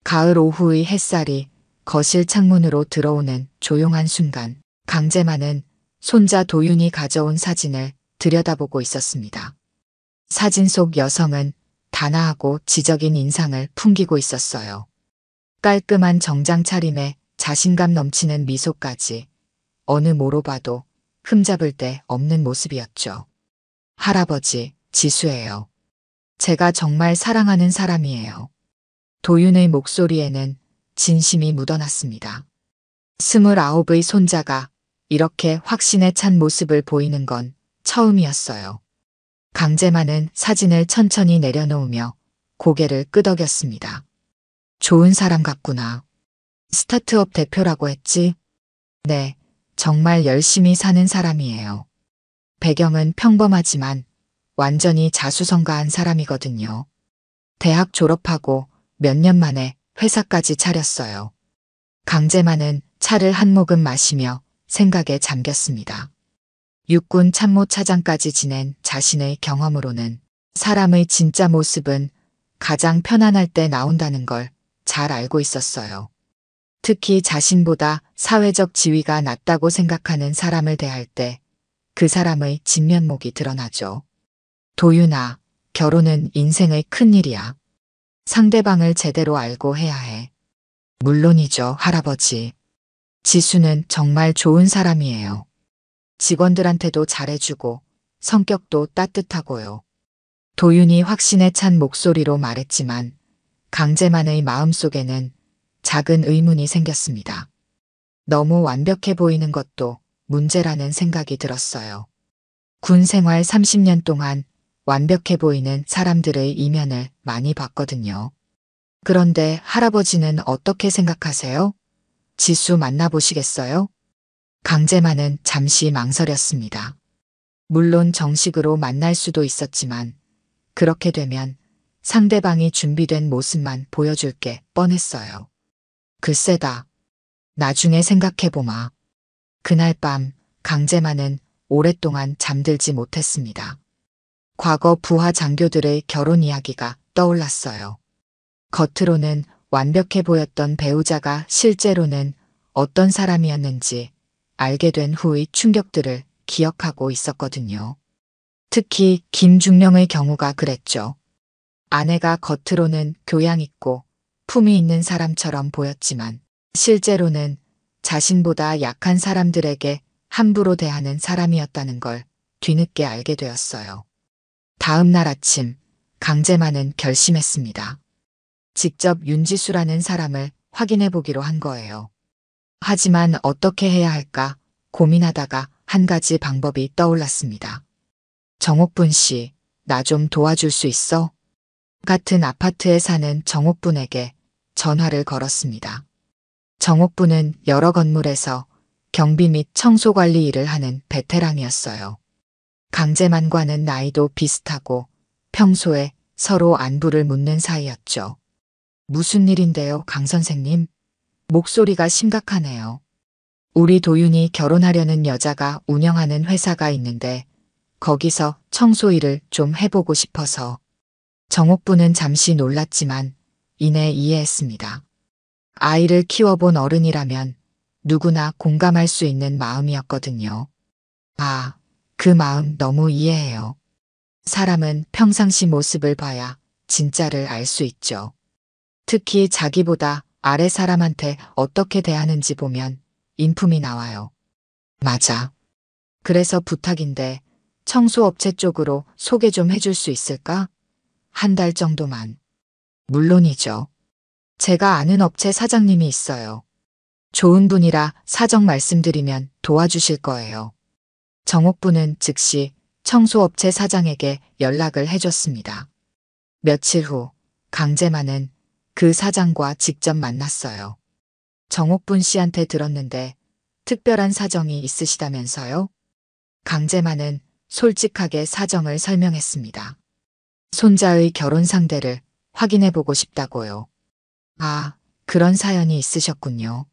가을 오후의 햇살이 거실 창문으로 들어오는 조용한 순간, 강재만은 손자 도윤이 가져온 사진을 들여다보고 있었습니다. 사진 속 여성은 단아하고 지적인 인상을 풍기고 있었어요. 깔끔한 정장 차림에 자신감 넘치는 미소까지 어느 모로 봐도 흠잡을 데 없는 모습이었죠. 할아버지, 지수예요. 제가 정말 사랑하는 사람이에요. 도윤의 목소리에는 진심이 묻어났습니다. 29의 손자가 이렇게 확신에 찬 모습을 보이는 건 처음이었어요. 강재만은 사진을 천천히 내려놓으며 고개를 끄덕였습니다. 좋은 사람 같구나. 스타트업 대표라고 했지? 네, 정말 열심히 사는 사람이에요. 배경은 평범하지만 완전히 자수성가한 사람이거든요. 대학 졸업하고 몇 년 만에 회사까지 차렸어요. 강재만은 차를 한 모금 마시며 생각에 잠겼습니다. 육군 참모차장까지 지낸 자신의 경험으로는 사람의 진짜 모습은 가장 편안할 때 나온다는 걸 잘 알고 있었어요. 특히 자신보다 사회적 지위가 낮다고 생각하는 사람을 대할 때 그 사람의 진면목이 드러나죠. 도윤아, 결혼은 인생의 큰일이야. 상대방을 제대로 알고 해야 해. 물론이죠, 할아버지. 지수는 정말 좋은 사람이에요. 직원들한테도 잘해주고 성격도 따뜻하고요. 도윤이 확신에 찬 목소리로 말했지만 강재만의 마음속에는 작은 의문이 생겼습니다. 너무 완벽해 보이는 것도 문제라는 생각이 들었어요. 군 생활 30년 동안 완벽해 보이는 사람들의 이면을 많이 봤거든요. 그런데 할아버지는 어떻게 생각하세요? 지수 만나보시겠어요? 강재만은 잠시 망설였습니다. 물론 정식으로 만날 수도 있었지만 그렇게 되면 상대방이 준비된 모습만 보여줄 게 뻔했어요. 글쎄다. 나중에 생각해보마. 그날 밤 강재만은 오랫동안 잠들지 못했습니다. 과거 부하 장교들의 결혼 이야기가 떠올랐어요. 겉으로는 완벽해 보였던 배우자가 실제로는 어떤 사람이었는지 알게 된 후의 충격들을 기억하고 있었거든요. 특히 김중령의 경우가 그랬죠. 아내가 겉으로는 교양 있고 품위 있는 사람처럼 보였지만 실제로는 자신보다 약한 사람들에게 함부로 대하는 사람이었다는 걸 뒤늦게 알게 되었어요. 다음 날 아침 강재만은 결심했습니다. 직접 윤지수라는 사람을 확인해 보기로 한 거예요. 하지만 어떻게 해야 할까 고민하다가 한 가지 방법이 떠올랐습니다. 정옥분 씨, 나 좀 도와줄 수 있어? 같은 아파트에 사는 정옥분에게 전화를 걸었습니다. 정옥분은 여러 건물에서 경비 및 청소 관리 일을 하는 베테랑이었어요. 강재만과는 나이도 비슷하고 평소에 서로 안부를 묻는 사이였죠. 무슨 일인데요, 강 선생님? 목소리가 심각하네요. 우리 도윤이 결혼하려는 여자가 운영하는 회사가 있는데 거기서 청소 일을 좀 해보고 싶어서. 정옥분은 잠시 놀랐지만 이내 이해했습니다. 아이를 키워본 어른이라면 누구나 공감할 수 있는 마음이었거든요. 아, 그 마음 너무 이해해요. 사람은 평상시 모습을 봐야 진짜를 알 수 있죠. 특히 자기보다 아래 사람한테 어떻게 대하는지 보면 인품이 나와요. 맞아. 그래서 부탁인데 청소업체 쪽으로 소개 좀 해줄 수 있을까? 한 달 정도만. 물론이죠. 제가 아는 업체 사장님이 있어요. 좋은 분이라 사정 말씀드리면 도와주실 거예요. 정옥분은 즉시 청소업체 사장에게 연락을 해줬습니다. 며칠 후 강재만은 그 사장과 직접 만났어요. 정옥분 씨한테 들었는데 특별한 사정이 있으시다면서요? 강재만은 솔직하게 사정을 설명했습니다. 손자의 결혼 상대를 확인해보고 싶다고요. 아, 그런 사연이 있으셨군요.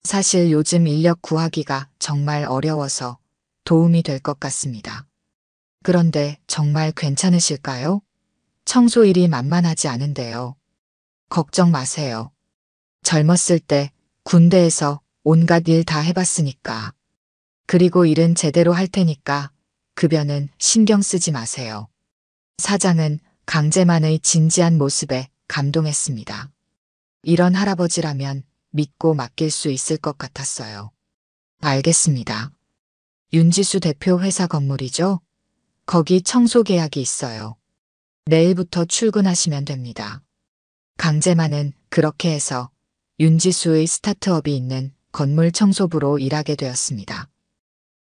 사실 요즘 인력 구하기가 정말 어려워서 도움이 될 것 같습니다. 그런데 정말 괜찮으실까요? 청소일이 만만하지 않은데요. 걱정 마세요. 젊었을 때 군대에서 온갖 일 다 해봤으니까. 그리고 일은 제대로 할 테니까 급여는 신경 쓰지 마세요. 사장은 강제만의 진지한 모습에 감동했습니다. 이런 할아버지라면 믿고 맡길 수 있을 것 같았어요. 알겠습니다. 윤지수 대표 회사 건물이죠? 거기 청소 계약이 있어요. 내일부터 출근하시면 됩니다. 강제만은 그렇게 해서 윤지수의 스타트업이 있는 건물 청소부로 일하게 되었습니다.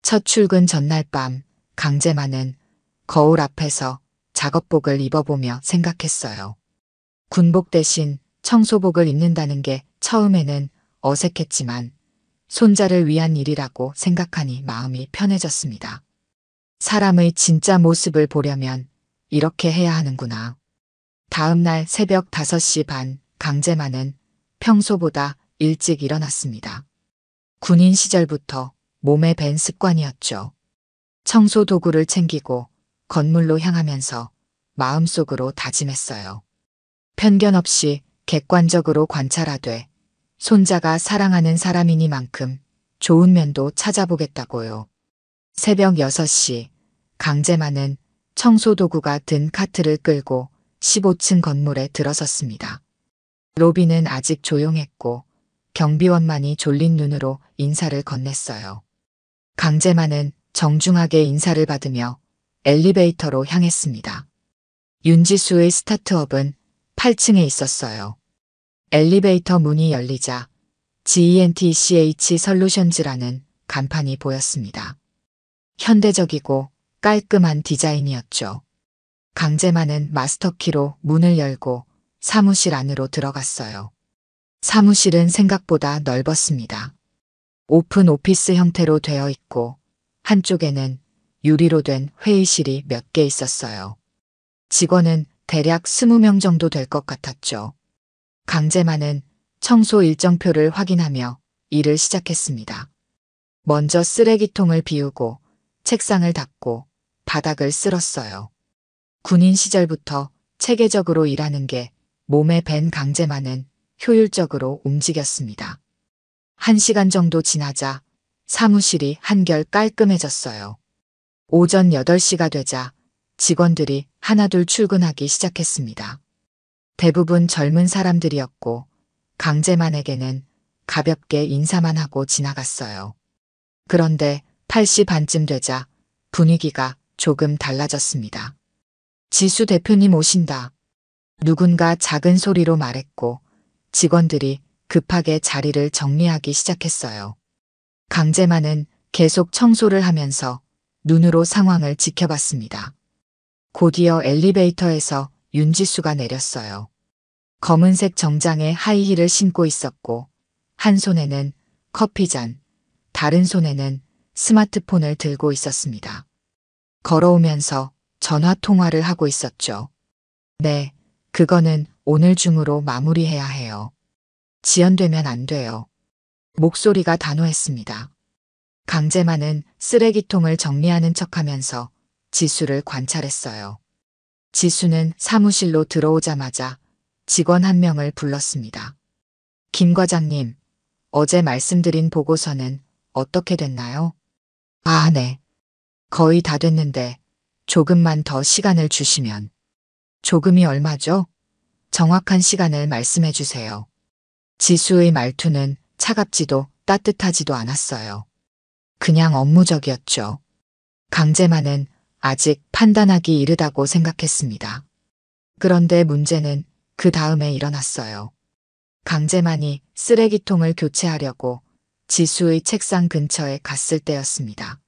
첫 출근 전날 밤 강제만은 거울 앞에서 작업복을 입어보며 생각했어요. 군복 대신 청소복을 입는다는 게 처음에는 어색했지만 손자를 위한 일이라고 생각하니 마음이 편해졌습니다. 사람의 진짜 모습을 보려면 이렇게 해야 하는구나. 다음 날 새벽 5시 반 강제만은 평소보다 일찍 일어났습니다. 군인 시절부터 몸에 밴 습관이었죠. 청소 도구를 챙기고 건물로 향하면서 마음속으로 다짐했어요. 편견 없이 객관적으로 관찰하되 손자가 사랑하는 사람이니만큼 좋은 면도 찾아보겠다고요. 새벽 6시 강제만은 청소도구가 든 카트를 끌고 15층 건물에 들어섰습니다. 로비는 아직 조용했고 경비원만이 졸린 눈으로 인사를 건넸어요. 강제만은 정중하게 인사를 받으며 엘리베이터로 향했습니다. 윤지수의 스타트업은 8층에 있었어요. 엘리베이터 문이 열리자 GENTCH 솔루션즈라는 간판이 보였습니다. 현대적이고 깔끔한 디자인이었죠. 강제만은 마스터키로 문을 열고 사무실 안으로 들어갔어요. 사무실은 생각보다 넓었습니다. 오픈 오피스 형태로 되어 있고 한쪽에는 유리로 된 회의실이 몇 개 있었어요. 직원은 대략 20명 정도 될 것 같았죠. 강제만은 청소 일정표를 확인하며 일을 시작했습니다. 먼저 쓰레기통을 비우고 책상을 닦고 바닥을 쓸었어요. 군인 시절부터 체계적으로 일하는 게 몸에 밴 강제만은 효율적으로 움직였습니다. 1시간 정도 지나자 사무실이 한결 깔끔해졌어요. 오전 8시가 되자 직원들이 하나둘 출근하기 시작했습니다. 대부분 젊은 사람들이었고 강제만에게는 가볍게 인사만 하고 지나갔어요. 그런데 8시 반쯤 되자 분위기가 조금 달라졌습니다. 지수 대표님 오신다. 누군가 작은 소리로 말했고 직원들이 급하게 자리를 정리하기 시작했어요. 강제만은 계속 청소를 하면서 눈으로 상황을 지켜봤습니다. 곧이어 엘리베이터에서 윤지수가 내렸어요. 검은색 정장에 하이힐을 신고 있었고 한 손에는 커피잔, 다른 손에는 스마트폰을 들고 있었습니다. 걸어오면서 전화 통화를 하고 있었죠. 네, 그거는 오늘 중으로 마무리해야 해요. 지연되면 안 돼요. 목소리가 단호했습니다. 강제만은 쓰레기통을 정리하는 척하면서 지수를 관찰했어요. 지수는 사무실로 들어오자마자 직원 한 명을 불렀습니다. 김 과장님, 어제 말씀드린 보고서는 어떻게 됐나요? 아, 네. 거의 다 됐는데 조금만 더 시간을 주시면. 조금이 얼마죠? 정확한 시간을 말씀해 주세요. 지수의 말투는 차갑지도 따뜻하지도 않았어요. 그냥 업무적이었죠. 강제만은 아직 판단하기 이르다고 생각했습니다. 그런데 문제는 그 다음에 일어났어요. 강제만이 쓰레기통을 교체하려고 지수의 책상 근처에 갔을 때였습니다.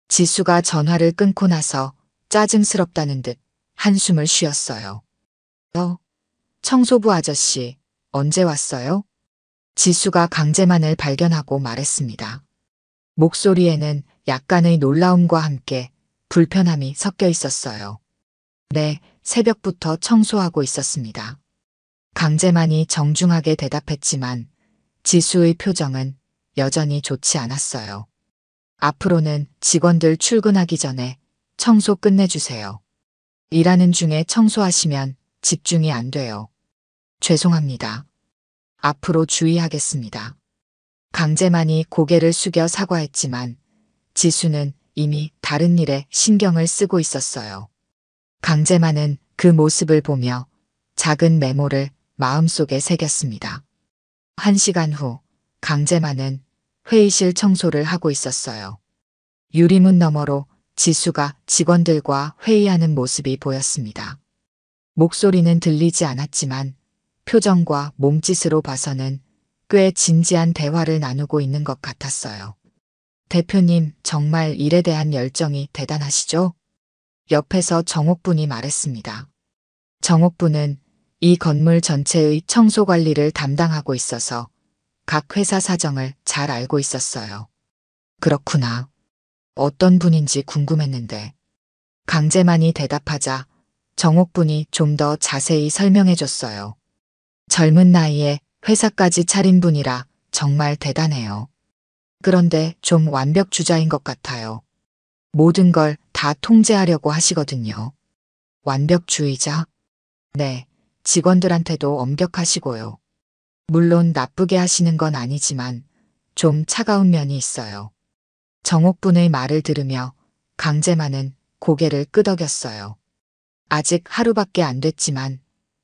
지수가 전화를 끊고 나서 짜증스럽다는 듯 한숨을 쉬었어요. 청소부 아저씨, 언제 왔어요? 지수가 강제만을 발견하고 말했습니다. 목소리에는 약간의 놀라움과 함께 불편함이 섞여 있었어요. 네, 새벽부터 청소하고 있었습니다. 강제만이 정중하게 대답했지만 지수의 표정은 여전히 좋지 않았어요. 앞으로는 직원들 출근하기 전에 청소 끝내주세요. 일하는 중에 청소하시면 집중이 안 돼요. 죄송합니다. 앞으로 주의하겠습니다. 강재만이 고개를 숙여 사과했지만 지수는 이미 다른 일에 신경을 쓰고 있었어요. 강재만은 그 모습을 보며 작은 메모를 마음속에 새겼습니다. 1시간 후 강재만은 회의실 청소를 하고 있었어요. 유리문 너머로 지수가 직원들과 회의하는 모습이 보였습니다. 목소리는 들리지 않았지만 표정과 몸짓으로 봐서는 꽤 진지한 대화를 나누고 있는 것 같았어요. 대표님, 정말 일에 대한 열정이 대단하시죠? 옆에서 정옥분이 말했습니다. 정옥분은 이 건물 전체의 청소 관리를 담당하고 있어서 각 회사 사정을 잘 알고 있었어요. 그렇구나. 어떤 분인지 궁금했는데. 강재만이 대답하자 정옥분이 좀 더 자세히 설명해 줬어요. 젊은 나이에 회사까지 차린 분이라 정말 대단해요. 그런데 좀 완벽주자인 것 같아요. 모든 걸 다 통제하려고 하시거든요. 완벽주의자? 네, 직원들한테도 엄격하시고요. 물론 나쁘게 하시는 건 아니지만 좀 차가운 면이 있어요. 정옥분의 말을 들으며 강재만은 고개를 끄덕였어요. 아직 하루밖에 안 됐지만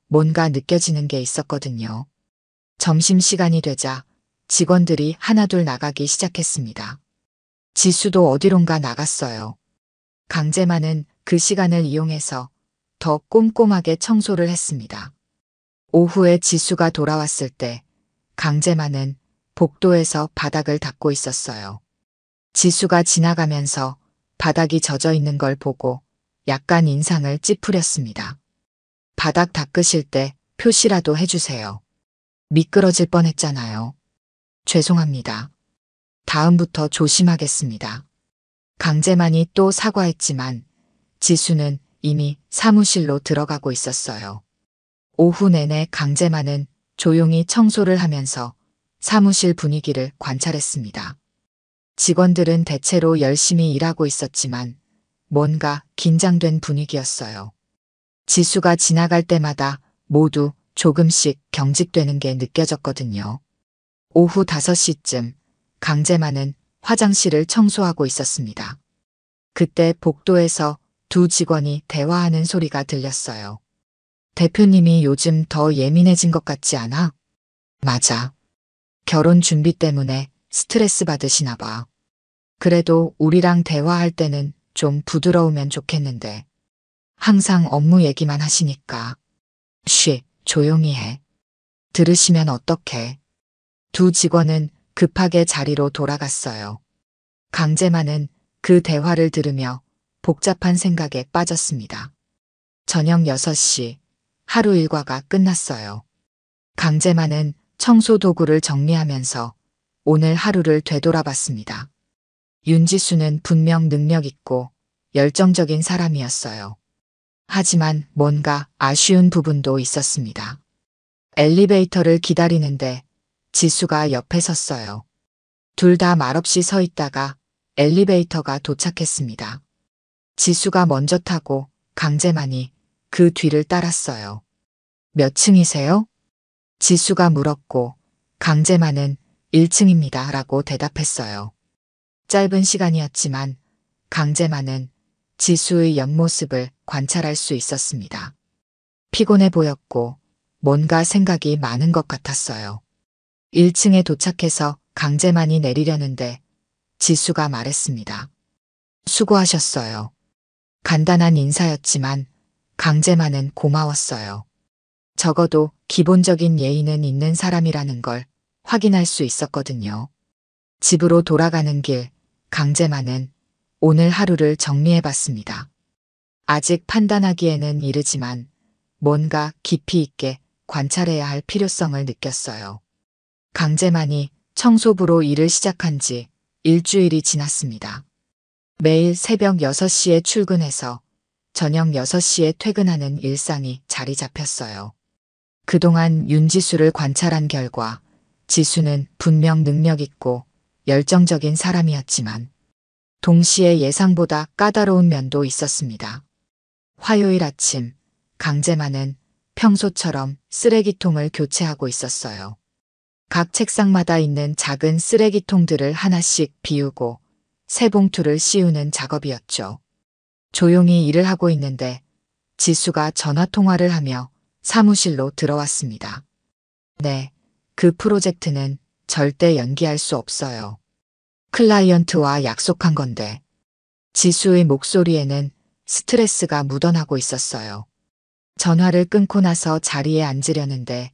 뭔가 느껴지는 게 있었거든요. 점심시간이 되자 직원들이 하나둘 나가기 시작했습니다. 지수도 어디론가 나갔어요. 강재만은 그 시간을 이용해서 더 꼼꼼하게 청소를 했습니다. 오후에 지수가 돌아왔을 때 강재만은 복도에서 바닥을 닦고 있었어요. 지수가 지나가면서 바닥이 젖어 있는 걸 보고 약간 인상을 찌푸렸습니다. 바닥 닦으실 때 표시라도 해주세요. 미끄러질 뻔했잖아요. 죄송합니다. 다음부터 조심하겠습니다. 강재만이 또 사과했지만 지수는 이미 사무실로 들어가고 있었어요. 오후 내내 강재만은 조용히 청소를 하면서 사무실 분위기를 관찰했습니다. 직원들은 대체로 열심히 일하고 있었지만 뭔가 긴장된 분위기였어요. 지수가 지나갈 때마다 모두 조금씩 경직되는 게 느껴졌거든요. 오후 5시쯤 강재만은 화장실을 청소하고 있었습니다. 그때 복도에서 두 직원이 대화하는 소리가 들렸어요. 대표님이 요즘 더 예민해진 것 같지 않아? 맞아. 결혼 준비 때문에 스트레스 받으시나 봐. 그래도 우리랑 대화할 때는 좀 부드러우면 좋겠는데. 항상 업무 얘기만 하시니까. 쉬, 조용히 해. 들으시면 어떡해. 두 직원은 급하게 자리로 돌아갔어요. 강재만은 그 대화를 들으며 복잡한 생각에 빠졌습니다. 저녁 6시, 하루 일과가 끝났어요. 강재만은 청소 도구를 정리하면서 오늘 하루를 되돌아봤습니다. 윤지수는 분명 능력 있고 열정적인 사람이었어요. 하지만 뭔가 아쉬운 부분도 있었습니다. 엘리베이터를 기다리는데 지수가 옆에 섰어요. 둘 다 말없이 서 있다가 엘리베이터가 도착했습니다. 지수가 먼저 타고 강재만이 그 뒤를 따랐어요. 몇 층이세요? 지수가 물었고 강재만은 1층입니다 라고 대답했어요. 짧은 시간이었지만 강재만은 지수의 옆모습을 관찰할 수 있었습니다. 피곤해 보였고 뭔가 생각이 많은 것 같았어요. 1층에 도착해서 강재만이 내리려는데 지수가 말했습니다. 수고하셨어요. 간단한 인사였지만 강재만은 고마웠어요. 적어도 기본적인 예의는 있는 사람이라는 걸 확인할 수 있었거든요. 집으로 돌아가는 길, 강재만은 오늘 하루를 정리해봤습니다. 아직 판단하기에는 이르지만 뭔가 깊이 있게 관찰해야 할 필요성을 느꼈어요. 강재만이 청소부로 일을 시작한 지 일주일이 지났습니다. 매일 새벽 6시에 출근해서 저녁 6시에 퇴근하는 일상이 자리 잡혔어요. 그동안 윤지수를 관찰한 결과 지수는 분명 능력 있고 열정적인 사람이었지만 동시에 예상보다 까다로운 면도 있었습니다. 화요일 아침 강재만은 평소처럼 쓰레기통을 교체하고 있었어요. 각 책상마다 있는 작은 쓰레기통들을 하나씩 비우고 새 봉투를 씌우는 작업이었죠. 조용히 일을 하고 있는데 지수가 전화 통화를 하며 사무실로 들어왔습니다. 네, 그 프로젝트는 절대 연기할 수 없어요. 클라이언트와 약속한 건데. 지수의 목소리에는 스트레스가 묻어나고 있었어요. 전화를 끊고 나서 자리에 앉으려는데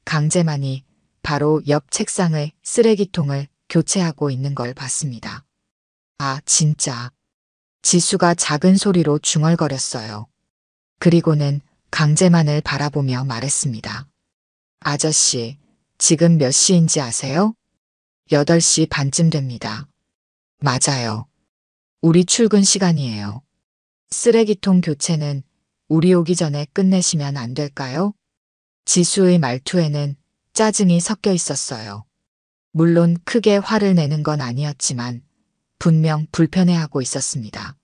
강재만이 바로 옆 책상의 쓰레기통을 교체하고 있는 걸 봤습니다. 아, 진짜. 지수가 작은 소리로 중얼거렸어요. 그리고는 강재만을 바라보며 말했습니다. 아저씨, 지금 몇 시인지 아세요? 8시 반쯤 됩니다. 맞아요. 우리 출근 시간이에요. 쓰레기통 교체는 우리 오기 전에 끝내시면 안 될까요? 지수의 말투에는 짜증이 섞여 있었어요. 물론 크게 화를 내는 건 아니었지만 분명 불편해하고 있었습니다.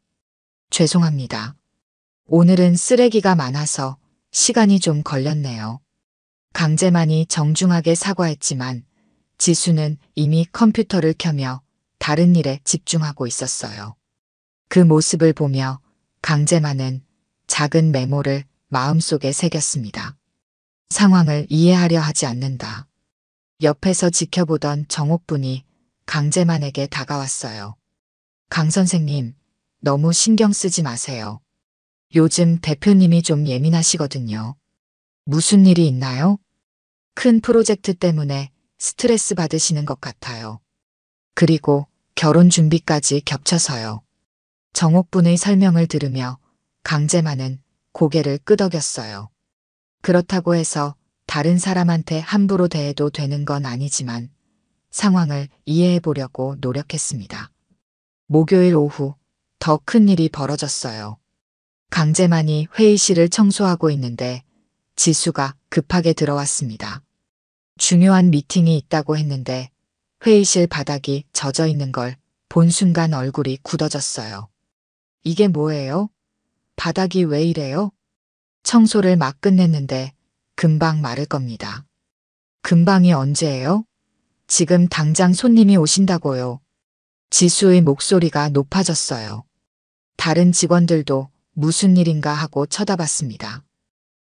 죄송합니다. 오늘은 쓰레기가 많아서 시간이 좀 걸렸네요. 강재만이 정중하게 사과했지만 지수는 이미 컴퓨터를 켜며 다른 일에 집중하고 있었어요. 그 모습을 보며 강재만은 작은 메모를 마음속에 새겼습니다. 상황을 이해하려 하지 않는다. 옆에서 지켜보던 정옥분이 강재만에게 다가왔어요. 강 선생님, 너무 신경 쓰지 마세요. 요즘 대표님이 좀 예민하시거든요. 무슨 일이 있나요? 큰 프로젝트 때문에 스트레스 받으시는 것 같아요. 그리고 결혼 준비까지 겹쳐서요. 정옥분의 설명을 들으며 강재만은 고개를 끄덕였어요. 그렇다고 해서 다른 사람한테 함부로 대해도 되는 건 아니지만 상황을 이해해 보려고 노력했습니다. 목요일 오후 더 큰 일이 벌어졌어요. 강재만이 회의실을 청소하고 있는데 지수가 급하게 들어왔습니다. 중요한 미팅이 있다고 했는데 회의실 바닥이 젖어 있는 걸 본 순간 얼굴이 굳어졌어요. 이게 뭐예요? 바닥이 왜 이래요? 청소를 막 끝냈는데 금방 마를 겁니다. 금방이 언제예요? 지금 당장 손님이 오신다고요. 지수의 목소리가 높아졌어요. 다른 직원들도 무슨 일인가 하고 쳐다봤습니다.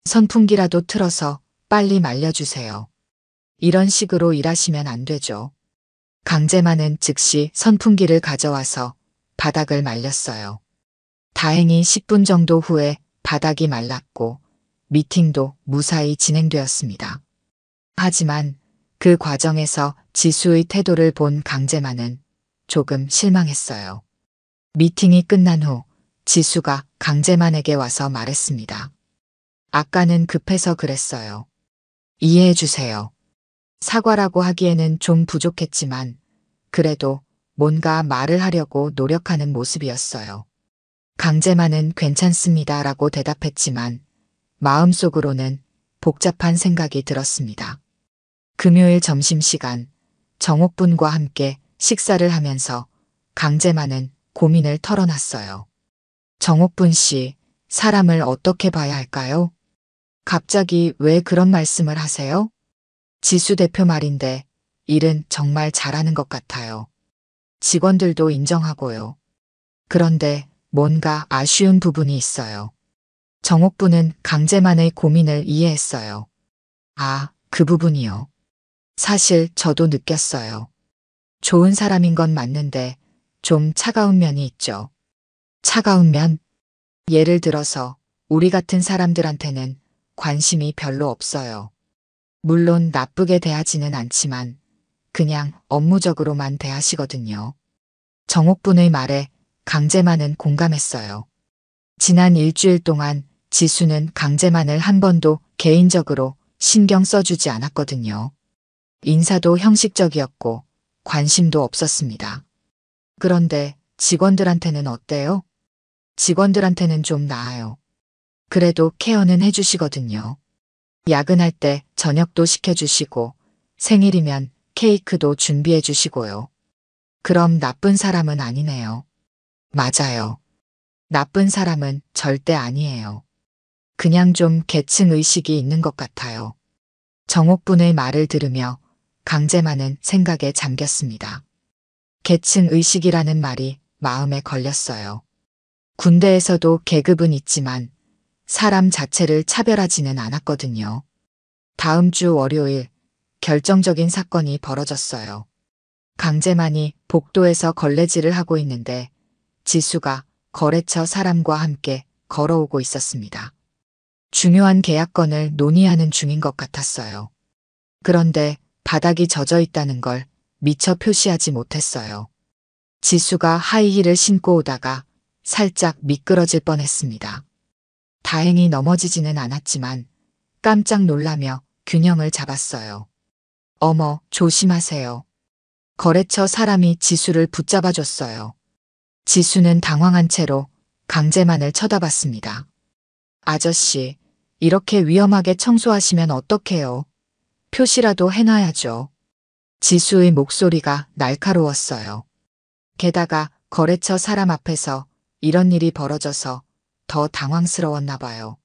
선풍기라도 틀어서 빨리 말려주세요. 이런 식으로 일하시면 안 되죠. 강재만은 즉시 선풍기를 가져와서 바닥을 말렸어요. 다행히 10분 정도 후에 바닥이 말랐고 미팅도 무사히 진행되었습니다. 하지만 그 과정에서 지수의 태도를 본 강재만은 조금 실망했어요. 미팅이 끝난 후 지수가 강재만에게 와서 말했습니다. 아까는 급해서 그랬어요. 이해해 주세요. 사과라고 하기에는 좀 부족했지만 그래도 뭔가 말을 하려고 노력하는 모습이었어요. 강재만은 괜찮습니다 라고 대답했지만 마음속으로는 복잡한 생각이 들었습니다. 금요일 점심시간 정옥분과 함께 식사를 하면서 강재만은 고민을 털어놨어요. 정옥분 씨, 사람을 어떻게 봐야 할까요? 갑자기 왜 그런 말씀을 하세요? 지수 대표 말인데 일은 정말 잘하는 것 같아요. 직원들도 인정하고요. 그런데 뭔가 아쉬운 부분이 있어요. 정옥분은 강재만의 고민을 이해했어요. 아, 그 부분이요. 사실 저도 느꼈어요. 좋은 사람인 건 맞는데 좀 차가운 면이 있죠. 차가운 면? 예를 들어서 우리 같은 사람들한테는 관심이 별로 없어요. 물론 나쁘게 대하지는 않지만 그냥 업무적으로만 대하시거든요. 정옥분의 말에 강재만은 공감했어요. 지난 일주일 동안 지수는 강재만을 한 번도 개인적으로 신경 써주지 않았거든요. 인사도 형식적이었고 관심도 없었습니다. 그런데 직원들한테는 어때요? 직원들한테는 좀 나아요. 그래도 케어는 해주시거든요. 야근할 때 저녁도 시켜주시고 생일이면 케이크도 준비해 주시고요. 그럼 나쁜 사람은 아니네요. 맞아요. 나쁜 사람은 절대 아니에요. 그냥 좀 계층 의식이 있는 것 같아요. 정옥분의 말을 들으며 강재만은 생각에 잠겼습니다. 계층 의식이라는 말이 마음에 걸렸어요. 군대에서도 계급은 있지만 사람 자체를 차별하지는 않았거든요. 다음 주 월요일 결정적인 사건이 벌어졌어요. 강재만이 복도에서 걸레질을 하고 있는데 지수가 거래처 사람과 함께 걸어오고 있었습니다. 중요한 계약건을 논의하는 중인 것 같았어요. 그런데 바닥이 젖어 있다는 걸 미처 표시하지 못했어요. 지수가 하이힐을 신고 오다가 살짝 미끄러질 뻔했습니다. 다행히 넘어지지는 않았지만 깜짝 놀라며 균형을 잡았어요. 어머, 조심하세요. 거래처 사람이 지수를 붙잡아줬어요. 지수는 당황한 채로 강재만을 쳐다봤습니다. 아저씨, 이렇게 위험하게 청소하시면 어떡해요? 표시라도 해놔야죠. 지수의 목소리가 날카로웠어요. 게다가 거래처 사람 앞에서 이런 일이 벌어져서 더 당황스러웠나 봐요.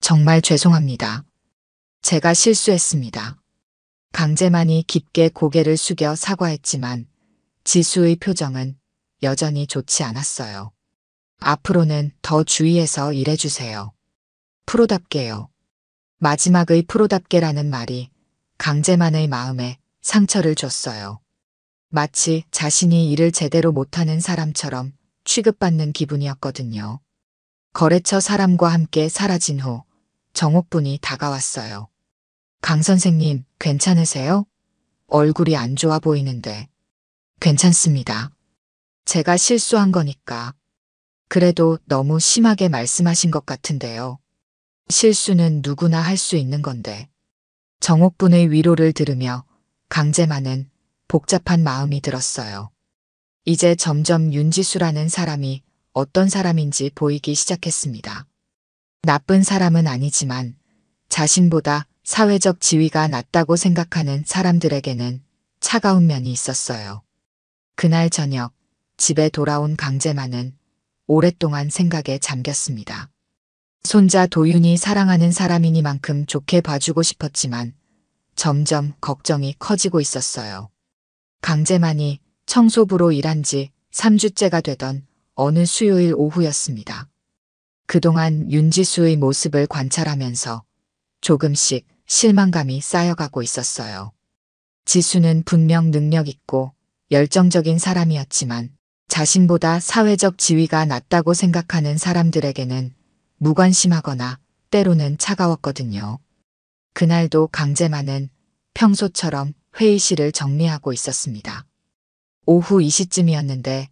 정말 죄송합니다. 제가 실수했습니다. 강재만이 깊게 고개를 숙여 사과했지만 지수의 표정은 여전히 좋지 않았어요. 앞으로는 더 주의해서 일해주세요. 프로답게요. 마지막의 프로답게라는 말이 강재만의 마음에 상처를 줬어요. 마치 자신이 일을 제대로 못하는 사람처럼 취급받는 기분이었거든요. 거래처 사람과 함께 사라진 후 정옥분이 다가왔어요. 강 선생님, 괜찮으세요? 얼굴이 안 좋아 보이는데. 괜찮습니다. 제가 실수한 거니까. 그래도 너무 심하게 말씀하신 것 같은데요. 실수는 누구나 할 수 있는 건데. 정옥분의 위로를 들으며 강재만은 복잡한 마음이 들었어요. 이제 점점 윤지수라는 사람이 어떤 사람인지 보이기 시작했습니다. 나쁜 사람은 아니지만 자신보다 사회적 지위가 낮다고 생각하는 사람들에게는 차가운 면이 있었어요. 그날 저녁 집에 돌아온 강재만은 오랫동안 생각에 잠겼습니다. 손자 도윤이 사랑하는 사람이니만큼 좋게 봐주고 싶었지만 점점 걱정이 커지고 있었어요. 강재만이 청소부로 일한 지 3주째가 되던 어느 수요일 오후였습니다. 그동안 윤지수의 모습을 관찰하면서 조금씩 실망감이 쌓여가고 있었어요. 지수는 분명 능력 있고 열정적인 사람이었지만 자신보다 사회적 지위가 낮다고 생각하는 사람들에게는 무관심하거나 때로는 차가웠거든요. 그날도 강재만은 평소처럼 회의실을 정리하고 있었습니다. 오후 2시쯤이었는데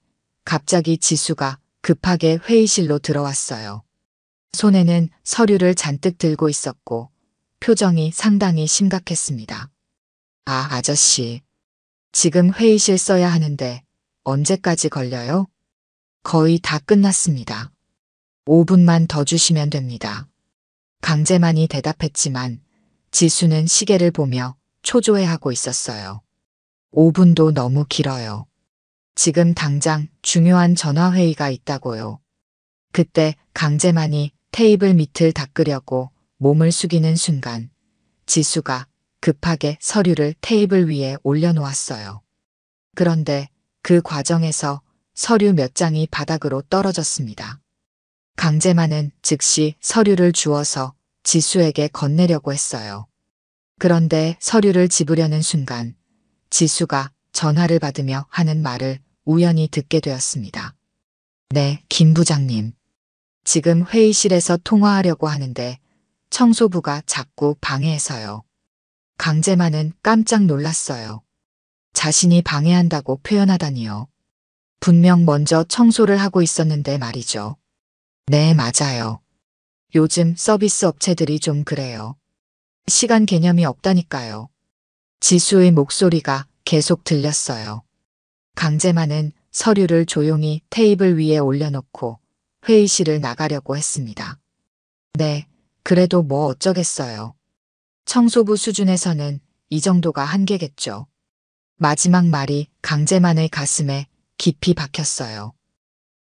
갑자기 지수가 급하게 회의실로 들어왔어요. 손에는 서류를 잔뜩 들고 있었고 표정이 상당히 심각했습니다. 아, 아저씨. 지금 회의실 써야 하는데 언제까지 걸려요? 거의 다 끝났습니다. 5분만 더 주시면 됩니다. 강재만이 대답했지만 지수는 시계를 보며 초조해하고 있었어요. 5분도 너무 길어요. 지금 당장 중요한 전화회의가 있다고요. 그때 강재만이 테이블 밑을 닦으려고 몸을 숙이는 순간 지수가 급하게 서류를 테이블 위에 올려놓았어요. 그런데 그 과정에서 서류 몇 장이 바닥으로 떨어졌습니다. 강재만은 즉시 서류를 주워서 지수에게 건네려고 했어요. 그런데 서류를 집으려는 순간 지수가 전화를 받으며 하는 말을 우연히 듣게 되었습니다. 네, 김 부장님. 지금 회의실에서 통화하려고 하는데 청소부가 자꾸 방해해서요. 강재만은 깜짝 놀랐어요. 자신이 방해한다고 표현하다니요. 분명 먼저 청소를 하고 있었는데 말이죠. 네, 맞아요. 요즘 서비스 업체들이 좀 그래요. 시간 개념이 없다니까요. 지수의 목소리가 계속 들렸어요. 강재만은 서류를 조용히 테이블 위에 올려놓고 회의실을 나가려고 했습니다. 네, 그래도 뭐 어쩌겠어요. 청소부 수준에서는 이 정도가 한계겠죠. 마지막 말이 강재만의 가슴에 깊이 박혔어요.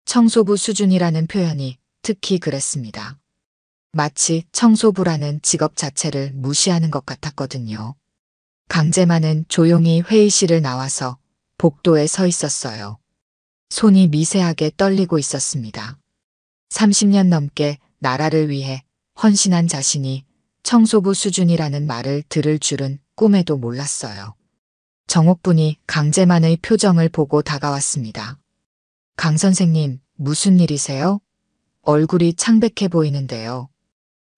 청소부 수준이라는 표현이 특히 그랬습니다. 마치 청소부라는 직업 자체를 무시하는 것 같았거든요. 강재만은 조용히 회의실을 나와서 복도에 서 있었어요. 손이 미세하게 떨리고 있었습니다. 30년 넘게 나라를 위해 헌신한 자신이 청소부 수준이라는 말을 들을 줄은 꿈에도 몰랐어요. 정옥분이 강재만의 표정을 보고 다가왔습니다. 강 선생님, 무슨 일이세요? 얼굴이 창백해 보이는데요.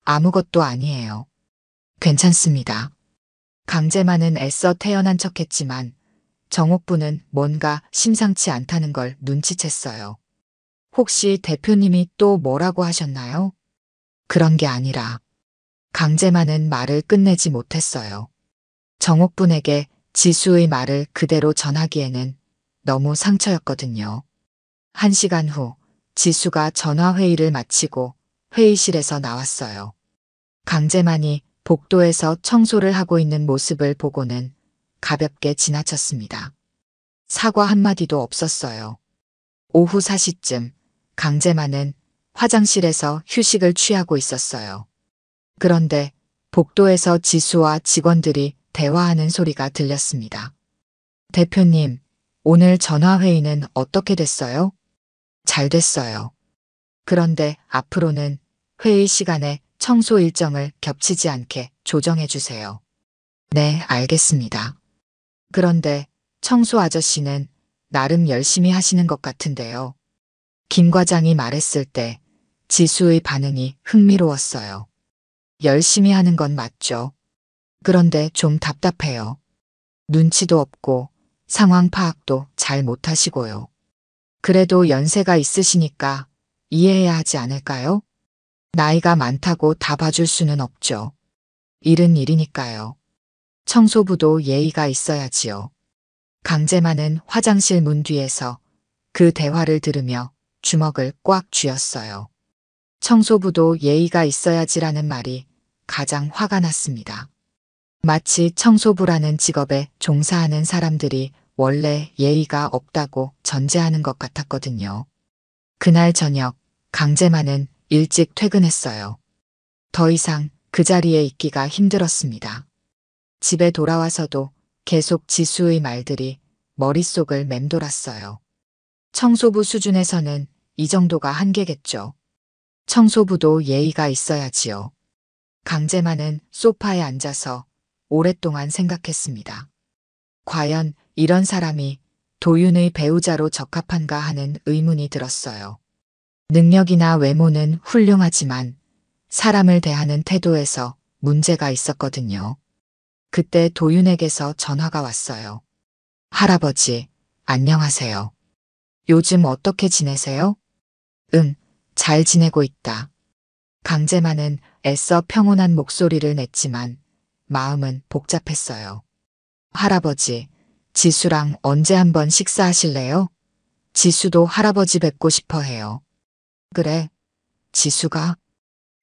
아무것도 아니에요. 괜찮습니다. 강재만은 애써 태연한 척했지만 정옥분은 뭔가 심상치 않다는 걸 눈치챘어요. 혹시 대표님이 또 뭐라고 하셨나요? 그런 게 아니라 강재만은 말을 끝내지 못했어요. 정옥분에게 지수의 말을 그대로 전하기에는 너무 상처였거든요. 1시간 후 지수가 전화회의를 마치고 회의실에서 나왔어요. 강재만이 복도에서 청소를 하고 있는 모습을 보고는 가볍게 지나쳤습니다. 사과 한마디도 없었어요. 오후 4시쯤 강재만은 화장실에서 휴식을 취하고 있었어요. 그런데 복도에서 지수와 직원들이 대화하는 소리가 들렸습니다. 대표님, 오늘 전화회의는 어떻게 됐어요? 잘 됐어요. 그런데 앞으로는 회의 시간에 청소 일정을 겹치지 않게 조정해 주세요. 네, 알겠습니다. 그런데 청소 아저씨는 나름 열심히 하시는 것 같은데요. 김 과장이 말했을 때 지수의 반응이 흥미로웠어요. 열심히 하는 건 맞죠. 그런데 좀 답답해요. 눈치도 없고 상황 파악도 잘 못하시고요. 그래도 연세가 있으시니까 이해해야 하지 않을까요? 나이가 많다고 다 봐줄 수는 없죠. 일은 일이니까요. 청소부도 예의가 있어야지요. 강재만은 화장실 문 뒤에서 그 대화를 들으며 주먹을 꽉 쥐었어요. 청소부도 예의가 있어야지라는 말이 가장 화가 났습니다. 마치 청소부라는 직업에 종사하는 사람들이 원래 예의가 없다고 전제하는 것 같았거든요. 그날 저녁 강재만은 일찍 퇴근했어요. 더 이상 그 자리에 있기가 힘들었습니다. 집에 돌아와서도 계속 지수의 말들이 머릿속을 맴돌았어요. 청소부 수준에서는 이 정도가 한계겠죠. 청소부도 예의가 있어야지요. 강재만은 소파에 앉아서 오랫동안 생각했습니다. 과연 이런 사람이 도윤의 배우자로 적합한가 하는 의문이 들었어요. 능력이나 외모는 훌륭하지만 사람을 대하는 태도에서 문제가 있었거든요. 그때 도윤에게서 전화가 왔어요. 할아버지, 안녕하세요. 요즘 어떻게 지내세요? 응, 잘 지내고 있다. 강재만은 애써 평온한 목소리를 냈지만 마음은 복잡했어요. 할아버지, 지수랑 언제 한번 식사하실래요? 지수도 할아버지 뵙고 싶어 해요. 그래, 지수가?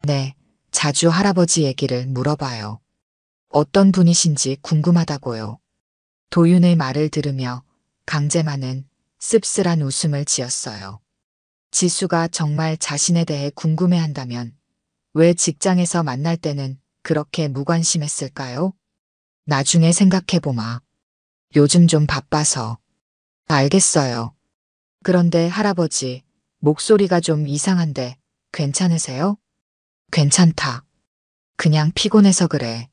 네, 자주 할아버지 얘기를 물어봐요. 어떤 분이신지 궁금하다고요. 도윤의 말을 들으며 강재만은 씁쓸한 웃음을 지었어요. 지수가 정말 자신에 대해 궁금해한다면 왜 직장에서 만날 때는 그렇게 무관심했을까요? 나중에 생각해보마. 요즘 좀 바빠서. 알겠어요. 그런데 할아버지, 목소리가 좀 이상한데 괜찮으세요? 괜찮다. 그냥 피곤해서 그래.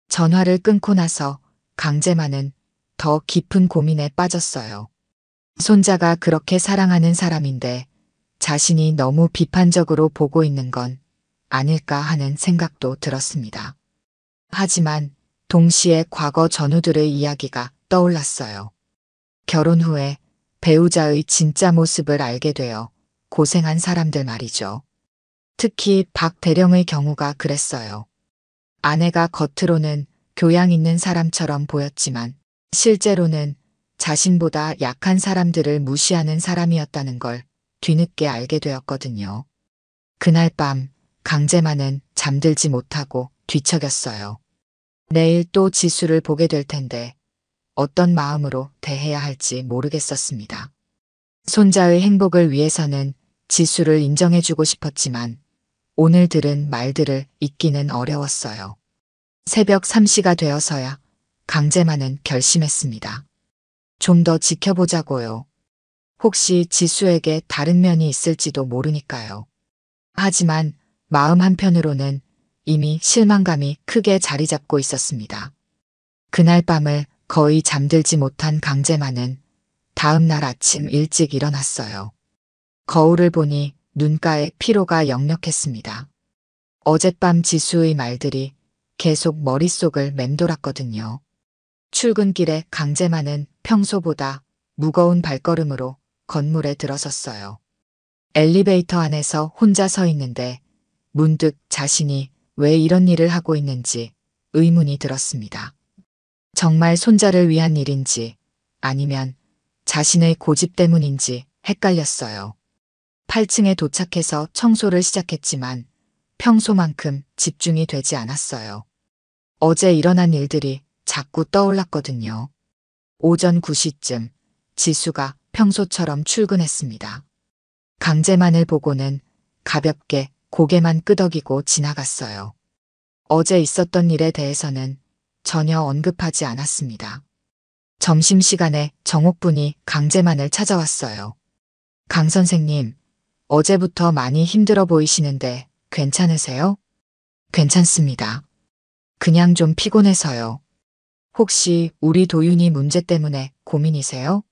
전화를 끊고 나서 강재만은 더 깊은 고민에 빠졌어요. 손자가 그렇게 사랑하는 사람인데 자신이 너무 비판적으로 보고 있는 건 아닐까 하는 생각도 들었습니다. 하지만 동시에 과거 전우들의 이야기가 떠올랐어요. 결혼 후에 배우자의 진짜 모습을 알게 되어 고생한 사람들 말이죠. 특히 박 대령의 경우가 그랬어요. 아내가 겉으로는 교양 있는 사람처럼 보였지만 실제로는 자신보다 약한 사람들을 무시하는 사람이었다는 걸 뒤늦게 알게 되었거든요. 그날 밤 강재만은 잠들지 못하고 뒤척였어요. 내일 또 지수를 보게 될 텐데 어떤 마음으로 대해야 할지 모르겠었습니다. 손자의 행복을 위해서는 지수를 인정해주고 싶었지만 오늘 들은 말들을 잊기는 어려웠어요. 새벽 3시가 되어서야 강재만은 결심했습니다. 좀 더 지켜보자고요. 혹시 지수에게 다른 면이 있을지도 모르니까요. 하지만 마음 한편으로는 이미 실망감이 크게 자리 잡고 있었습니다. 그날 밤을 거의 잠들지 못한 강재만은 다음 날 아침 일찍 일어났어요. 거울을 보니 눈가에 피로가 역력했습니다. 어젯밤 지수의 말들이 계속 머릿속을 맴돌았거든요. 출근길에 강재만은 평소보다 무거운 발걸음으로 건물에 들어섰어요. 엘리베이터 안에서 혼자 서 있는데 문득 자신이 왜 이런 일을 하고 있는지 의문이 들었습니다. 정말 손자를 위한 일인지 아니면 자신의 고집 때문인지 헷갈렸어요. 8층에 도착해서 청소를 시작했지만 평소만큼 집중이 되지 않았어요. 어제 일어난 일들이 자꾸 떠올랐거든요. 오전 9시쯤 지수가 평소처럼 출근했습니다. 강재만을 보고는 가볍게 고개만 끄덕이고 지나갔어요. 어제 있었던 일에 대해서는 전혀 언급하지 않았습니다. 점심시간에 정옥분이 강재만을 찾아왔어요. 강 선생님, 어제부터 많이 힘들어 보이시는데 괜찮으세요? 괜찮습니다. 그냥 좀 피곤해서요. 혹시 우리 도윤이 문제 때문에 고민이세요?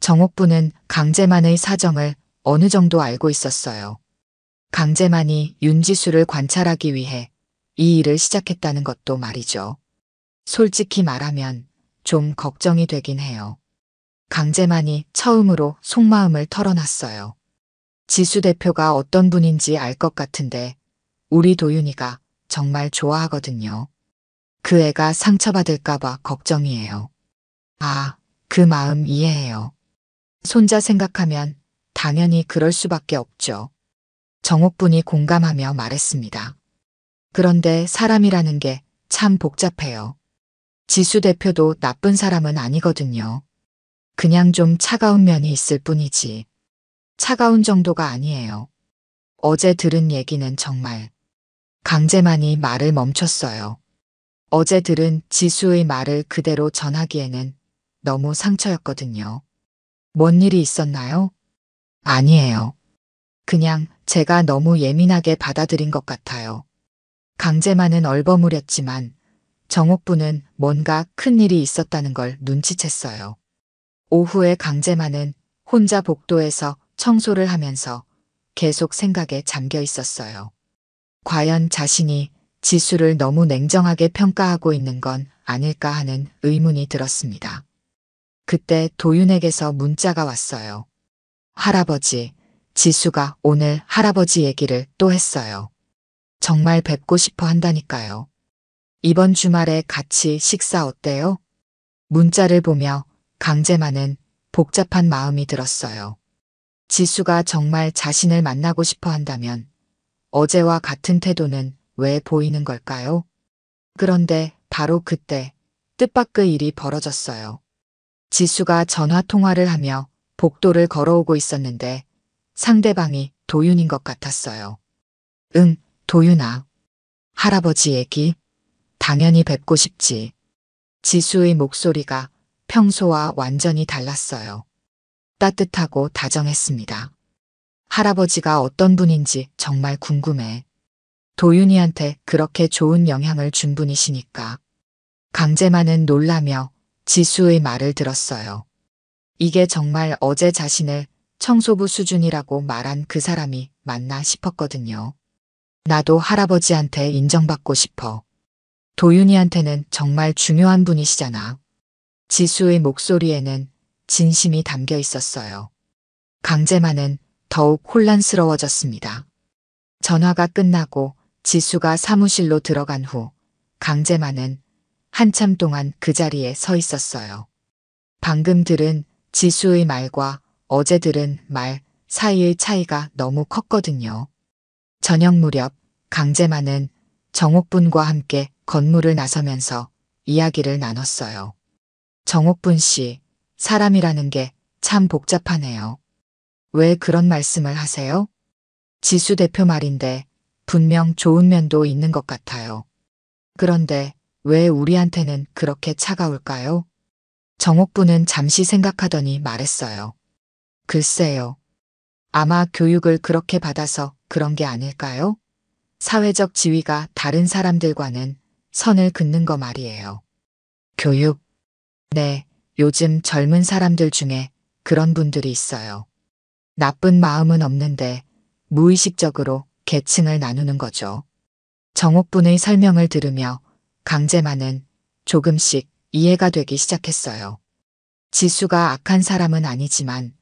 정옥분은 강재만의 사정을 어느 정도 알고 있었어요. 강재만이 윤지수를 관찰하기 위해 이 일을 시작했다는 것도 말이죠. 솔직히 말하면 좀 걱정이 되긴 해요. 강재만이 처음으로 속마음을 털어놨어요. 지수 대표가 어떤 분인지 알 것 같은데 우리 도윤이가 정말 좋아하거든요. 그 애가 상처받을까봐 걱정이에요. 아, 그 마음 이해해요. 손자 생각하면 당연히 그럴 수밖에 없죠. 정옥분이 공감하며 말했습니다. 그런데 사람이라는 게 참 복잡해요. 지수 대표도 나쁜 사람은 아니거든요. 그냥 좀 차가운 면이 있을 뿐이지. 차가운 정도가 아니에요. 어제 들은 얘기는 정말. 강재만이 말을 멈췄어요. 어제 들은 지수의 말을 그대로 전하기에는 너무 상처였거든요. 뭔 일이 있었나요? 아니에요. 그냥 제가 너무 예민하게 받아들인 것 같아요. 강재만은 얼버무렸지만 정옥분은 뭔가 큰 일이 있었다는 걸 눈치챘어요. 오후에 강재만은 혼자 복도에서 청소를 하면서 계속 생각에 잠겨 있었어요. 과연 자신이 지수를 너무 냉정하게 평가하고 있는 건 아닐까 하는 의문이 들었습니다. 그때 도윤에게서 문자가 왔어요. 할아버지, 지수가 오늘 할아버지 얘기를 또 했어요. 정말 뵙고 싶어 한다니까요. 이번 주말에 같이 식사 어때요? 문자를 보며 강재만은 복잡한 마음이 들었어요. 지수가 정말 자신을 만나고 싶어 한다면 어제와 같은 태도는 왜 보이는 걸까요? 그런데 바로 그때 뜻밖의 일이 벌어졌어요. 지수가 전화 통화를 하며 복도를 걸어오고 있었는데 상대방이 도윤인 것 같았어요. 응, 도윤아. 할아버지 얘기? 당연히 뵙고 싶지. 지수의 목소리가 평소와 완전히 달랐어요. 따뜻하고 다정했습니다. 할아버지가 어떤 분인지 정말 궁금해. 도윤이한테 그렇게 좋은 영향을 준 분이시니까. 강재만은 놀라며 지수의 말을 들었어요. 이게 정말 어제 자신을 청소부 수준이라고 말한 그 사람이 맞나 싶었거든요. 나도 할아버지한테 인정받고 싶어. 도윤이한테는 정말 중요한 분이시잖아. 지수의 목소리에는 진심이 담겨 있었어요. 강재만은 더욱 혼란스러워졌습니다. 전화가 끝나고 지수가 사무실로 들어간 후 강재만은 한참 동안 그 자리에 서 있었어요. 방금 들은 지수의 말과 어제 들은 말 사이의 차이가 너무 컸거든요. 저녁 무렵 강재만은 정옥분과 함께 건물을 나서면서 이야기를 나눴어요. 정옥분 씨, 사람이라는 게 참 복잡하네요. 왜 그런 말씀을 하세요? 지수 대표 말인데 분명 좋은 면도 있는 것 같아요. 그런데 왜 우리한테는 그렇게 차가울까요? 정옥부는 잠시 생각하더니 말했어요. 글쎄요. 아마 교육을 그렇게 받아서 그런 게 아닐까요? 사회적 지위가 다른 사람들과는 선을 긋는 거 말이에요. 교육? 네, 요즘 젊은 사람들 중에 그런 분들이 있어요. 나쁜 마음은 없는데 무의식적으로 계층을 나누는 거죠. 정옥분의 설명을 들으며 강제만은 조금씩 이해가 되기 시작했어요. 지수가 악한 사람은 아니지만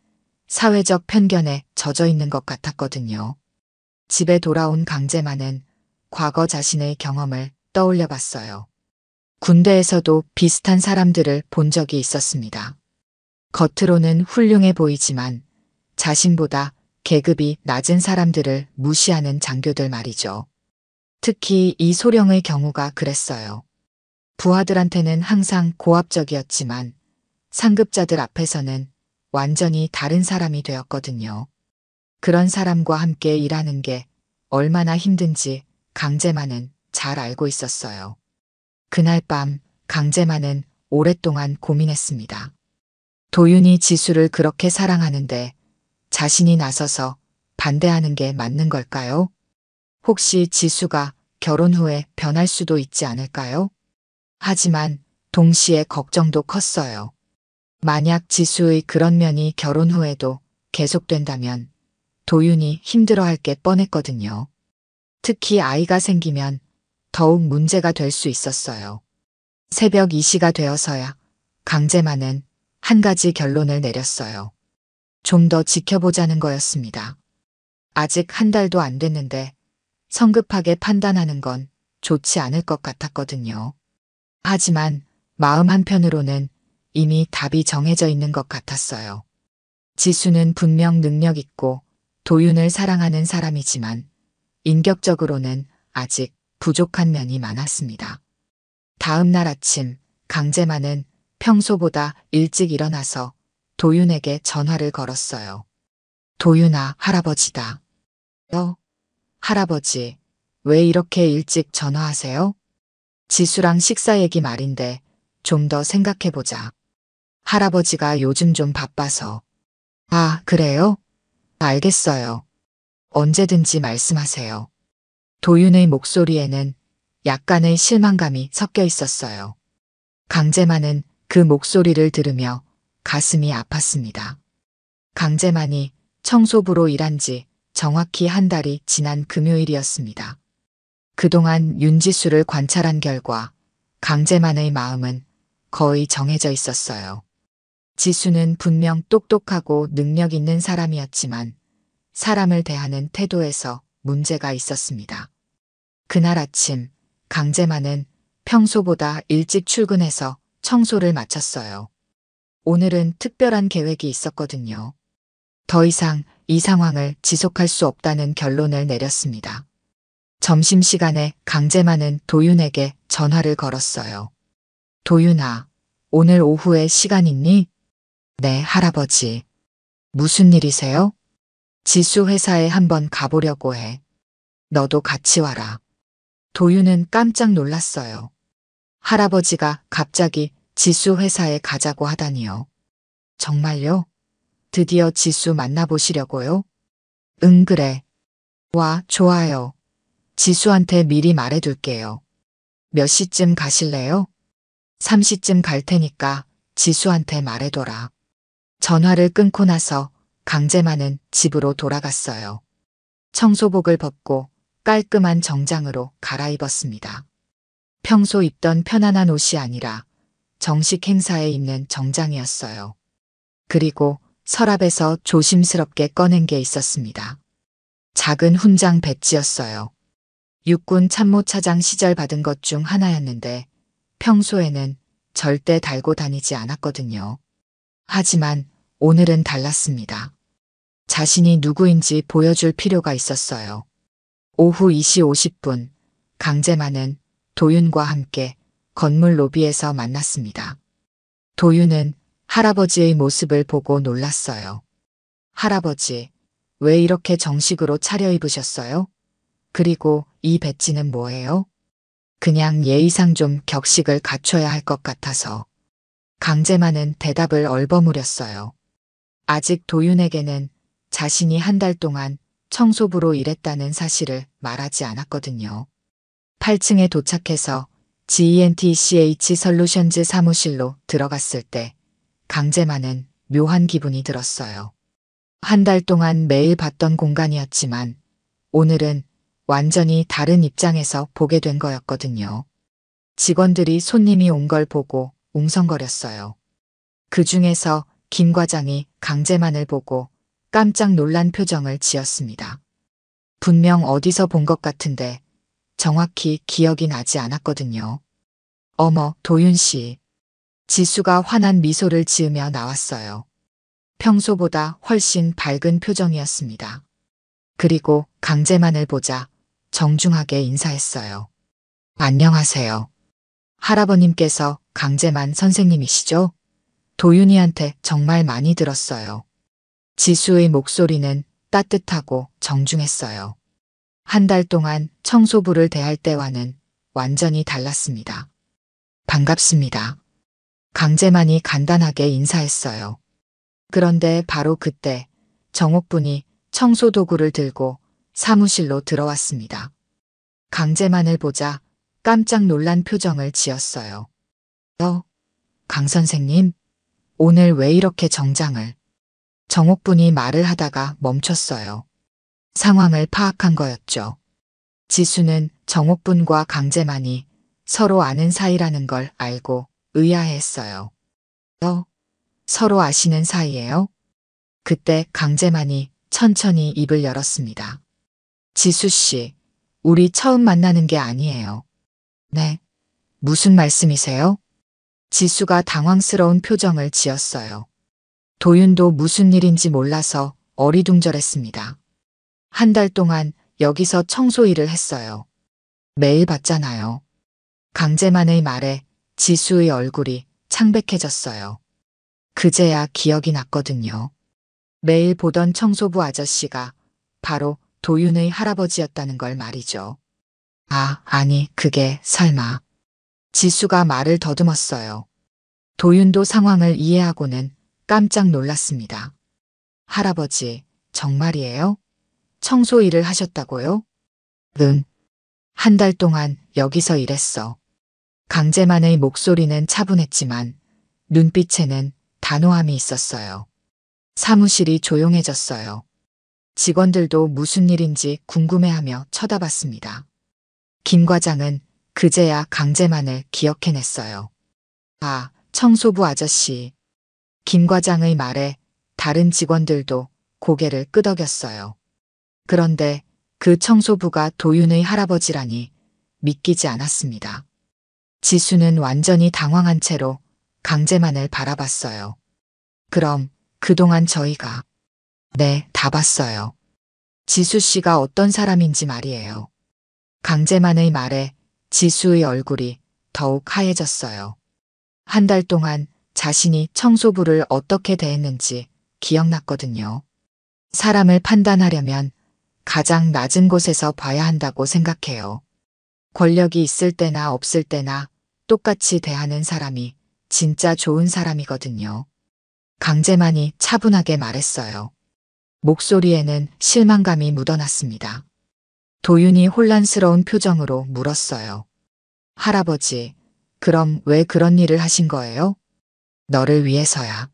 사회적 편견에 젖어 있는 것 같았거든요. 집에 돌아온 강제만은 과거 자신의 경험을 떠올려 봤어요. 군대에서도 비슷한 사람들을 본 적이 있었습니다. 겉으로는 훌륭해 보이지만 자신보다 계급이 낮은 사람들을 무시하는 장교들 말이죠. 특히 이 소령의 경우가 그랬어요. 부하들한테는 항상 고압적이었지만 상급자들 앞에서는 완전히 다른 사람이 되었거든요. 그런 사람과 함께 일하는 게 얼마나 힘든지 강제만은 잘 알고 있었어요. 그날 밤 강제만은 오랫동안 고민했습니다. 도윤이 지수를 그렇게 사랑하는데 자신이 나서서 반대하는 게 맞는 걸까요? 혹시 지수가 결혼 후에 변할 수도 있지 않을까요? 하지만 동시에 걱정도 컸어요. 만약 지수의 그런 면이 결혼 후에도 계속된다면 도윤이 힘들어할 게 뻔했거든요. 특히 아이가 생기면 더욱 문제가 될 수 있었어요. 새벽 2시가 되어서야 강제만은 한 가지 결론을 내렸어요. 좀 더 지켜보자는 거였습니다. 아직 한 달도 안 됐는데 성급하게 판단하는 건 좋지 않을 것 같았거든요. 하지만 마음 한편으로는 이미 답이 정해져 있는 것 같았어요. 지수는 분명 능력 있고 도윤을 사랑하는 사람이지만 인격적으로는 아직 부족한 면이 많았습니다. 다음 날 아침 강제만은 평소보다 일찍 일어나서 도윤에게 전화를 걸었어요. 도윤아, 할아버지다. 할아버지, 왜 이렇게 일찍 전화하세요? 지수랑 식사 얘기 말인데 좀 더 생각해보자. 할아버지가 요즘 좀 바빠서. 아, 그래요? 알겠어요. 언제든지 말씀하세요. 도윤의 목소리에는 약간의 실망감이 섞여 있었어요. 강제만은 그 목소리를 들으며 가슴이 아팠습니다. 강제만이 청소부로 일한 지 정확히 한 달이 지난 금요일이었습니다. 그동안 윤지수를 관찰한 결과 강제만의 마음은 거의 정해져 있었어요. 지수는 분명 똑똑하고 능력 있는 사람이었지만 사람을 대하는 태도에서 문제가 있었습니다. 그날 아침 강제만은 평소보다 일찍 출근해서 청소를 마쳤어요. 오늘은 특별한 계획이 있었거든요. 더 이상 이 상황을 지속할 수 없다는 결론을 내렸습니다. 점심시간에 강제만은 도윤에게 전화를 걸었어요. 도윤아, 오늘 오후에 시간 있니? 네, 할아버지. 무슨 일이세요? 지수 회사에 한번 가보려고 해. 너도 같이 와라. 도윤은 깜짝 놀랐어요. 할아버지가 갑자기 지수 회사에 가자고 하다니요. 정말요? 드디어 지수 만나보시려고요? 응, 그래. 와, 좋아요. 지수한테 미리 말해둘게요. 몇 시쯤 가실래요? 3시쯤 갈 테니까 지수한테 말해둬라. 전화를 끊고 나서 강제만은 집으로 돌아갔어요. 청소복을 벗고 깔끔한 정장으로 갈아입었습니다. 평소 입던 편안한 옷이 아니라 정식 행사에 입는 정장이었어요. 그리고 서랍에서 조심스럽게 꺼낸 게 있었습니다. 작은 훈장 배지였어요. 육군 참모차장 시절 받은 것 중 하나였는데 평소에는 절대 달고 다니지 않았거든요. 하지만 오늘은 달랐습니다. 자신이 누구인지 보여줄 필요가 있었어요. 오후 2시 50분 강제만은 도윤과 함께 건물 로비에서 만났습니다. 도윤은 할아버지의 모습을 보고 놀랐어요. 할아버지, 왜 이렇게 정식으로 차려입으셨어요? 그리고 이 배지는 뭐예요? 그냥 예의상 좀 격식을 갖춰야 할 것 같아서. 강제만은 대답을 얼버무렸어요. 아직 도윤에게는 자신이 한 달 동안 청소부로 일했다는 사실을 말하지 않았거든요. 8층에 도착해서 GENTCH 솔루션즈 사무실로 들어갔을 때 강제만은 묘한 기분이 들었어요. 한 달 동안 매일 봤던 공간이었지만 오늘은 완전히 다른 입장에서 보게 된 거였거든요. 직원들이 손님이 온 걸 보고 웅성거렸어요. 그 중에서 김 과장이 강제만을 보고 깜짝 놀란 표정을 지었습니다. 분명 어디서 본 것 같은데 정확히 기억이 나지 않았거든요. 어머, 도윤 씨. 지수가 환한 미소를 지으며 나왔어요. 평소보다 훨씬 밝은 표정이었습니다. 그리고 강제만을 보자 정중하게 인사했어요. 안녕하세요. 할아버님께서 강제만 선생님이시죠? 도윤이한테 정말 많이 들었어요. 지수의 목소리는 따뜻하고 정중했어요. 한 달 동안 청소부를 대할 때와는 완전히 달랐습니다. 반갑습니다. 강제만이 간단하게 인사했어요. 그런데 바로 그때 정옥분이 청소도구를 들고 사무실로 들어왔습니다. 강제만을 보자 깜짝 놀란 표정을 지었어요. 강 선생님, 오늘 왜 이렇게 정장을? 정옥분이 말을 하다가 멈췄어요. 상황을 파악한 거였죠. 지수는 정옥분과 강제만이 서로 아는 사이라는 걸 알고 의아해했어요. 서로 아시는 사이예요? 그때 강제만이 천천히 입을 열었습니다. 지수 씨, 우리 처음 만나는 게 아니에요. 네. 무슨 말씀이세요? 지수가 당황스러운 표정을 지었어요. 도윤도 무슨 일인지 몰라서 어리둥절했습니다. 한 달 동안 여기서 청소 일을 했어요. 매일 봤잖아요. 강제만의 말에 지수의 얼굴이 창백해졌어요. 그제야 기억이 났거든요. 매일 보던 청소부 아저씨가 바로 도윤의 할아버지였다는 걸 말이죠. 아니, 그게 설마. 지수가 말을 더듬었어요. 도윤도 상황을 이해하고는 깜짝 놀랐습니다. 할아버지, 정말이에요? 청소 일을 하셨다고요? 응. 한 달 동안 여기서 일했어. 강제만의 목소리는 차분했지만 눈빛에는 단호함이 있었어요. 사무실이 조용해졌어요. 직원들도 무슨 일인지 궁금해하며 쳐다봤습니다. 김 과장은 그제야 강제만을 기억해냈어요. 청소부 아저씨. 김 과장의 말에 다른 직원들도 고개를 끄덕였어요. 그런데 그 청소부가 도윤의 할아버지라니 믿기지 않았습니다. 지수는 완전히 당황한 채로 강제만을 바라봤어요. 그럼 그동안 저희가 네, 다 봤어요. 지수 씨가 어떤 사람인지 말이에요. 강제만의 말에 지수의 얼굴이 더욱 하얘졌어요. 한 달 동안 자신이 청소부를 어떻게 대했는지 기억났거든요. 사람을 판단하려면 가장 낮은 곳에서 봐야 한다고 생각해요. 권력이 있을 때나 없을 때나 똑같이 대하는 사람이 진짜 좋은 사람이거든요. 강제만이 차분하게 말했어요. 목소리에는 실망감이 묻어났습니다. 도윤이 혼란스러운 표정으로 물었어요. 할아버지, 그럼 왜 그런 일을 하신 거예요? 너를 위해서야.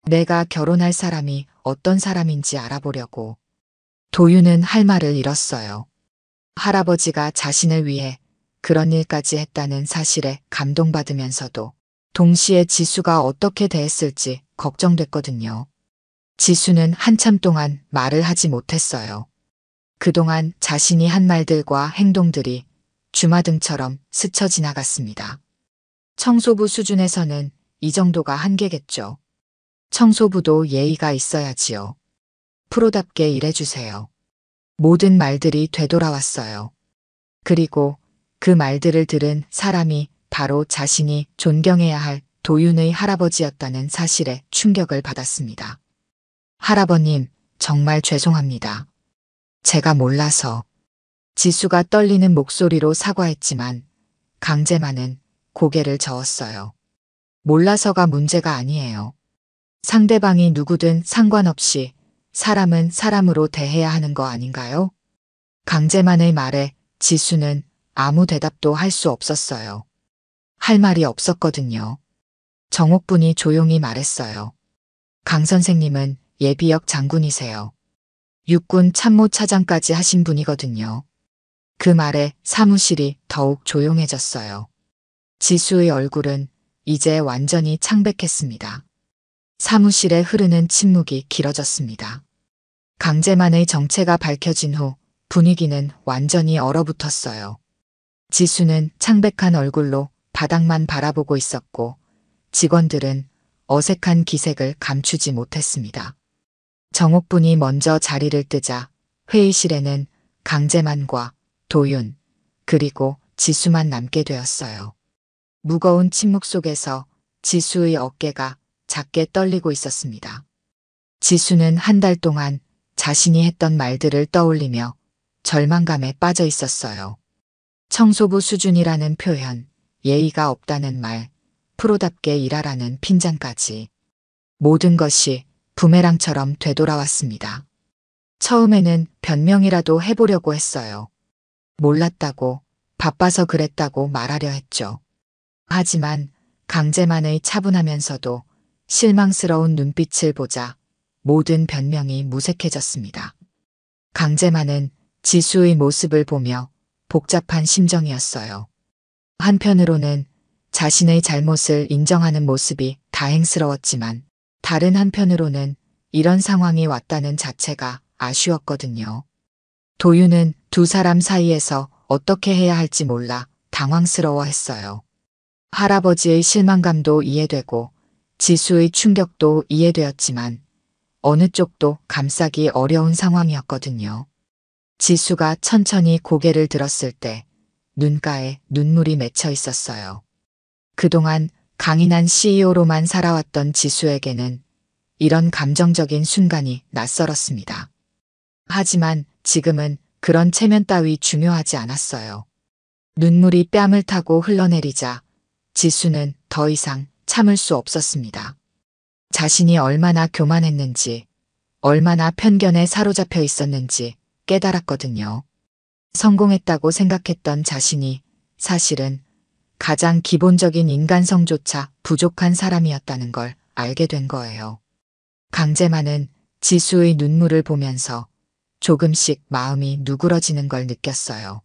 내가 결혼할 사람이 어떤 사람인지 알아보려고. 도윤은 할 말을 잃었어요. 할아버지가 자신을 위해 그런 일까지 했다는 사실에 감동받으면서도 동시에 지수가 어떻게 대했을지 걱정됐거든요. 지수는 한참 동안 말을 하지 못했어요. 그동안 자신이 한 말들과 행동들이 주마등처럼 스쳐 지나갔습니다. 청소부 수준에서는 이 정도가 한계겠죠. 청소부도 예의가 있어야지요. 프로답게 일해주세요. 모든 말들이 되돌아왔어요. 그리고 그 말들을 들은 사람이 바로 자신이 존경해야 할 도윤의 할아버지였다는 사실에 충격을 받았습니다. 할아버님, 정말 죄송합니다. 제가 몰라서. 지수가 떨리는 목소리로 사과했지만 강제만은 고개를 저었어요. 몰라서가 문제가 아니에요. 상대방이 누구든 상관없이 사람은 사람으로 대해야 하는 거 아닌가요? 강제만의 말에 지수는 아무 대답도 할 수 없었어요. 할 말이 없었거든요. 정옥분이 조용히 말했어요. 강 선생님은 예비역 장군이세요. 육군 참모차장까지 하신 분이거든요. 그 말에 사무실이 더욱 조용해졌어요. 지수의 얼굴은 이제 완전히 창백했습니다. 사무실에 흐르는 침묵이 길어졌습니다. 강제만의 정체가 밝혀진 후 분위기는 완전히 얼어붙었어요. 지수는 창백한 얼굴로 바닥만 바라보고 있었고 직원들은 어색한 기색을 감추지 못했습니다. 정옥분이 먼저 자리를 뜨자 회의실에는 강제만과 도윤 그리고 지수만 남게 되었어요. 무거운 침묵 속에서 지수의 어깨가 작게 떨리고 있었습니다. 지수는 한 달 동안 자신이 했던 말들을 떠올리며 절망감에 빠져 있었어요. 청소부 수준이라는 표현, 예의가 없다는 말, 프로답게 일하라는 핀잔까지. 모든 것이 부메랑처럼 되돌아왔습니다. 처음에는 변명이라도 해보려고 했어요. 몰랐다고, 바빠서 그랬다고 말하려 했죠. 하지만 강제만의 차분하면서도 실망스러운 눈빛을 보자 모든 변명이 무색해졌습니다. 강제만은 지수의 모습을 보며 복잡한 심정이었어요. 한편으로는 자신의 잘못을 인정하는 모습이 다행스러웠지만 다른 한편으로는 이런 상황이 왔다는 자체가 아쉬웠거든요. 도윤은 두 사람 사이에서 어떻게 해야 할지 몰라 당황스러워했어요. 할아버지의 실망감도 이해되고 지수의 충격도 이해되었지만 어느 쪽도 감싸기 어려운 상황이었거든요. 지수가 천천히 고개를 들었을 때 눈가에 눈물이 맺혀 있었어요. 그동안 강인한 CEO로만 살아왔던 지수에게는 이런 감정적인 순간이 낯설었습니다. 하지만 지금은 그런 체면 따위 중요하지 않았어요. 눈물이 뺨을 타고 흘러내리자 지수는 더 이상 참을 수 없었습니다. 자신이 얼마나 교만했는지, 얼마나 편견에 사로잡혀 있었는지 깨달았거든요. 성공했다고 생각했던 자신이 사실은 가장 기본적인 인간성조차 부족한 사람이었다는 걸 알게 된 거예요. 강제만은 지수의 눈물을 보면서 조금씩 마음이 누그러지는 걸 느꼈어요.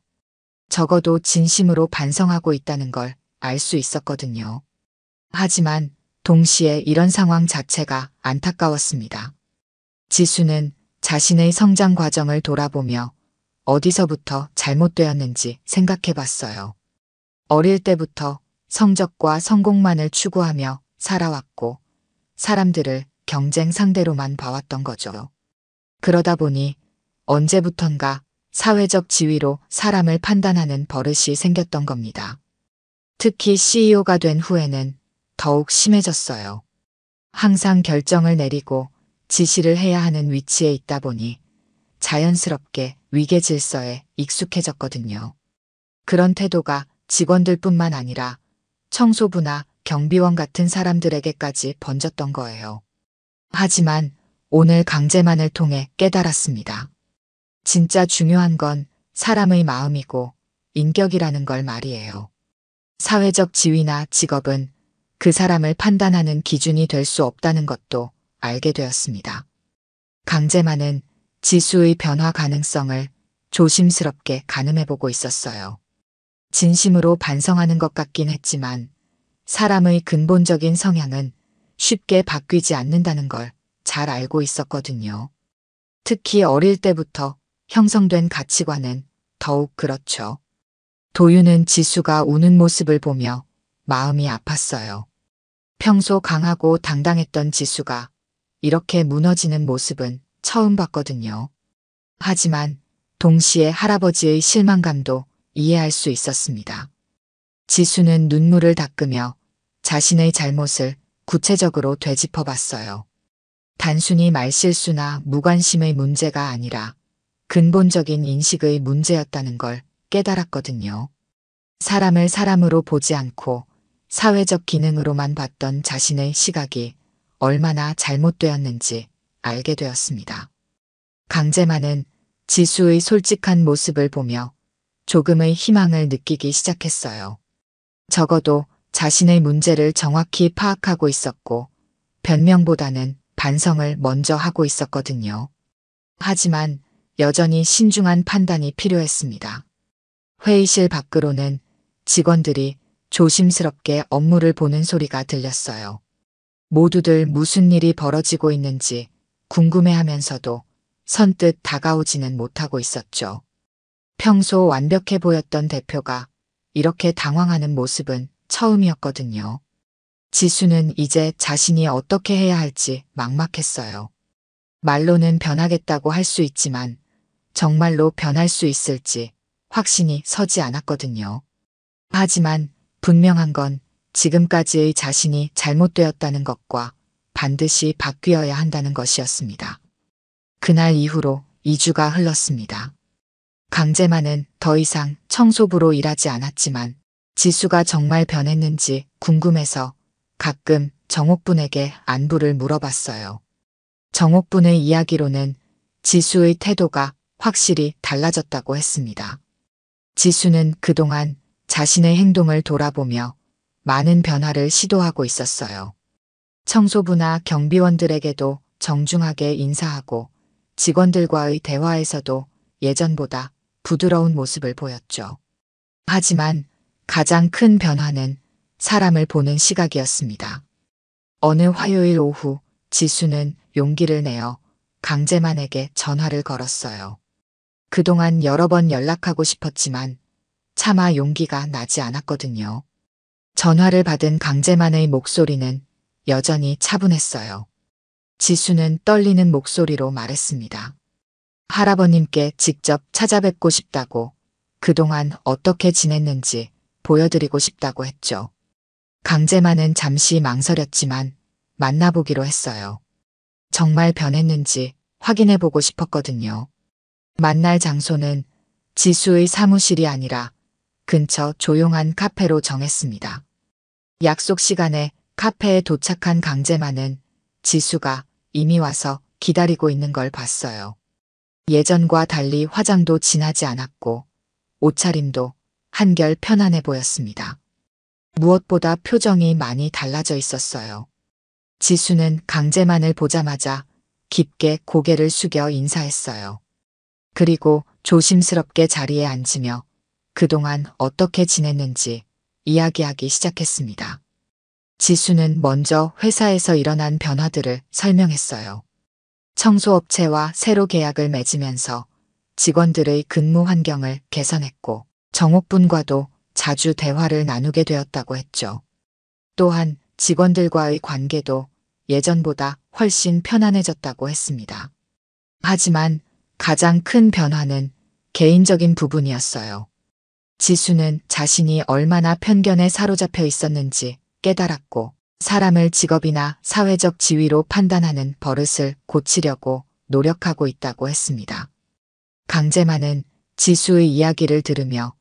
적어도 진심으로 반성하고 있다는 걸 알 수 있었거든요. 하지만 동시에 이런 상황 자체가 안타까웠습니다. 지수는 자신의 성장 과정을 돌아보며 어디서부터 잘못되었는지 생각해 봤어요. 어릴 때부터 성적과 성공만을 추구하며 살아왔고 사람들을 경쟁 상대로만 봐왔던 거죠. 그러다 보니 언제부턴가 사회적 지위로 사람을 판단하는 버릇이 생겼던 겁니다. 특히 CEO가 된 후에는 더욱 심해졌어요. 항상 결정을 내리고 지시를 해야 하는 위치에 있다 보니 자연스럽게 위계 질서에 익숙해졌거든요. 그런 태도가 직원들뿐만 아니라 청소부나 경비원 같은 사람들에게까지 번졌던 거예요. 하지만 오늘 강제만을 통해 깨달았습니다. 진짜 중요한 건 사람의 마음이고 인격이라는 걸 말이에요. 사회적 지위나 직업은 그 사람을 판단하는 기준이 될 수 없다는 것도 알게 되었습니다. 강제만은 지수의 변화 가능성을 조심스럽게 가늠해보고 있었어요. 진심으로 반성하는 것 같긴 했지만 사람의 근본적인 성향은 쉽게 바뀌지 않는다는 걸 잘 알고 있었거든요. 특히 어릴 때부터 형성된 가치관은 더욱 그렇죠. 도윤은 지수가 우는 모습을 보며 마음이 아팠어요. 평소 강하고 당당했던 지수가 이렇게 무너지는 모습은 처음 봤거든요. 하지만 동시에 할아버지의 실망감도 이해할 수 있었습니다. 지수는 눈물을 닦으며 자신의 잘못을 구체적으로 되짚어 봤어요. 단순히 말실수나 무관심의 문제가 아니라 근본적인 인식의 문제였다는 걸 깨달았거든요. 사람을 사람으로 보지 않고 사회적 기능으로만 봤던 자신의 시각이 얼마나 잘못되었는지 알게 되었습니다. 강재만은 지수의 솔직한 모습을 보며 조금의 희망을 느끼기 시작했어요. 적어도 자신의 문제를 정확히 파악하고 있었고 변명보다는 반성을 먼저 하고 있었거든요. 하지만 여전히 신중한 판단이 필요했습니다. 회의실 밖으로는 직원들이 조심스럽게 업무를 보는 소리가 들렸어요. 모두들 무슨 일이 벌어지고 있는지 궁금해하면서도 선뜻 다가오지는 못하고 있었죠. 평소 완벽해 보였던 대표가 이렇게 당황하는 모습은 처음이었거든요. 지수는 이제 자신이 어떻게 해야 할지 막막했어요. 말로는 변하겠다고 할 수 있지만 정말로 변할 수 있을지 확신이 서지 않았거든요. 하지만 분명한 건 지금까지의 자신이 잘못되었다는 것과 반드시 바뀌어야 한다는 것이었습니다. 그날 이후로 2주가 흘렀습니다. 강재만은 더 이상 청소부로 일하지 않았지만 지수가 정말 변했는지 궁금해서 가끔 정옥분에게 안부를 물어봤어요. 정옥분의 이야기로는 지수의 태도가 확실히 달라졌다고 했습니다. 지수는 그동안 자신의 행동을 돌아보며 많은 변화를 시도하고 있었어요. 청소부나 경비원들에게도 정중하게 인사하고 직원들과의 대화에서도 예전보다 부드러운 모습을 보였죠. 하지만 가장 큰 변화는 사람을 보는 시각이었습니다. 어느 화요일 오후 지수는 용기를 내어 강재만에게 전화를 걸었어요. 그동안 여러 번 연락하고 싶었지만 차마 용기가 나지 않았거든요. 전화를 받은 강재만의 목소리는 여전히 차분했어요. 지수는 떨리는 목소리로 말했습니다. 할아버님께 직접 찾아뵙고 싶다고, 그동안 어떻게 지냈는지 보여드리고 싶다고 했죠. 강재만은 잠시 망설였지만 만나보기로 했어요. 정말 변했는지 확인해보고 싶었거든요. 만날 장소는 지수의 사무실이 아니라 근처 조용한 카페로 정했습니다. 약속 시간에 카페에 도착한 강재만은 지수가 이미 와서 기다리고 있는 걸 봤어요. 예전과 달리 화장도 진하지 않았고 옷차림도 한결 편안해 보였습니다. 무엇보다 표정이 많이 달라져 있었어요. 지수는 강재만을 보자마자 깊게 고개를 숙여 인사했어요. 그리고 조심스럽게 자리에 앉으며 그동안 어떻게 지냈는지 이야기하기 시작했습니다. 지수는 먼저 회사에서 일어난 변화들을 설명했어요. 청소업체와 새로 계약을 맺으면서 직원들의 근무 환경을 개선했고 정옥분과도 자주 대화를 나누게 되었다고 했죠. 또한 직원들과의 관계도 예전보다 훨씬 편안해졌다고 했습니다. 하지만 가장 큰 변화는 개인적인 부분이었어요. 지수는 자신이 얼마나 편견에 사로잡혀 있었는지 깨달았고 사람을 직업이나 사회적 지위로 판단하는 버릇을 고치려고 노력하고 있다고 했습니다. 강재만은 지수의 이야기를 들으며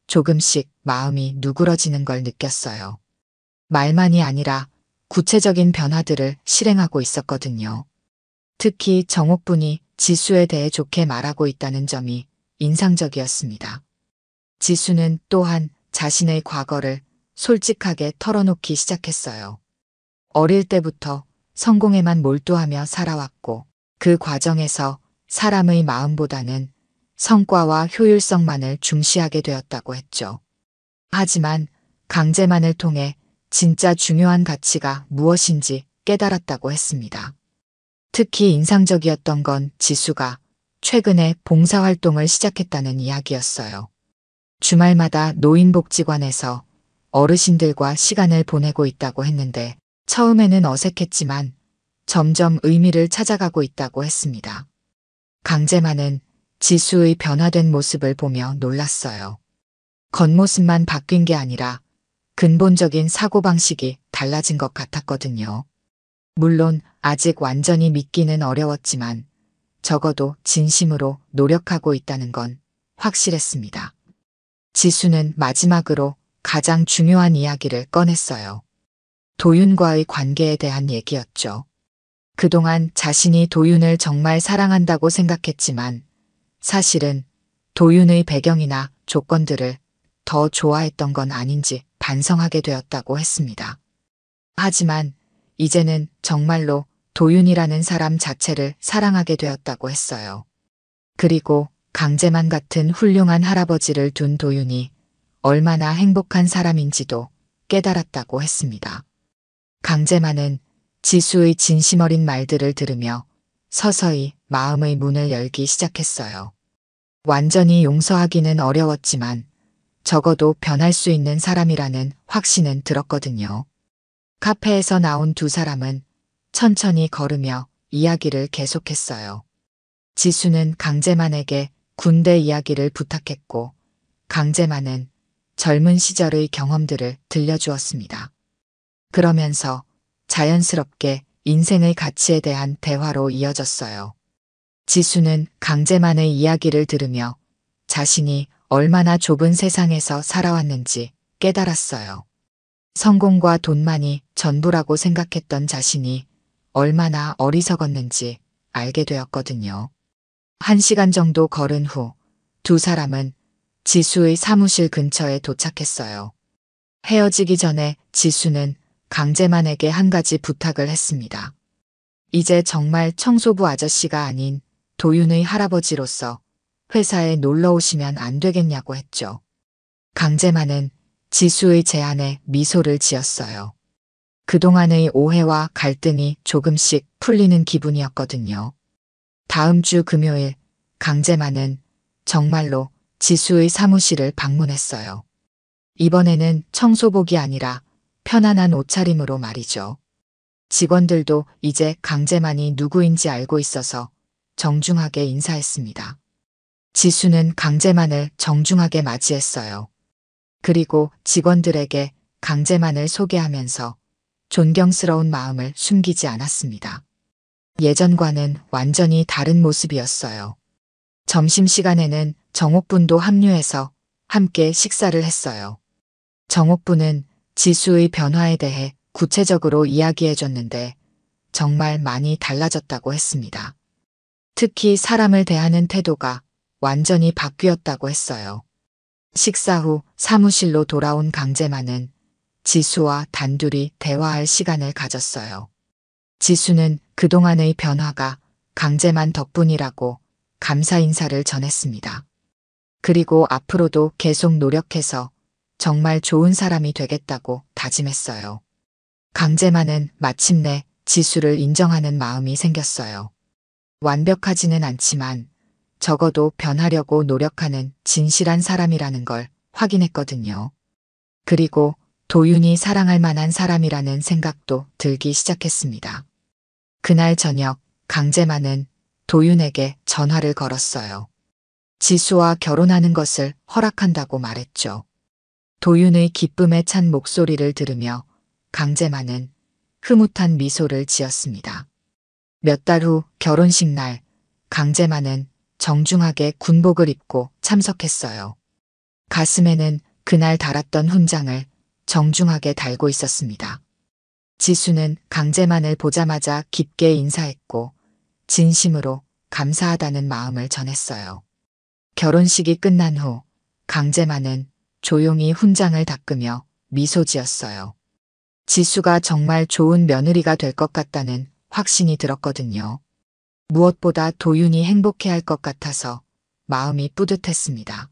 조금씩 마음이 누그러지는 걸 느꼈어요. 말만이 아니라 구체적인 변화들을 실행하고 있었거든요. 특히 정옥분이 지수에 대해 좋게 말하고 있다는 점이 인상적이었습니다. 지수는 또한 자신의 과거를 솔직하게 털어놓기 시작했어요. 어릴 때부터 성공에만 몰두하며 살아왔고 그 과정에서 사람의 마음보다는 성과와 효율성만을 중시하게 되었다고 했죠. 하지만 강재만을 통해 진짜 중요한 가치가 무엇인지 깨달았다고 했습니다. 특히 인상적이었던 건 지수가 최근에 봉사활동을 시작했다는 이야기였어요. 주말마다 노인복지관에서 어르신들과 시간을 보내고 있다고 했는데 처음에는 어색했지만 점점 의미를 찾아가고 있다고 했습니다. 강재만은 지수의 변화된 모습을 보며 놀랐어요. 겉모습만 바뀐 게 아니라 근본적인 사고방식이 달라진 것 같았거든요. 물론 아직 완전히 믿기는 어려웠지만 적어도 진심으로 노력하고 있다는 건 확실했습니다. 지수는 마지막으로 가장 중요한 이야기를 꺼냈어요. 도윤과의 관계에 대한 얘기였죠. 그동안 자신이 도윤을 정말 사랑한다고 생각했지만 사실은 도윤의 배경이나 조건들을 더 좋아했던 건 아닌지 반성하게 되었다고 했습니다. 하지만 이제는 정말로 도윤이라는 사람 자체를 사랑하게 되었다고 했어요. 그리고 강재만 같은 훌륭한 할아버지를 둔 도윤이 얼마나 행복한 사람인지도 깨달았다고 했습니다. 강재만은 지수의 진심 어린 말들을 들으며 서서히 마음의 문을 열기 시작했어요. 완전히 용서하기는 어려웠지만 적어도 변할 수 있는 사람이라는 확신은 들었거든요. 카페에서 나온 두 사람은 천천히 걸으며 이야기를 계속했어요. 지수는 강재만에게 군대 이야기를 부탁했고 강재만은 젊은 시절의 경험들을 들려주었습니다. 그러면서 자연스럽게 인생의 가치에 대한 대화로 이어졌어요. 지수는 강재만의 이야기를 들으며 자신이 얼마나 좁은 세상에서 살아왔는지 깨달았어요. 성공과 돈만이 전부라고 생각했던 자신이 얼마나 어리석었는지 알게 되었거든요. 1시간 정도 걸은 후 두 사람은 지수의 사무실 근처에 도착했어요. 헤어지기 전에 지수는 강재만에게 한 가지 부탁을 했습니다. 이제 정말 청소부 아저씨가 아닌 도윤의 할아버지로서 회사에 놀러 오시면 안 되겠냐고 했죠. 강재만은 지수의 제안에 미소를 지었어요. 그동안의 오해와 갈등이 조금씩 풀리는 기분이었거든요. 다음 주 금요일 강재만은 정말로 지수의 사무실을 방문했어요. 이번에는 청소복이 아니라 편안한 옷차림으로 말이죠. 직원들도 이제 강재만이 누구인지 알고 있어서 정중하게 인사했습니다. 지수는 강재만을 정중하게 맞이했어요. 그리고 직원들에게 강재만을 소개하면서 존경스러운 마음을 숨기지 않았습니다. 예전과는 완전히 다른 모습이었어요. 점심시간에는 정옥분도 합류해서 함께 식사를 했어요. 정옥분은 지수의 변화에 대해 구체적으로 이야기해줬는데 정말 많이 달라졌다고 했습니다. 특히 사람을 대하는 태도가 완전히 바뀌었다고 했어요. 식사 후 사무실로 돌아온 강재만은 지수와 단둘이 대화할 시간을 가졌어요. 지수는 그동안의 변화가 강재만 덕분이라고 감사 인사를 전했습니다. 그리고 앞으로도 계속 노력해서 정말 좋은 사람이 되겠다고 다짐했어요. 강재만은 마침내 지수를 인정하는 마음이 생겼어요. 완벽하지는 않지만 적어도 변하려고 노력하는 진실한 사람이라는 걸 확인했거든요. 그리고 도윤이 사랑할 만한 사람이라는 생각도 들기 시작했습니다. 그날 저녁 강재만은 도윤에게 전화를 걸었어요. 지수와 결혼하는 것을 허락한다고 말했죠. 도윤의 기쁨에 찬 목소리를 들으며 강재만은 흐뭇한 미소를 지었습니다. 몇 달 후 결혼식 날 강재만은 정중하게 군복을 입고 참석했어요. 가슴에는 그날 달았던 훈장을 정중하게 달고 있었습니다. 지수는 강재만을 보자마자 깊게 인사했고 진심으로 감사하다는 마음을 전했어요. 결혼식이 끝난 후 강재만은 조용히 훈장을 닦으며 미소 지었어요. 지수가 정말 좋은 며느리가 될 것 같다는 확신이 들었거든요. 무엇보다 도윤이 행복해할 것 같아서 마음이 뿌듯했습니다.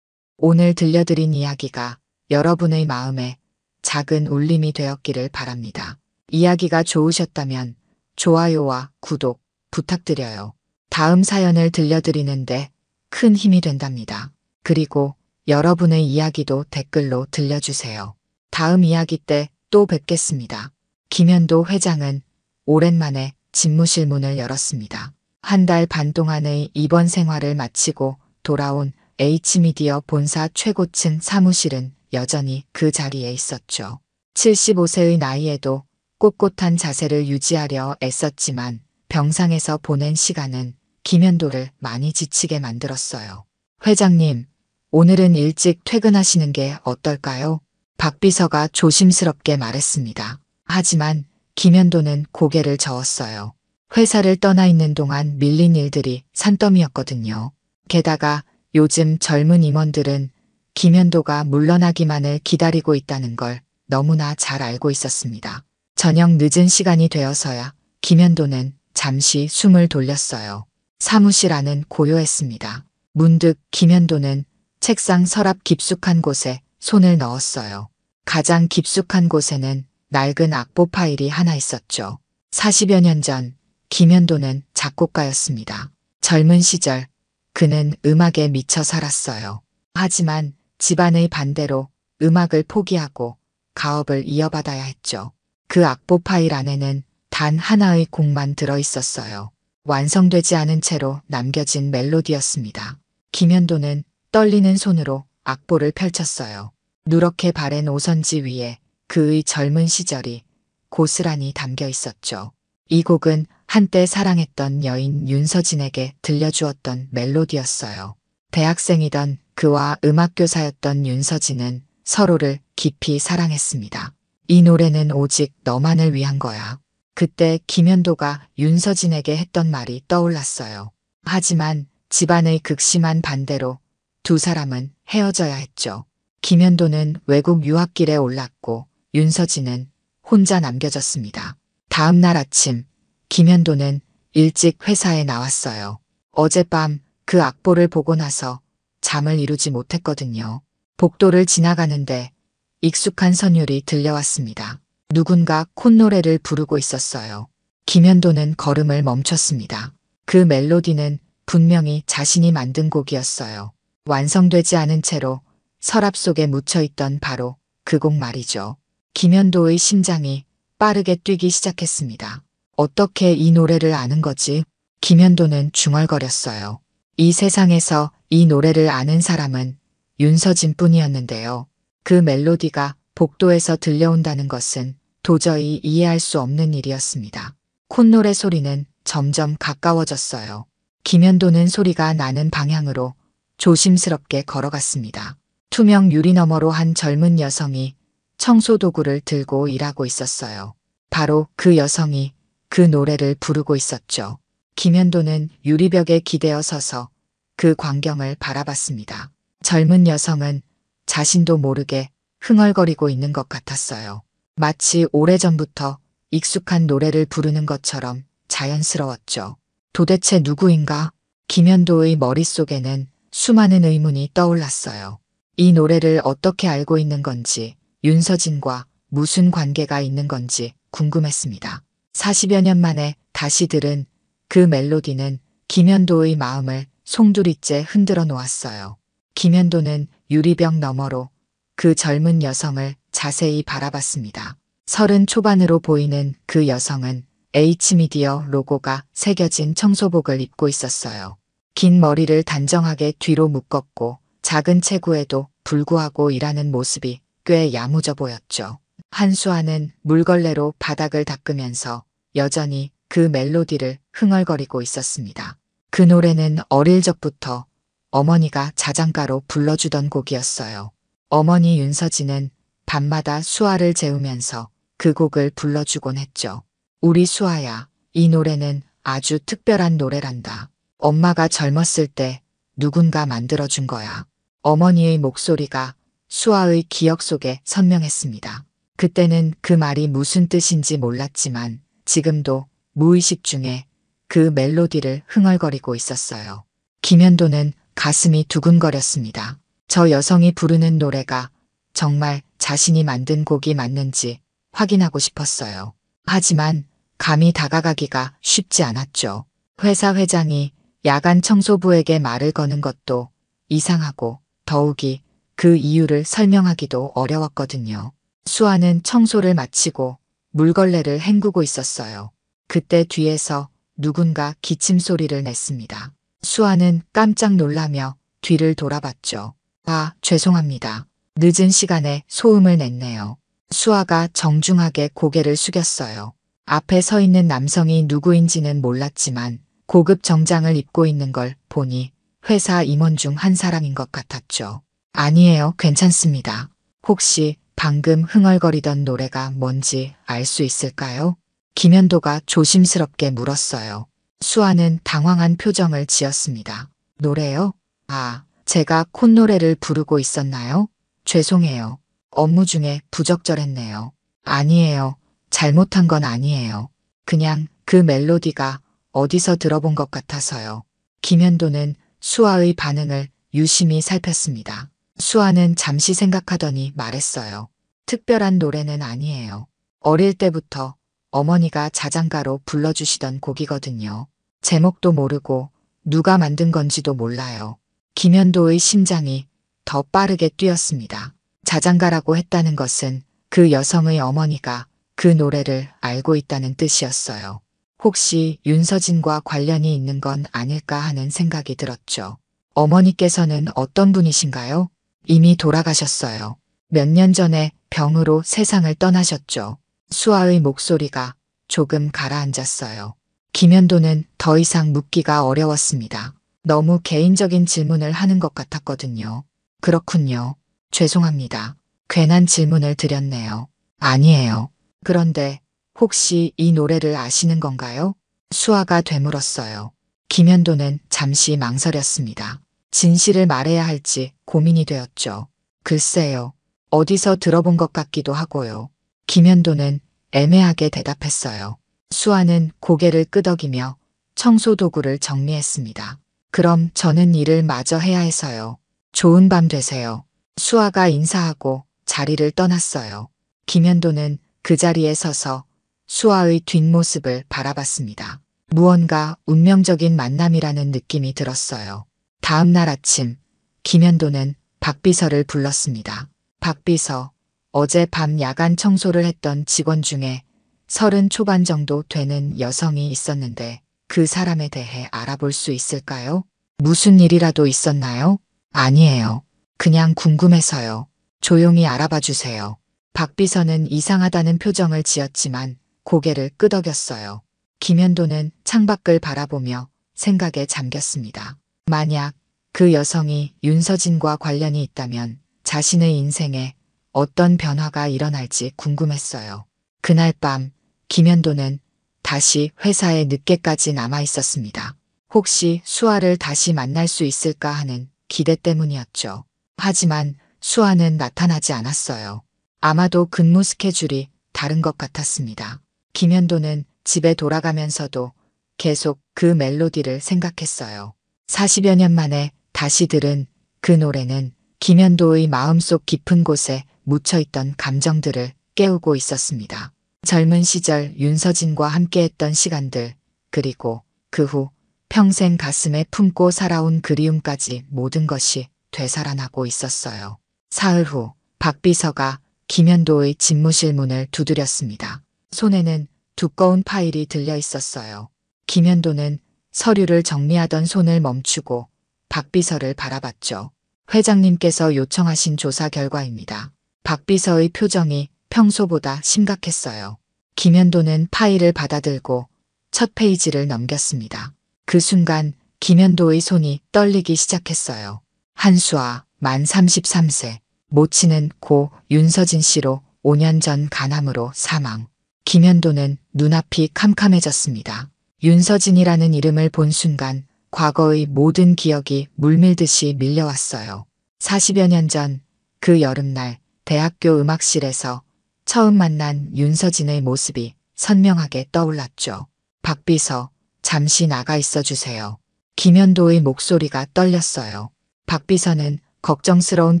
오늘 들려드린 이야기가 여러분의 마음에 작은 울림이 되었기를 바랍니다. 이야기가 좋으셨다면 좋아요와 구독 부탁드려요. 다음 사연을 들려드리는데 큰 힘이 된답니다. 그리고 여러분의 이야기도 댓글로 들려주세요. 다음 이야기 때 또 뵙겠습니다. 김현도 회장은 오랜만에 집무실 문을 열었습니다. 한 달 반 동안의 입원 생활을 마치고 돌아온 H미디어 본사 최고층 사무실은 여전히 그 자리에 있었죠. 75세의 나이에도 꼿꼿한 자세를 유지하려 애썼지만 병상에서 보낸 시간은 김현도를 많이 지치게 만들었어요. 회장님, 오늘은 일찍 퇴근하시는 게 어떨까요? 박 비서가 조심스럽게 말했습니다. 하지만 김현도는 고개를 저었어요. 회사를 떠나 있는 동안 밀린 일들이 산더미였거든요. 게다가 요즘 젊은 임원들은 김현도가 물러나기만을 기다리고 있다는 걸 너무나 잘 알고 있었습니다. 저녁 늦은 시간이 되어서야 김현도는 잠시 숨을 돌렸어요. 사무실 안은 고요했습니다. 문득 김현도는 책상 서랍 깊숙한 곳에 손을 넣었어요. 가장 깊숙한 곳에는 낡은 악보 파일이 하나 있었죠. 40여 년 전 김현도는 작곡가였습니다. 젊은 시절 그는 음악에 미쳐 살았어요. 하지만 집안의 반대로 음악을 포기하고 가업을 이어받아야 했죠. 그 악보 파일 안에는 단 하나의 곡만 들어 있었어요. 완성되지 않은 채로 남겨진 멜로디였습니다. 김현도는 떨리는 손으로 악보를 펼쳤어요. 누렇게 바랜 오선지 위에 그의 젊은 시절이 고스란히 담겨 있었죠. 이 곡은 한때 사랑했던 여인 윤서진에게 들려주었던 멜로디였어요. 대학생이던 그와 음악교사였던 윤서진은 서로를 깊이 사랑했습니다. 이 노래는 오직 너만을 위한 거야. 그때 김현도가 윤서진에게 했던 말이 떠올랐어요. 하지만 집안의 극심한 반대로 두 사람은 헤어져야 했죠. 김현도는 외국 유학길에 올랐고 윤서진은 혼자 남겨졌습니다. 다음 날 아침 김현도는 일찍 회사에 나왔어요. 어젯밤 그 악보를 보고 나서 잠을 이루지 못했거든요. 복도를 지나가는데 익숙한 선율이 들려왔습니다. 누군가 콧노래를 부르고 있었어요. 김현도는 걸음을 멈췄습니다. 그 멜로디는 분명히 자신이 만든 곡이었어요. 완성되지 않은 채로 서랍 속에 묻혀있던 바로 그 곡 말이죠. 김현도의 심장이 빠르게 뛰기 시작했습니다. 어떻게 이 노래를 아는 거지? 김현도는 중얼거렸어요. 이 세상에서 이 노래를 아는 사람은 윤서진 뿐이었는데요. 그 멜로디가 복도에서 들려온다는 것은 도저히 이해할 수 없는 일이었습니다. 콧노래 소리는 점점 가까워졌어요. 김현도는 소리가 나는 방향으로 조심스럽게 걸어갔습니다. 투명 유리 너머로 한 젊은 여성이 청소도구를 들고 일하고 있었어요. 바로 그 여성이 그 노래를 부르고 있었죠. 김현도는 유리벽에 기대어 서서 그 광경을 바라봤습니다. 젊은 여성은 자신도 모르게 흥얼거리고 있는 것 같았어요. 마치 오래전부터 익숙한 노래를 부르는 것처럼 자연스러웠죠. 도대체 누구인가? 김현도의 머릿속에는 수많은 의문이 떠올랐어요. 이 노래를 어떻게 알고 있는 건지, 윤서진과 무슨 관계가 있는 건지 궁금했습니다. 40여 년 만에 다시 들은 그 멜로디는 김현도의 마음을 송두리째 흔들어 놓았어요. 김현도는 유리병 너머로 그 젊은 여성을 자세히 바라봤습니다. 30 초반으로 보이는 그 여성은 H미디어 로고가 새겨진 청소복을 입고 있었어요. 긴 머리를 단정하게 뒤로 묶었고 작은 체구에도 불구하고 일하는 모습이 꽤 야무져 보였죠. 한수아는 물걸레로 바닥을 닦으면서 여전히 그 멜로디를 흥얼거리고 있었습니다. 그 노래는 어릴 적부터 어머니가 자장가로 불러주던 곡이었어요. 어머니 윤서진은 밤마다 수아를 재우면서 그 곡을 불러주곤 했죠. 우리 수아야, 이 노래는 아주 특별한 노래란다. 엄마가 젊었을 때 누군가 만들어준 거야. 어머니의 목소리가 수아의 기억 속에 선명했습니다. 그때는 그 말이 무슨 뜻인지 몰랐지만 지금도 무의식 중에 그 멜로디를 흥얼거리고 있었어요. 김현도는 가슴이 두근거렸습니다. 저 여성이 부르는 노래가 정말 자신이 만든 곡이 맞는지 확인하고 싶었어요. 하지만 감히 다가가기가 쉽지 않았죠. 회사 회장이 야간 청소부에게 말을 거는 것도 이상하고 더욱이 그 이유를 설명하기도 어려웠거든요. 수아는 청소를 마치고 물걸레를 헹구고 있었어요. 그때 뒤에서 누군가 기침 소리를 냈습니다. 수아는 깜짝 놀라며 뒤를 돌아봤죠. 아, 죄송합니다. 늦은 시간에 소음을 냈네요. 수아가 정중하게 고개를 숙였어요. 앞에 서 있는 남성이 누구인지는 몰랐지만 고급 정장을 입고 있는 걸 보니 회사 임원 중 한 사람인 것 같았죠. 아니에요, 괜찮습니다. 혹시 방금 흥얼거리던 노래가 뭔지 알 수 있을까요? 김현도가 조심스럽게 물었어요. 수아는 당황한 표정을 지었습니다. 노래요? 아, 제가 콧노래를 부르고 있었나요? 죄송해요. 업무 중에 부적절했네요. 아니에요. 잘못한 건 아니에요. 그냥 그 멜로디가 어디서 들어본 것 같아서요. 김현도는 수아의 반응을 유심히 살폈습니다. 수아는 잠시 생각하더니 말했어요. 특별한 노래는 아니에요. 어릴 때부터 어머니가 자장가로 불러주시던 곡이거든요. 제목도 모르고 누가 만든 건지도 몰라요. 김현도의 심장이 더 빠르게 뛰었습니다. 자장가라고 했다는 것은 그 여성의 어머니가 그 노래를 알고 있다는 뜻이었어요. 혹시 윤서진과 관련이 있는 건 아닐까 하는 생각이 들었죠. 어머니께서는 어떤 분이신가요? 이미 돌아가셨어요. 몇 년 전에 병으로 세상을 떠나셨죠. 수아의 목소리가 조금 가라앉았어요. 김현도는 더 이상 묻기가 어려웠습니다. 너무 개인적인 질문을 하는 것 같았거든요. 그렇군요. 죄송합니다. 괜한 질문을 드렸네요. 아니에요. 그런데 혹시 이 노래를 아시는 건가요? 수아가 되물었어요. 김현도는 잠시 망설였습니다. 진실을 말해야 할지 고민이 되었죠. 글쎄요. 어디서 들어본 것 같기도 하고요. 김현도는 애매하게 대답했어요. 수아는 고개를 끄덕이며 청소 도구를 정리했습니다. 그럼 저는 일을 마저 해야 해서요. 좋은 밤 되세요. 수아가 인사하고 자리를 떠났어요. 김현도는 그 자리에 서서 수아의 뒷모습을 바라봤습니다. 무언가 운명적인 만남이라는 느낌이 들었어요. 다음 날 아침, 김현도는 박비서를 불렀습니다. 박비서, 어제 밤 야간 청소를 했던 직원 중에 30 초반 정도 되는 여성이 있었는데 그 사람에 대해 알아볼 수 있을까요? 무슨 일이라도 있었나요? 아니에요. 그냥 궁금해서요. 조용히 알아봐 주세요. 박비서는 이상하다는 표정을 지었지만 고개를 끄덕였어요. 김현도는 창밖을 바라보며 생각에 잠겼습니다. 만약 그 여성이 윤서진과 관련이 있다면 자신의 인생에 어떤 변화가 일어날지 궁금했어요. 그날 밤 김현도는 다시 회사에 늦게까지 남아 있었습니다. 혹시 수아를 다시 만날 수 있을까 하는 기대 때문이었죠. 하지만 수아는 나타나지 않았어요. 아마도 근무 스케줄이 다른 것 같았습니다. 김현도는 집에 돌아가면서도 계속 그 멜로디를 생각했어요. 40여 년 만에 다시 들은 그 노래는 김현도의 마음속 깊은 곳에 묻혀있던 감정들을 깨우고 있었습니다. 젊은 시절 윤서진과 함께했던 시간들, 그리고 그 후 평생 가슴에 품고 살아온 그리움까지 모든 것이 되살아나고 있었어요. 사흘 후 박비서가 김현도의 집무실 문을 두드렸습니다. 손에는 두꺼운 파일이 들려 있었어요. 김현도는 서류를 정리하던 손을 멈추고 박비서를 바라봤죠. 회장님께서 요청하신 조사 결과입니다. 박비서의 표정이 평소보다 심각했어요. 김현도는 파일을 받아들고 첫 페이지를 넘겼습니다. 그 순간 김현도의 손이 떨리기 시작했어요. 한수아, 만 33세, 모친은 고 윤서진 씨로 5년 전 간암으로 사망. 김현도는 눈앞이 캄캄해졌습니다. 윤서진이라는 이름을 본 순간 과거의 모든 기억이 물밀듯이 밀려왔어요. 40여 년 전 그 여름날 대학교 음악실에서 처음 만난 윤서진의 모습이 선명하게 떠올랐죠. 박비서, 잠시 나가 있어 주세요. 김현도의 목소리가 떨렸어요. 박비서는 걱정스러운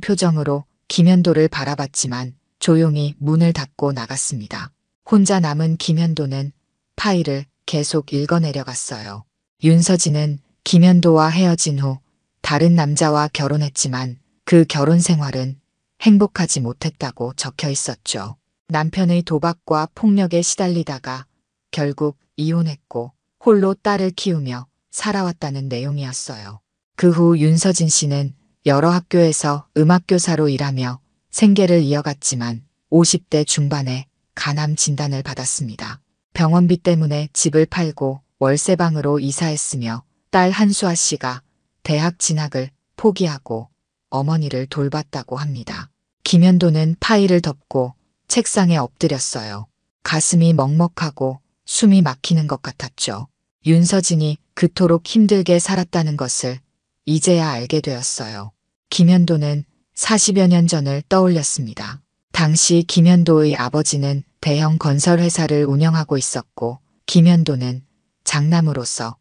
표정으로 김현도를 바라봤지만 조용히 문을 닫고 나갔습니다. 혼자 남은 김현도는 파일을 계속 읽어내려갔어요. 윤서진은 김현도와 헤어진 후 다른 남자와 결혼했지만 그 결혼 생활은 행복하지 못했다고 적혀 있었죠. 남편의 도박과 폭력에 시달리다가 결국 이혼했고 홀로 딸을 키우며 살아왔다는 내용이었어요. 그 후 윤서진 씨는 여러 학교에서 음악교사로 일하며 생계를 이어갔지만 50대 중반에 간암 진단을 받았습니다. 병원비 때문에 집을 팔고 월세방으로 이사했으며 딸 한수아 씨가 대학 진학을 포기하고 어머니를 돌봤다고 합니다. 김현도는 파일을 덮고 책상에 엎드렸어요. 가슴이 먹먹하고 숨이 막히는 것 같았죠. 윤서진이 그토록 힘들게 살았다는 것을 이제야 알게 되었어요. 김현도는 40여 년 전을 떠올렸습니다. 당시 김현도의 아버지는 대형 건설회사를 운영하고 있었고 김현도는 장남으로서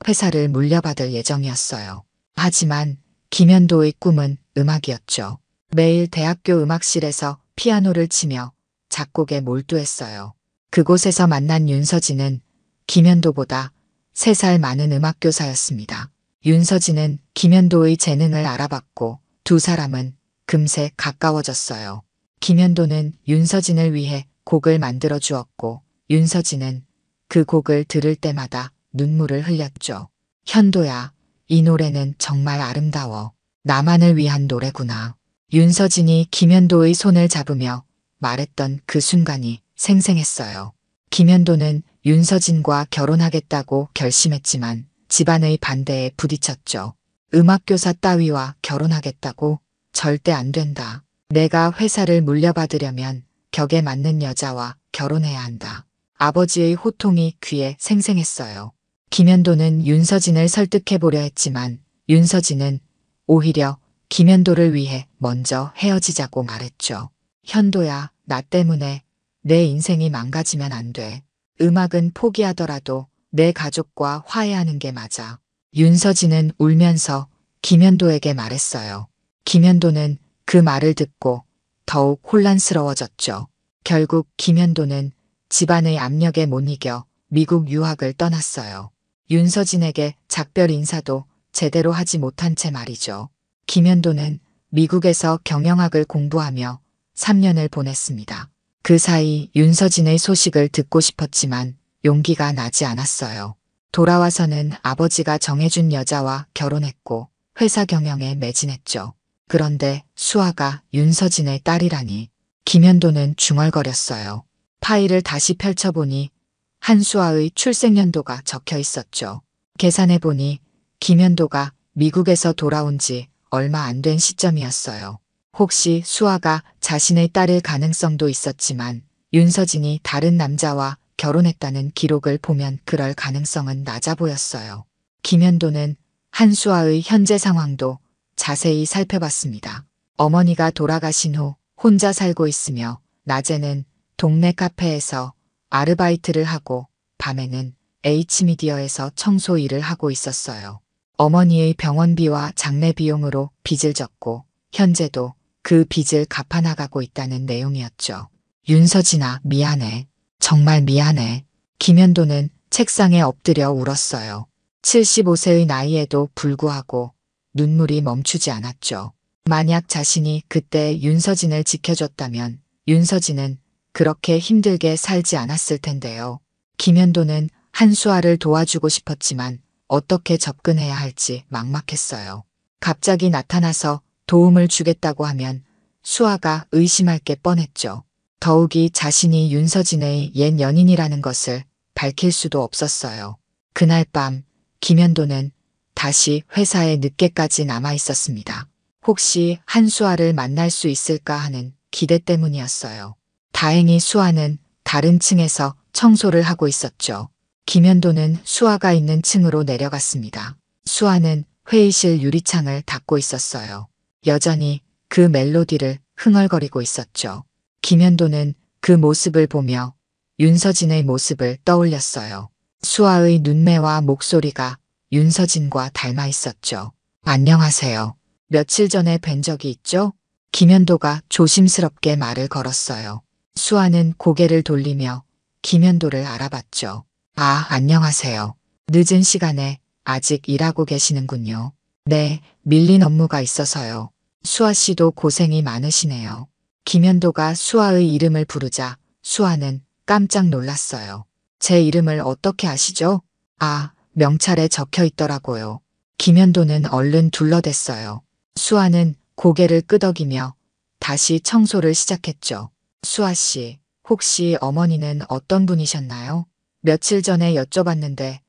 회사를 물려받을 예정이었어요. 하지만 김현도의 꿈은 음악이었죠. 매일 대학교 음악실에서 피아노를 치며 작곡에 몰두했어요. 그곳에서 만난 윤서진은 김현도보다 3살 많은 음악교사였습니다. 윤서진은 김현도의 재능을 알아봤고 두 사람은 금세 가까워졌어요. 김현도는 윤서진을 위해 곡을 만들어 주었고 윤서진은 그 곡을 들을 때마다 눈물을 흘렸죠. 현도야, 이 노래는 정말 아름다워. 나만을 위한 노래구나. 윤서진이 김현도의 손을 잡으며 말했던 그 순간이 생생했어요. 김현도는 윤서진과 결혼하겠다고 결심했지만 집안의 반대에 부딪혔죠. 음악교사 따위와 결혼하겠다고? 절대 안 된다. 내가 회사를 물려받으려면 격에 맞는 여자와 결혼해야 한다. 아버지의 호통이 귀에 생생했어요. 김현도는 윤서진을 설득해보려 했지만 윤서진은 오히려 김현도를 위해 먼저 헤어지자고 말했죠. 현도야, 나 때문에 내 인생이 망가지면 안 돼. 음악은 포기하더라도 내 가족과 화해하는 게 맞아. 윤서진은 울면서 김현도에게 말했어요. 김현도는 그 말을 듣고 더욱 혼란스러워졌죠. 결국 김현도는 집안의 압력에 못 이겨 미국 유학을 떠났어요. 윤서진에게 작별 인사도 제대로 하지 못한 채 말이죠. 김현도는 미국에서 경영학을 공부하며 3년을 보냈습니다. 그 사이 윤서진의 소식을 듣고 싶었지만 용기가 나지 않았어요. 돌아와서는 아버지가 정해준 여자와 결혼했고 회사 경영에 매진했죠. 그런데 수아가 윤서진의 딸이라니. 김현도는 중얼거렸어요. 파일을 다시 펼쳐보니 한수아의 출생연도가 적혀 있었죠. 계산해보니 김현도가 미국에서 돌아온 지 얼마 안 된 시점이었어요. 혹시 수아가 자신의 딸일 가능성도 있었지만 윤서진이 다른 남자와 결혼했다는 기록을 보면 그럴 가능성은 낮아 보였어요. 김현도는 한수아의 현재 상황도 자세히 살펴봤습니다. 어머니가 돌아가신 후 혼자 살고 있으며 낮에는 동네 카페에서 아르바이트를 하고 밤에는 H미디어에서 청소 일을 하고 있었어요. 어머니의 병원비와 장례 비용으로 빚을 졌고 현재도 그 빚을 갚아나가고 있다는 내용이었죠. 윤서진아, 미안해. 정말 미안해. 김현도는 책상에 엎드려 울었어요. 75세의 나이에도 불구하고 눈물이 멈추지 않았죠. 만약 자신이 그때 윤서진을 지켜줬다면 윤서진은 그렇게 힘들게 살지 않았을 텐데요. 김현도는 한수아를 도와주고 싶었지만 어떻게 접근해야 할지 막막했어요. 갑자기 나타나서 도움을 주겠다고 하면 수아가 의심할 게 뻔했죠. 더욱이 자신이 윤서진의 옛 연인이라는 것을 밝힐 수도 없었어요. 그날 밤 김현도는 다시 회사에 늦게까지 남아 있었습니다. 혹시 한수아를 만날 수 있을까 하는 기대 때문이었어요. 다행히 수아는 다른 층에서 청소를 하고 있었죠. 김현도는 수아가 있는 층으로 내려갔습니다. 수아는 회의실 유리창을 닫고 있었어요. 여전히 그 멜로디를 흥얼거리고 있었죠. 김현도는 그 모습을 보며 윤서진의 모습을 떠올렸어요. 수아의 눈매와 목소리가 윤서진과 닮아 있었죠. 안녕하세요. 며칠 전에 뵌 적이 있죠? 김현도가 조심스럽게 말을 걸었어요. 수아는 고개를 돌리며 김현도를 알아봤죠. 아, 안녕하세요. 늦은 시간에 아직 일하고 계시는군요. 네, 밀린 업무가 있어서요. 수아 씨도 고생이 많으시네요. 김현도가 수아의 이름을 부르자 수아는 깜짝 놀랐어요. 제 이름을 어떻게 아시죠? 아, 명찰에 적혀 있더라고요. 김현도는 얼른 둘러댔어요. 수아는 고개를 끄덕이며 다시 청소를 시작했죠. 수아 씨, 혹시 어머니는 어떤 분이셨나요? 며칠 전에 여쭤봤는데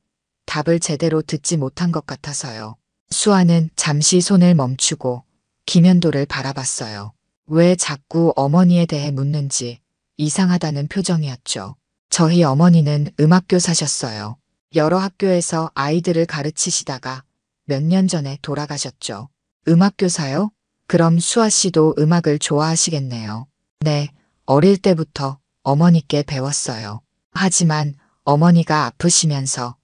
답을 제대로 듣지 못한 것 같아서요. 수아는 잠시 손을 멈추고 김현도를 바라봤어요. 왜 자꾸 어머니에 대해 묻는지 이상하다는 표정이었죠. 저희 어머니는 음악교사셨어요. 여러 학교에서 아이들을 가르치시다가 몇 년 전에 돌아가셨죠. 음악교사요? 그럼 수아 씨도 음악을 좋아하시겠네요. 네, 어릴 때부터 어머니께 배웠어요. 하지만 어머니가 아프시면서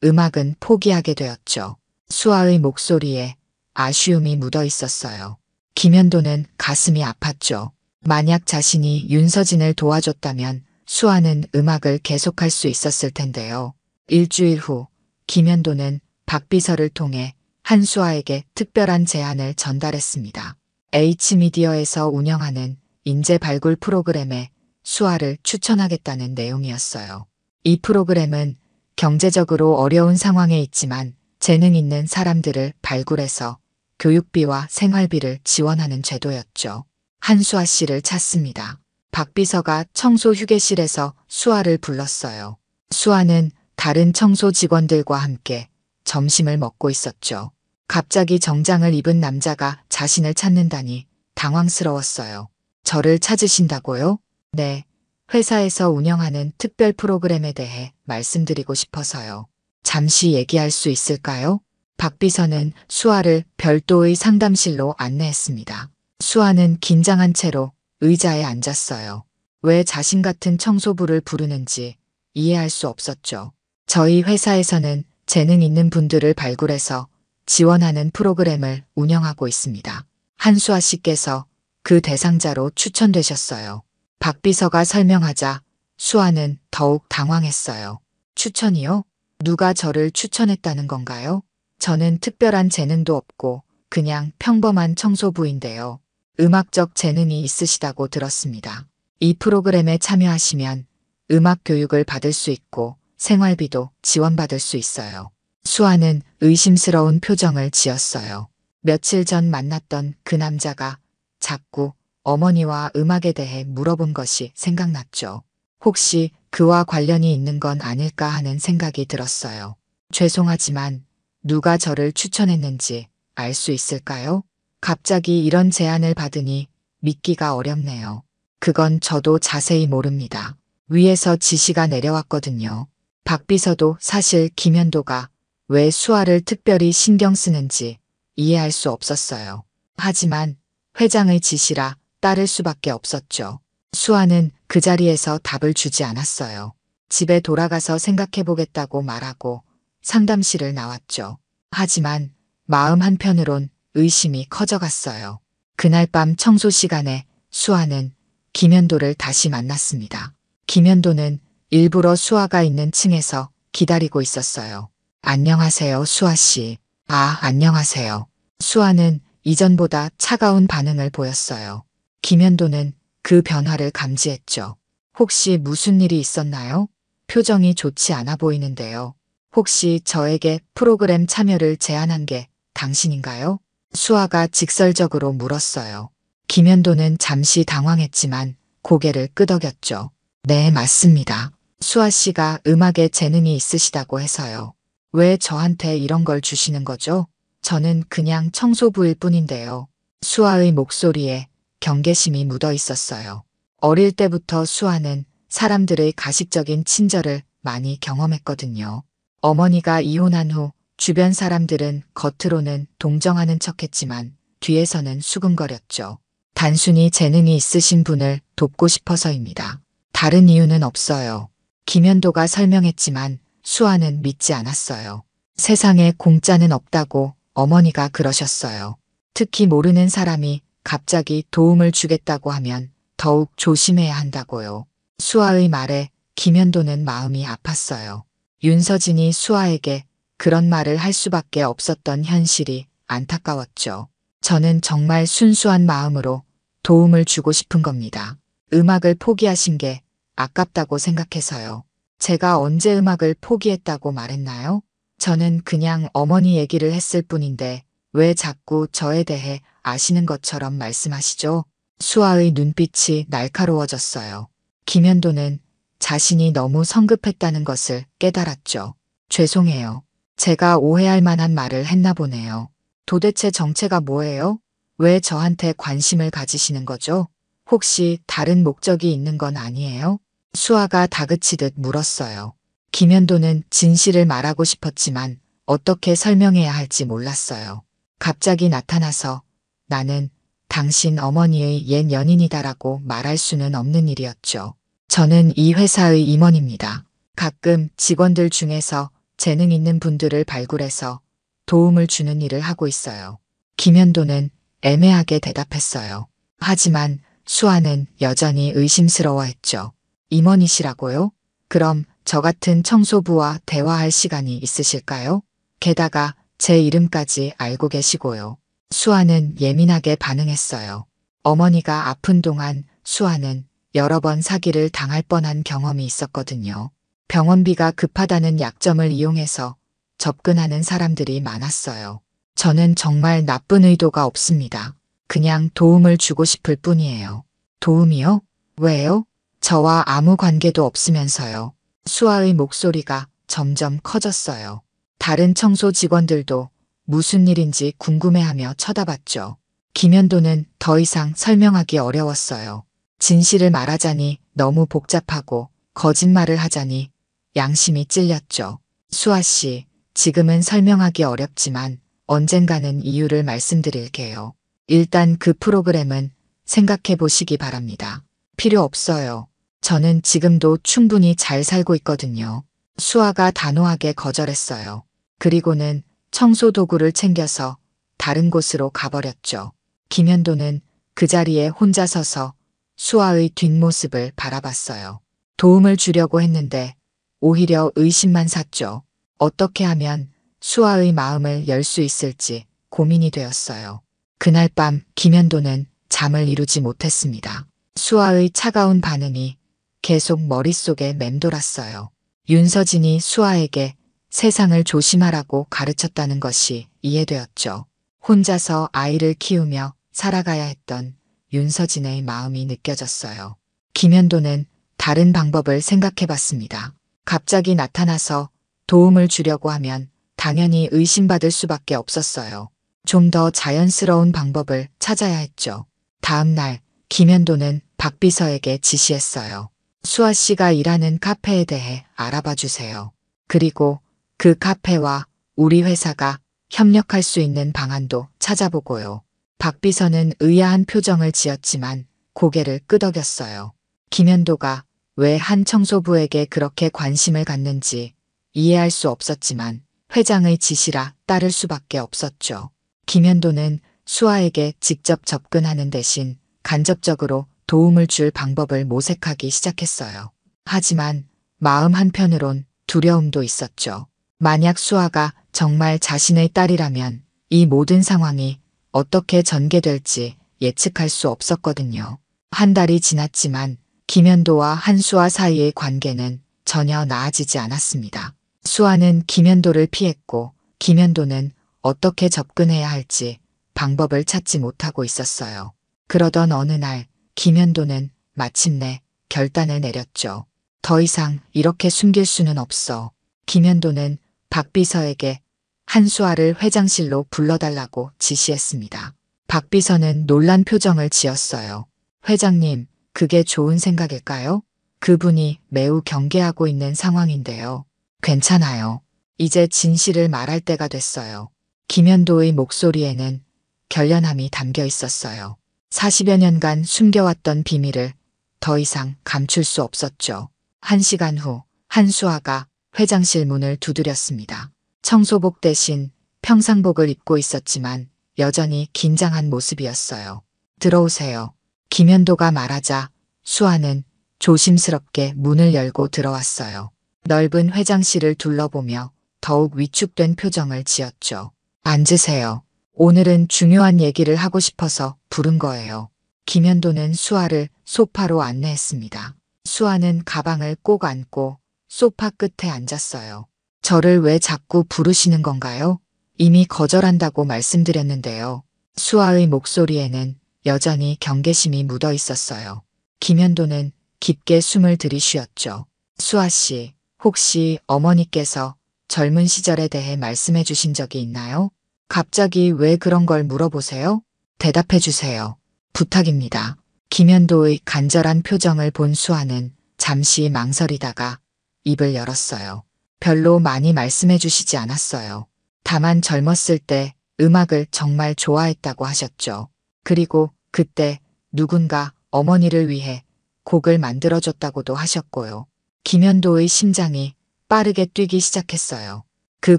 음악은 포기하게 되었죠. 수아의 목소리에 아쉬움이 묻어 있었어요. 김현도는 가슴이 아팠죠. 만약 자신이 윤서진을 도와줬다면 수아는 음악을 계속할 수 있었을 텐데요. 일주일 후 김현도는 박비서를 통해 한수아에게 특별한 제안을 전달했습니다. H미디어에서 운영하는 인재 발굴 프로그램에 수아를 추천하겠다는 내용이었어요. 이 프로그램은 경제적으로 어려운 상황에 있지만 재능 있는 사람들을 발굴해서 교육비와 생활비를 지원하는 제도였죠. 한수아 씨를 찾습니다. 박 비서가 청소 휴게실에서 수아를 불렀어요. 수아는 다른 청소 직원들과 함께 점심을 먹고 있었죠. 갑자기 정장을 입은 남자가 자신을 찾는다니 당황스러웠어요. 저를 찾으신다고요? 네. 회사에서 운영하는 특별 프로그램에 대해 말씀드리고 싶어서요. 잠시 얘기할 수 있을까요? 박 비서는 수아를 별도의 상담실로 안내했습니다. 수아는 긴장한 채로 의자에 앉았어요. 왜 자신 같은 청소부를 부르는지 이해할 수 없었죠. 저희 회사에서는 재능 있는 분들을 발굴해서 지원하는 프로그램을 운영하고 있습니다. 한수아 씨께서 그 대상자로 추천되셨어요. 박 비서가 설명하자 수아는 더욱 당황했어요. 추천이요? 누가 저를 추천했다는 건가요? 저는 특별한 재능도 없고 그냥 평범한 청소부인데요. 음악적 재능이 있으시다고 들었습니다. 이 프로그램에 참여하시면 음악 교육을 받을 수 있고 생활비도 지원받을 수 있어요. 수아는 의심스러운 표정을 지었어요. 며칠 전 만났던 그 남자가 자꾸 어머니와 음악에 대해 물어본 것이 생각났죠. 혹시 그와 관련이 있는 건 아닐까 하는 생각이 들었어요. 죄송하지만 누가 저를 추천했는지 알 수 있을까요? 갑자기 이런 제안을 받으니 믿기가 어렵네요. 그건 저도 자세히 모릅니다. 위에서 지시가 내려왔거든요. 박 비서도 사실 김현도가 왜 수아를 특별히 신경 쓰는지 이해할 수 없었어요. 하지만 회장의 지시라 따를 수밖에 없었죠. 수아는 그 자리에서 답을 주지 않았어요. 집에 돌아가서 생각해보겠다고 말하고 상담실을 나왔죠. 하지만 마음 한편으론 의심이 커져갔어요. 그날 밤 청소 시간에 수아는 김현도를 다시 만났습니다. 김현도는 일부러 수아가 있는 층에서 기다리고 있었어요. 안녕하세요, 수아 씨. 아, 안녕하세요. 수아는 이전보다 차가운 반응을 보였어요. 김현도는 그 변화를 감지했죠. 혹시 무슨 일이 있었나요? 표정이 좋지 않아 보이는데요. 혹시 저에게 프로그램 참여를 제안한 게 당신인가요? 수아가 직설적으로 물었어요. 김현도는 잠시 당황했지만 고개를 끄덕였죠. 네, 맞습니다. 수아 씨가 음악에 재능이 있으시다고 해서요. 왜 저한테 이런 걸 주시는 거죠? 저는 그냥 청소부일 뿐인데요. 수아의 목소리에 경계심이 묻어 있었어요. 어릴 때부터 수아는 사람들의 가식적인 친절을 많이 경험했거든요. 어머니가 이혼한 후 주변 사람들은 겉으로는 동정하는 척했지만 뒤에서는 수근거렸죠. 단순히 재능이 있으신 분을 돕고 싶어서입니다. 다른 이유는 없어요. 김현도가 설명했지만 수아는 믿지 않았어요. 세상에 공짜는 없다고 어머니가 그러셨어요. 특히 모르는 사람이 갑자기 도움을 주겠다고 하면 더욱 조심해야 한다고요. 수아의 말에 김현도는 마음이 아팠어요. 윤서진이 수아에게 그런 말을 할 수밖에 없었던 현실이 안타까웠죠. 저는 정말 순수한 마음으로 도움을 주고 싶은 겁니다. 음악을 포기하신 게 아깝다고 생각해서요. 제가 언제 음악을 포기했다고 말했나요? 저는 그냥 어머니 얘기를 했을 뿐인데 왜 자꾸 저에 대해 아시는 것처럼 말씀하시죠? 수아의 눈빛이 날카로워졌어요. 김현도는 자신이 너무 성급했다는 것을 깨달았죠. 죄송해요. 제가 오해할 만한 말을 했나 보네요. 도대체 정체가 뭐예요? 왜 저한테 관심을 가지시는 거죠? 혹시 다른 목적이 있는 건 아니에요? 수아가 다그치듯 물었어요. 김현도는 진실을 말하고 싶었지만 어떻게 설명해야 할지 몰랐어요. 갑자기 나타나서 나는 당신 어머니의 옛 연인이다라고 말할 수는 없는 일이었죠. 저는 이 회사의 임원입니다. 가끔 직원들 중에서 재능 있는 분들을 발굴해서 도움을 주는 일을 하고 있어요. 김현도는 애매하게 대답했어요. 하지만 수아는 여전히 의심스러워했죠. 임원이시라고요? 그럼 저 같은 청소부와 대화할 시간이 있으실까요? 게다가 제 이름까지 알고 계시고요. 수아는 예민하게 반응했어요. 어머니가 아픈 동안 수아는 여러 번 사기를 당할 뻔한 경험이 있었거든요. 병원비가 급하다는 약점을 이용해서 접근하는 사람들이 많았어요. 저는 정말 나쁜 의도가 없습니다. 그냥 도움을 주고 싶을 뿐이에요. 도움이요? 왜요? 저와 아무 관계도 없으면서요. 수아의 목소리가 점점 커졌어요. 다른 청소 직원들도 무슨 일인지 궁금해하며 쳐다봤죠. 김현도는 더 이상 설명하기 어려웠어요. 진실을 말하자니 너무 복잡하고 거짓말을 하자니 양심이 찔렸죠. 수아 씨, 지금은 설명하기 어렵지만 언젠가는 이유를 말씀드릴게요. 일단 그 프로그램은 생각해 보시기 바랍니다. 필요 없어요. 저는 지금도 충분히 잘 살고 있거든요. 수아가 단호하게 거절했어요. 그리고는 청소 도구를 챙겨서 다른 곳으로 가버렸죠. 김현도는 그 자리에 혼자 서서 수아의 뒷모습을 바라봤어요. 도움을 주려고 했는데 오히려 의심만 샀죠. 어떻게 하면 수아의 마음을 열 수 있을지 고민이 되었어요. 그날 밤 김현도는 잠을 이루지 못했습니다. 수아의 차가운 반응이 계속 머릿속에 맴돌았어요. 윤서진이 수아에게 세상을 조심하라고 가르쳤다는 것이 이해되었죠. 혼자서 아이를 키우며 살아가야 했던 윤서진의 마음이 느껴졌어요. 김현도는 다른 방법을 생각해 봤습니다. 갑자기 나타나서 도움을 주려고 하면 당연히 의심받을 수밖에 없었어요. 좀 더 자연스러운 방법을 찾아야 했죠. 다음 날 김현도는 박 비서에게 지시했어요. 수아 씨가 일하는 카페에 대해 알아봐 주세요. 그리고 그 카페와 우리 회사가 협력할 수 있는 방안도 찾아보고요. 박 비서는 의아한 표정을 지었지만 고개를 끄덕였어요. 김현도가 왜 한 청소부에게 그렇게 관심을 갖는지 이해할 수 없었지만 회장의 지시라 따를 수밖에 없었죠. 김현도는 수아에게 직접 접근하는 대신 간접적으로 도움을 줄 방법을 모색하기 시작했어요. 하지만 마음 한편으론 두려움도 있었죠. 만약 수아가 정말 자신의 딸이라면 이 모든 상황이 어떻게 전개될지 예측할 수 없었거든요. 한 달이 지났지만 김현도와 한수아 사이의 관계는 전혀 나아지지 않았습니다. 수아는 김현도를 피했고 김현도는 어떻게 접근해야 할지 방법을 찾지 못하고 있었어요. 그러던 어느 날 김현도는 마침내 결단을 내렸죠. 더 이상 이렇게 숨길 수는 없어. 김현도는 박 비서에게 한수아를 회장실로 불러달라고 지시했습니다. 박 비서는 놀란 표정을 지었어요. 회장님, 그게 좋은 생각일까요? 그분이 매우 경계하고 있는 상황인데요. 괜찮아요. 이제 진실을 말할 때가 됐어요. 김현도의 목소리에는 결연함이 담겨 있었어요. 40여 년간 숨겨왔던 비밀을 더 이상 감출 수 없었죠. 1시간 후 한수아가 회장실 문을 두드렸습니다. 청소복 대신 평상복을 입고 있었지만 여전히 긴장한 모습이었어요. 들어오세요. 김현도가 말하자 수아는 조심스럽게 문을 열고 들어왔어요. 넓은 회장실을 둘러보며 더욱 위축된 표정을 지었죠. 앉으세요. 오늘은 중요한 얘기를 하고 싶어서 부른 거예요. 김현도는 수아를 소파로 안내했습니다. 수아는 가방을 꼭 안고 소파 끝에 앉았어요. 저를 왜 자꾸 부르시는 건가요? 이미 거절한다고 말씀드렸는데요. 수아의 목소리에는 여전히 경계심이 묻어 있었어요. 김현도는 깊게 숨을 들이쉬었죠. 수아 씨, 혹시 어머니께서 젊은 시절에 대해 말씀해 주신 적이 있나요? 갑자기 왜 그런 걸 물어보세요? 대답해 주세요. 부탁입니다. 김현도의 간절한 표정을 본 수아는 잠시 망설이다가 입을 열었어요. 별로 많이 말씀해 주시지 않았어요. 다만 젊었을 때 음악을 정말 좋아했다고 하셨죠. 그리고 그때 누군가 어머니를 위해 곡을 만들어줬다고도 하셨고요. 김현도의 심장이 빠르게 뛰기 시작했어요. 그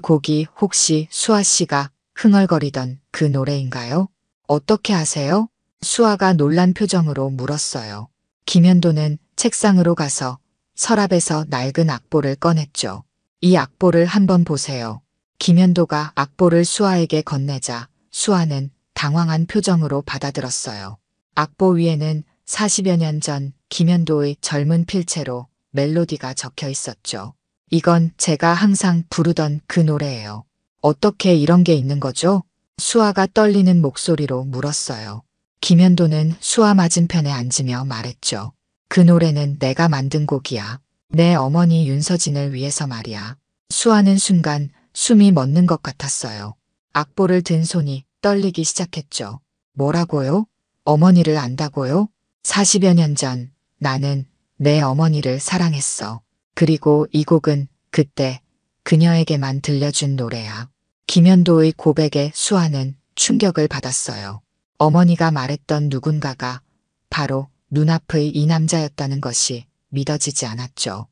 곡이 혹시 수아 씨가 흥얼거리던 그 노래인가요? 어떻게 아세요? 수아가 놀란 표정으로 물었어요. 김현도는 책상으로 가서 서랍에서 낡은 악보를 꺼냈죠. 이 악보를 한번 보세요. 김현도가 악보를 수아에게 건네자 수아는 당황한 표정으로 받아들었어요. 악보 위에는 40여 년 전 김현도의 젊은 필체로 멜로디가 적혀 있었죠. 이건 제가 항상 부르던 그 노래예요. 어떻게 이런 게 있는 거죠? 수아가 떨리는 목소리로 물었어요. 김현도는 수아 맞은편에 앉으며 말했죠. 그 노래는 내가 만든 곡이야. 내 어머니 윤서진을 위해서 말이야. 수아는 순간 숨이 멎는 것 같았어요. 악보를 든 손이 떨리기 시작했죠. 뭐라고요? 어머니를 안다고요? 40여 년 전 나는 내 어머니를 사랑했어. 그리고 이 곡은 그때 그녀에게만 들려준 노래야. 김현도의 고백에 수아는 충격을 받았어요. 어머니가 말했던 누군가가 바로 눈앞의 이 남자였다는 것이 믿어지지 않았죠.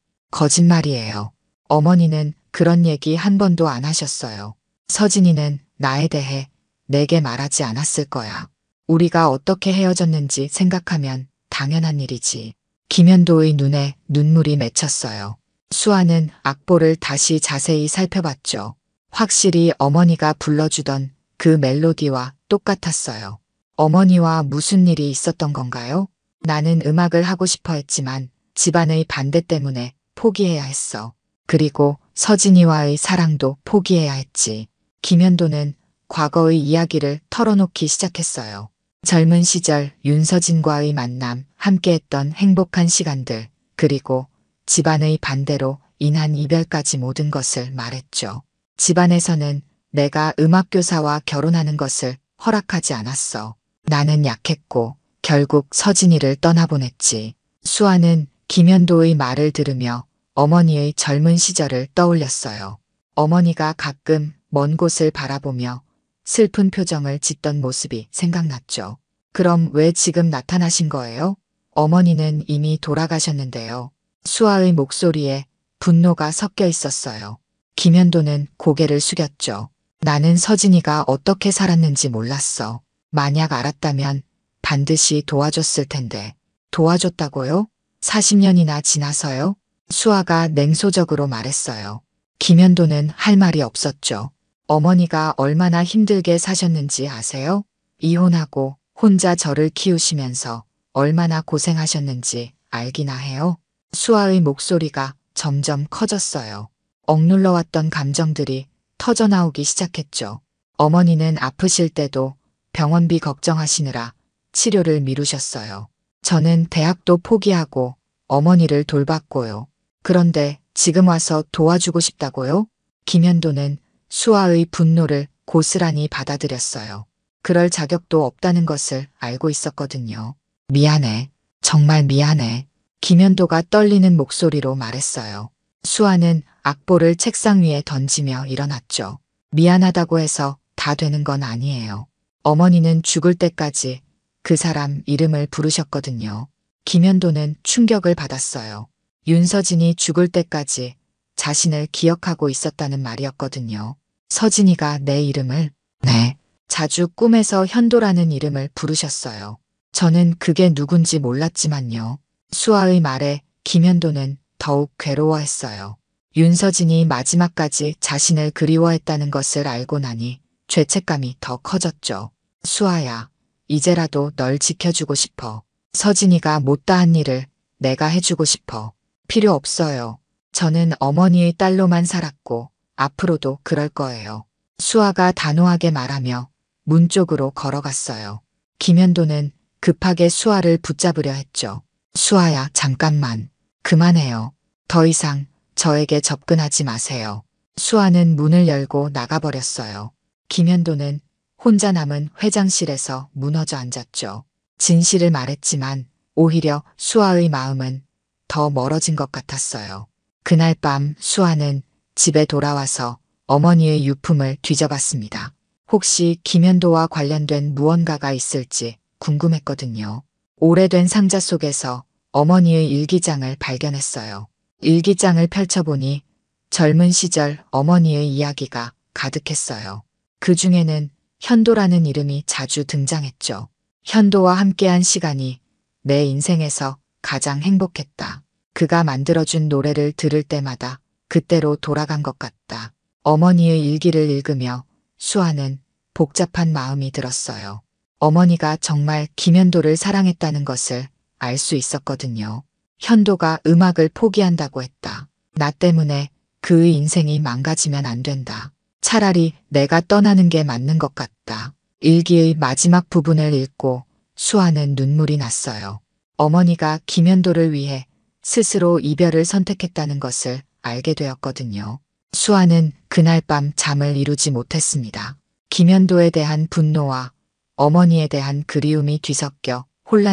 거짓말이에요. 어머니는 그런 얘기 한 번도 안 하셨어요. 서진이는 나에 대해 내게 말하지 않았을 거야. 우리가 어떻게 헤어졌는지 생각하면 당연한 일이지. 김현도의 눈에 눈물이 맺혔어요. 수아는 악보를 다시 자세히 살펴봤죠. 확실히 어머니가 불러주던 그 멜로디와 똑같았어요. 어머니와 무슨 일이 있었던 건가요? 나는 음악을 하고 싶어 했지만 집안의 반대 때문에 포기해야 했어. 그리고 서진이와의 사랑도 포기해야 했지. 김현도는 과거의 이야기를 털어놓기 시작했어요. 젊은 시절 윤서진과의 만남, 함께했던 행복한 시간들, 그리고 집안의 반대로 인한 이별까지 모든 것을 말했죠. 집안에서는 내가 음악교사와 결혼하는 것을 허락하지 않았어. 나는 약했고 결국 서진이를 떠나보냈지. 수아는 김현도의 말을 들으며 어머니의 젊은 시절을 떠올렸어요. 어머니가 가끔 먼 곳을 바라보며 슬픈 표정을 짓던 모습이 생각났죠. 그럼 왜 지금 나타나신 거예요? 어머니는 이미 돌아가셨는데요. 수아의 목소리에 분노가 섞여 있었어요. 김현도는 고개를 숙였죠. 나는 서진이가 어떻게 살았는지 몰랐어. 만약 알았다면 반드시 도와줬을 텐데. 도와줬다고요? 40년이나 지나서요? 수아가 냉소적으로 말했어요. 김현도는 할 말이 없었죠. 어머니가 얼마나 힘들게 사셨는지 아세요? 이혼하고 혼자 저를 키우시면서 얼마나 고생하셨는지 알기나 해요? 수아의 목소리가 점점 커졌어요. 억눌러왔던 감정들이 터져나오기 시작했죠. 어머니는 아프실 때도 병원비 걱정하시느라 치료를 미루셨어요. 저는 대학도 포기하고 어머니를 돌봤고요. 그런데 지금 와서 도와주고 싶다고요? 김현도는 수아의 분노를 고스란히 받아들였어요. 그럴 자격도 없다는 것을 알고 있었거든요. 미안해. 정말 미안해. 김현도가 떨리는 목소리로 말했어요. 수아는 악보를 책상 위에 던지며 일어났죠. 미안하다고 해서 다 되는 건 아니에요. 어머니는 죽을 때까지 그 사람 이름을 부르셨거든요. 김현도는 충격을 받았어요. 윤서진이 죽을 때까지 자신을 기억하고 있었다는 말이었거든요. 서진이가 내 이름을, 네, 자주 꿈에서 현도라는 이름을 부르셨어요. 저는 그게 누군지 몰랐지만요. 수아의 말에 김현도는 더욱 괴로워했어요. 윤서진이 마지막까지 자신을 그리워했다는 것을 알고 나니 죄책감이 더 커졌죠. 수아야, 이제라도 널 지켜주고 싶어. 서진이가 못다한 일을 내가 해주고 싶어. 필요 없어요. 저는 어머니의 딸로만 살았고 앞으로도 그럴 거예요. 수아가 단호하게 말하며 문 쪽으로 걸어갔어요. 김현도는 급하게 수아를 붙잡으려 했죠. 수아야, 잠깐만. 그만해요. 더 이상 저에게 접근하지 마세요. 수아는 문을 열고 나가버렸어요. 김현도는 혼자 남은 회장실에서 무너져 앉았죠. 진실을 말했지만 오히려 수아의 마음은 더 멀어진 것 같았어요. 그날 밤 수아는 집에 돌아와서 어머니의 유품을 뒤져봤습니다. 혹시 김현도와 관련된 무언가가 있을지 궁금했거든요. 오래된 상자 속에서 어머니의 일기장을 발견했어요. 일기장을 펼쳐보니 젊은 시절 어머니의 이야기가 가득했어요. 그 중에는 현도라는 이름이 자주 등장했죠. 현도와 함께한 시간이 내 인생에서 가장 행복했다. 그가 만들어준 노래를 들을 때마다 그때로 돌아간 것 같다. 어머니의 일기를 읽으며 수아는 복잡한 마음이 들었어요. 어머니가 정말 김현도를 사랑했다는 것을 알 수 있었거든요. 현도가 음악을 포기한다고 했다. 나 때문에 그의 인생이 망가지면 안 된다. 차라리 내가 떠나는 게 맞는 것 같다. 일기의 마지막 부분을 읽고 수아는 눈물이 났어요. 어머니가 김현도를 위해 스스로 이별을 선택했다는 것을 알게 되었거든요. 수아는 그날 밤 잠을 이루지 못했습니다. 김현도에 대한 분노와 어머니에 대한 그리움이 뒤섞여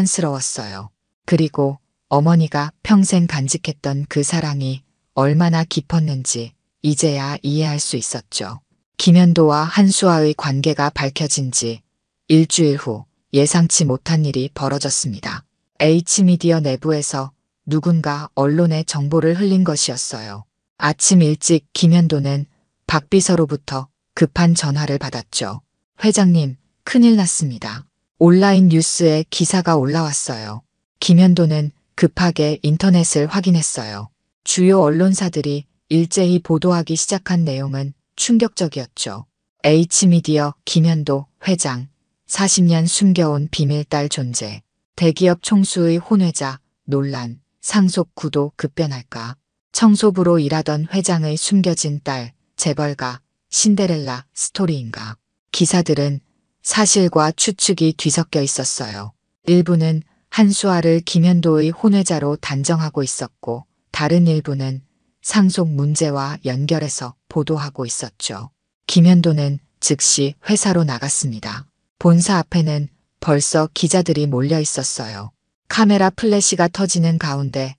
혼란스러웠어요. 그리고 어머니가 평생 간직했던 그 사랑이 얼마나 깊었는지 이제야 이해할 수 있었죠. 김현도와 한수아의 관계가 밝혀진 지 일주일 후 예상치 못한 일이 벌어졌습니다. H미디어 내부에서 누군가 언론에 정보를 흘린 것이었어요. 아침 일찍 김현도는 박 비서로부터 급한 전화를 받았죠. 회장님, 큰일 났습니다. 온라인 뉴스에 기사가 올라왔어요. 김현도는 급하게 인터넷을 확인했어요. 주요 언론사들이 일제히 보도하기 시작한 내용은 충격적이었죠. H미디어 김현도 회장, 40년 숨겨온 비밀딸 존재, 대기업 총수의 혼외자, 논란, 상속 구도 급변할까, 청소부로 일하던 회장의 숨겨진 딸, 재벌가, 신데렐라 스토리인가. 기사들은 사실과 추측이 뒤섞여 있었어요. 일부는 한수아를 김현도의 혼외자로 단정하고 있었고 다른 일부는 상속 문제와 연결해서 보도하고 있었죠. 김현도는 즉시 회사로 나갔습니다. 본사 앞에는 벌써 기자들이 몰려 있었어요. 카메라 플래시가 터지는 가운데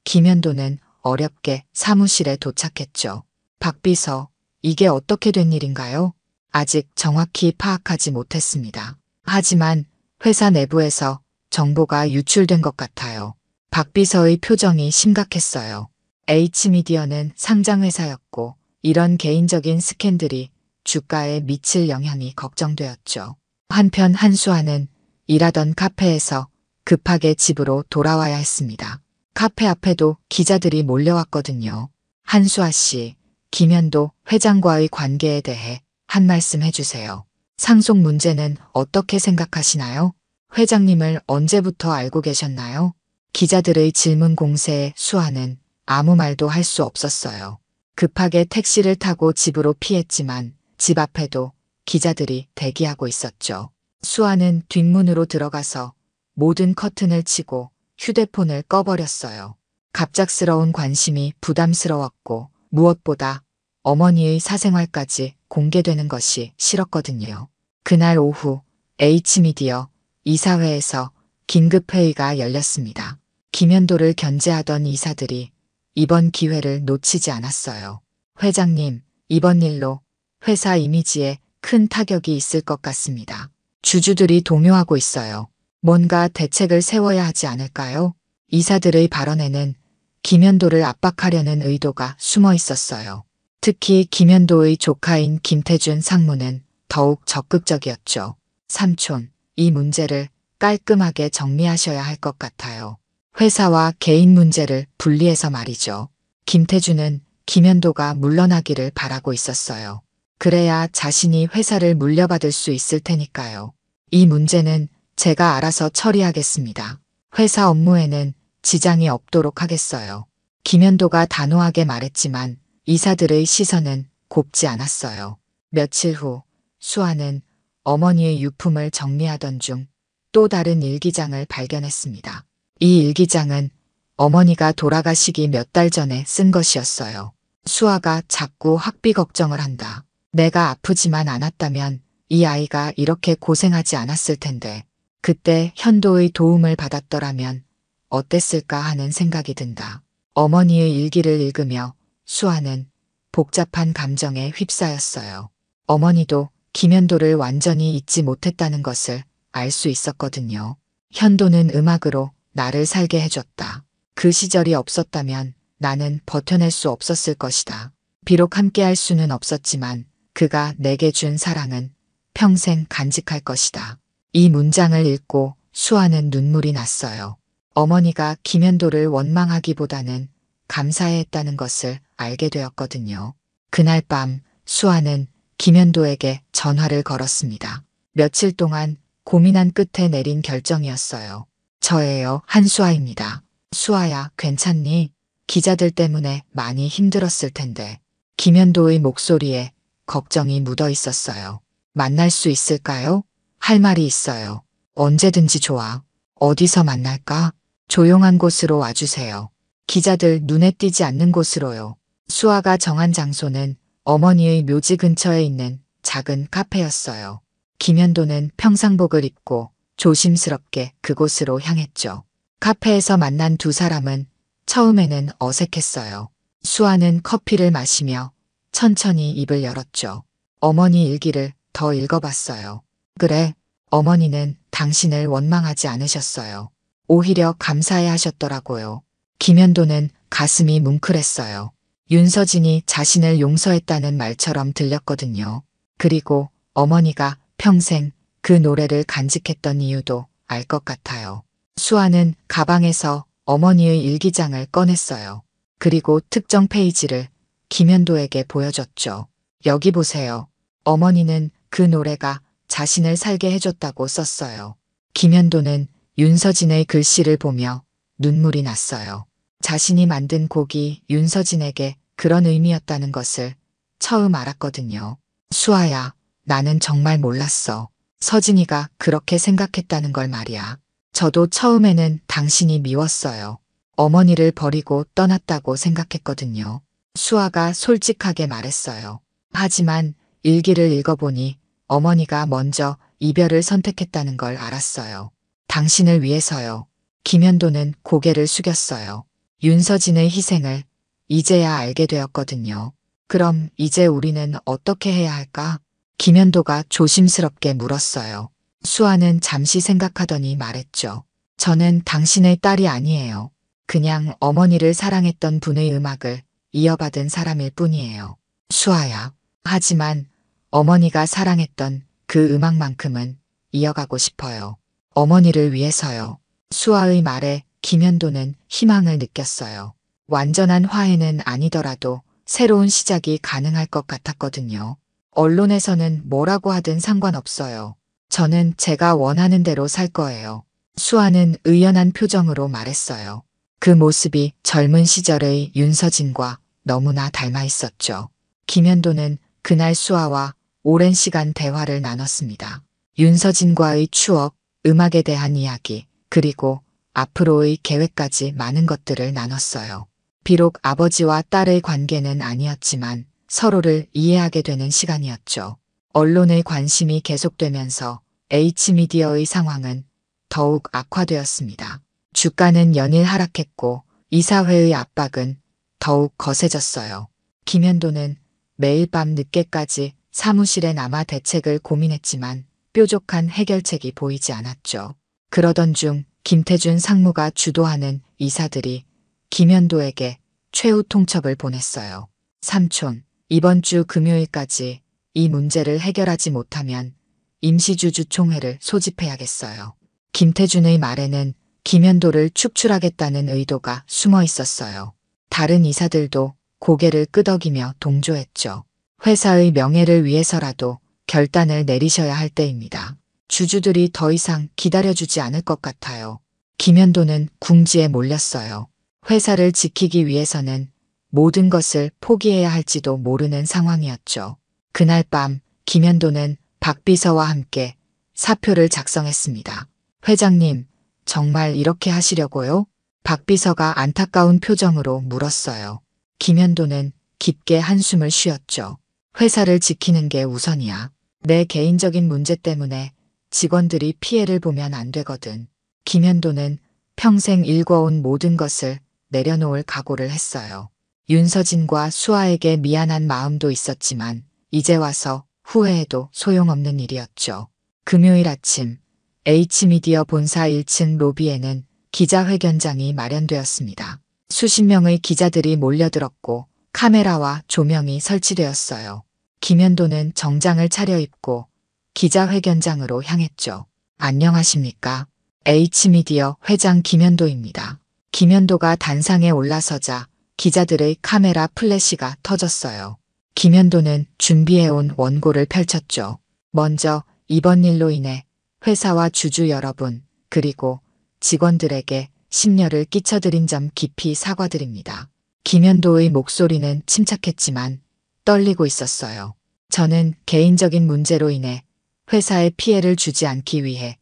김현도는 어렵게 사무실에 도착했죠. 박 비서, 이게 어떻게 된 일인가요? 아직 정확히 파악하지 못했습니다. 하지만 회사 내부에서 정보가 유출된 것 같아요. 박 비서의 표정이 심각했어요. H미디어는 상장회사였고 이런 개인적인 스캔들이 주가에 미칠 영향이 걱정되었죠. 한편 한수아는 일하던 카페에서 급하게 집으로 돌아와야 했습니다. 카페 앞에도 기자들이 몰려왔거든요. 한수아 씨, 김현도 회장과의 관계에 대해 한 말씀 해주세요. 상속 문제는 어떻게 생각하시나요? 회장님을 언제부터 알고 계셨나요? 기자들의 질문 공세에 수아는 아무 말도 할 수 없었어요. 급하게 택시를 타고 집으로 피했지만 집 앞에도 기자들이 대기하고 있었죠. 수아는 뒷문으로 들어가서 모든 커튼을 치고 휴대폰을 꺼버렸어요. 갑작스러운 관심이 부담스러웠고 무엇보다 어머니의 사생활까지 공개되는 것이 싫었거든요. 그날 오후 H미디어 이사회에서 긴급회의가 열렸습니다. 김현도를 견제하던 이사들이 이번 기회를 놓치지 않았어요. 회장님, 이번 일로 회사 이미지에 큰 타격이 있을 것 같습니다. 주주들이 동요하고 있어요. 뭔가 대책을 세워야 하지 않을까요? 이사들의 발언에는 김현도를 압박하려는 의도가 숨어 있었어요. 특히 김현도의 조카인 김태준 상무는 더욱 적극적이었죠. 삼촌, 이 문제를 깔끔하게 정리하셔야 할 것 같아요. 회사와 개인 문제를 분리해서 말이죠. 김태준은 김현도가 물러나기를 바라고 있었어요. 그래야 자신이 회사를 물려받을 수 있을 테니까요. 이 문제는 제가 알아서 처리하겠습니다. 회사 업무에는 지장이 없도록 하겠어요. 김현도가 단호하게 말했지만 이사들의 시선은 곱지 않았어요. 며칠 후 수아는 어머니의 유품을 정리하던 중 또 다른 일기장을 발견했습니다. 이 일기장은 어머니가 돌아가시기 몇 달 전에 쓴 것이었어요. 수아가 자꾸 학비 걱정을 한다. 내가 아프지만 않았다면 이 아이가 이렇게 고생하지 않았을 텐데 그때 현도의 도움을 받았더라면 어땠을까 하는 생각이 든다. 어머니의 일기를 읽으며 수아는 복잡한 감정에 휩싸였어요. 어머니도 김현도를 완전히 잊지 못했다는 것을 알 수 있었거든요. 현도는 음악으로 나를 살게 해줬다. 그 시절이 없었다면 나는 버텨낼 수 없었을 것이다. 비록 함께할 수는 없었지만 그가 내게 준 사랑은 평생 간직할 것이다. 이 문장을 읽고 수아는 눈물이 났어요. 어머니가 김현도를 원망하기보다는 감사해했다는 것을 알게 되었거든요. 그날 밤 수아는 김현도에게 전화를 걸었습니다. 며칠 동안 고민한 끝에 내린 결정이었어요. 저예요, 한수아입니다. 수아야, 괜찮니? 기자들 때문에 많이 힘들었을 텐데. 김현도의 목소리에 걱정이 묻어 있었어요. 만날 수 있을까요? 할 말이 있어요. 언제든지 좋아. 어디서 만날까? 조용한 곳으로 와주세요. 기자들 눈에 띄지 않는 곳으로요. 수아가 정한 장소는 어머니의 묘지 근처에 있는 작은 카페였어요. 김현도는 평상복을 입고 조심스럽게 그곳으로 향했죠. 카페에서 만난 두 사람은 처음에는 어색했어요. 수아는 커피를 마시며 천천히 입을 열었죠. 어머니 일기를 더 읽어봤어요. 그래, 어머니는 당신을 원망하지 않으셨어요. 오히려 감사해 하셨더라고요. 김현도는 가슴이 뭉클했어요. 윤서진이 자신을 용서했다는 말처럼 들렸거든요. 그리고 어머니가 평생 그 노래를 간직했던 이유도 알 것 같아요. 수아는 가방에서 어머니의 일기장을 꺼냈어요. 그리고 특정 페이지를 김현도에게 보여줬죠. 여기 보세요. 어머니는 그 노래가 자신을 살게 해줬다고 썼어요. 김현도는 윤서진의 글씨를 보며 눈물이 났어요. 자신이 만든 곡이 윤서진에게 그런 의미였다는 것을 처음 알았거든요. 수아야, 나는 정말 몰랐어. 서진이가 그렇게 생각했다는 걸 말이야. 저도 처음에는 당신이 미웠어요. 어머니를 버리고 떠났다고 생각했거든요. 수아가 솔직하게 말했어요. 하지만 일기를 읽어보니 어머니가 먼저 이별을 선택했다는 걸 알았어요. 당신을 위해서요. 김현도는 고개를 숙였어요. 윤서진의 희생을 이제야 알게 되었거든요. 그럼 이제 우리는 어떻게 해야 할까? 김현도가 조심스럽게 물었어요. 수아는 잠시 생각하더니 말했죠. 저는 당신의 딸이 아니에요. 그냥 어머니를 사랑했던 분의 음악을 이어받은 사람일 뿐이에요. 수아야. 하지만 어머니가 사랑했던 그 음악만큼은 이어가고 싶어요. 어머니를 위해서요. 수아의 말에 김현도는 희망을 느꼈어요. 완전한 화해는 아니더라도 새로운 시작이 가능할 것 같았거든요. 언론에서는 뭐라고 하든 상관없어요. 저는 제가 원하는 대로 살 거예요. 수아는 의연한 표정으로 말했어요. 그 모습이 젊은 시절의 윤서진과 너무나 닮아 있었죠. 김현도는 그날 수아와 오랜 시간 대화를 나눴습니다. 윤서진과의 추억, 음악에 대한 이야기, 그리고 앞으로의 계획까지 많은 것들을 나눴어요. 비록 아버지와 딸의 관계는 아니었지만 서로를 이해하게 되는 시간이었죠. 언론의 관심이 계속되면서 H미디어의 상황은 더욱 악화되었습니다. 주가는 연일 하락했고 이사회의 압박은 더욱 거세졌어요. 김현도는 매일 밤 늦게까지 사무실에 남아 대책을 고민했지만 뾰족한 해결책이 보이지 않았죠. 그러던 중 김태준 상무가 주도하는 이사들이 김현도에게 최후 통첩을 보냈어요. 삼촌, 이번 주 금요일까지 이 문제를 해결하지 못하면 임시주주총회를 소집해야겠어요. 김태준의 말에는 김현도를 축출하겠다는 의도가 숨어 있었어요. 다른 이사들도 고개를 끄덕이며 동조했죠. 회사의 명예를 위해서라도 결단을 내리셔야 할 때입니다. 주주들이 더 이상 기다려주지 않을 것 같아요. 김현도는 궁지에 몰렸어요. 회사를 지키기 위해서는 모든 것을 포기해야 할지도 모르는 상황이었죠. 그날 밤 김현도는 박 비서와 함께 사표를 작성했습니다. 회장님, 정말 이렇게 하시려고요? 박 비서가 안타까운 표정으로 물었어요. 김현도는 깊게 한숨을 쉬었죠. 회사를 지키는 게 우선이야. 내 개인적인 문제 때문에 직원들이 피해를 보면 안 되거든. 김현도는 평생 일궈온 모든 것을 내려놓을 각오를 했어요. 윤서진과 수아에게 미안한 마음도 있었지만 이제 와서 후회해도 소용없는 일이었죠. 금요일 아침 H미디어 본사 1층 로비에는 기자회견장이 마련되었습니다. 수십 명의 기자들이 몰려들었고 카메라와 조명이 설치되었어요. 김현도는 정장을 차려입고 기자회견장으로 향했죠. 안녕하십니까? H미디어 회장 김현도입니다. 김현도가 단상에 올라서자 기자들의 카메라 플래시가 터졌어요. 김현도는 준비해온 원고를 펼쳤죠. 먼저 이번 일로 인해 회사와 주주 여러분 그리고 직원들에게 심려를 끼쳐드린 점 깊이 사과드립니다. 김현도의 목소리는 침착했지만 떨리고 있었어요. 저는 개인적인 문제로 인해 회사에 피해를 주지 않기 위해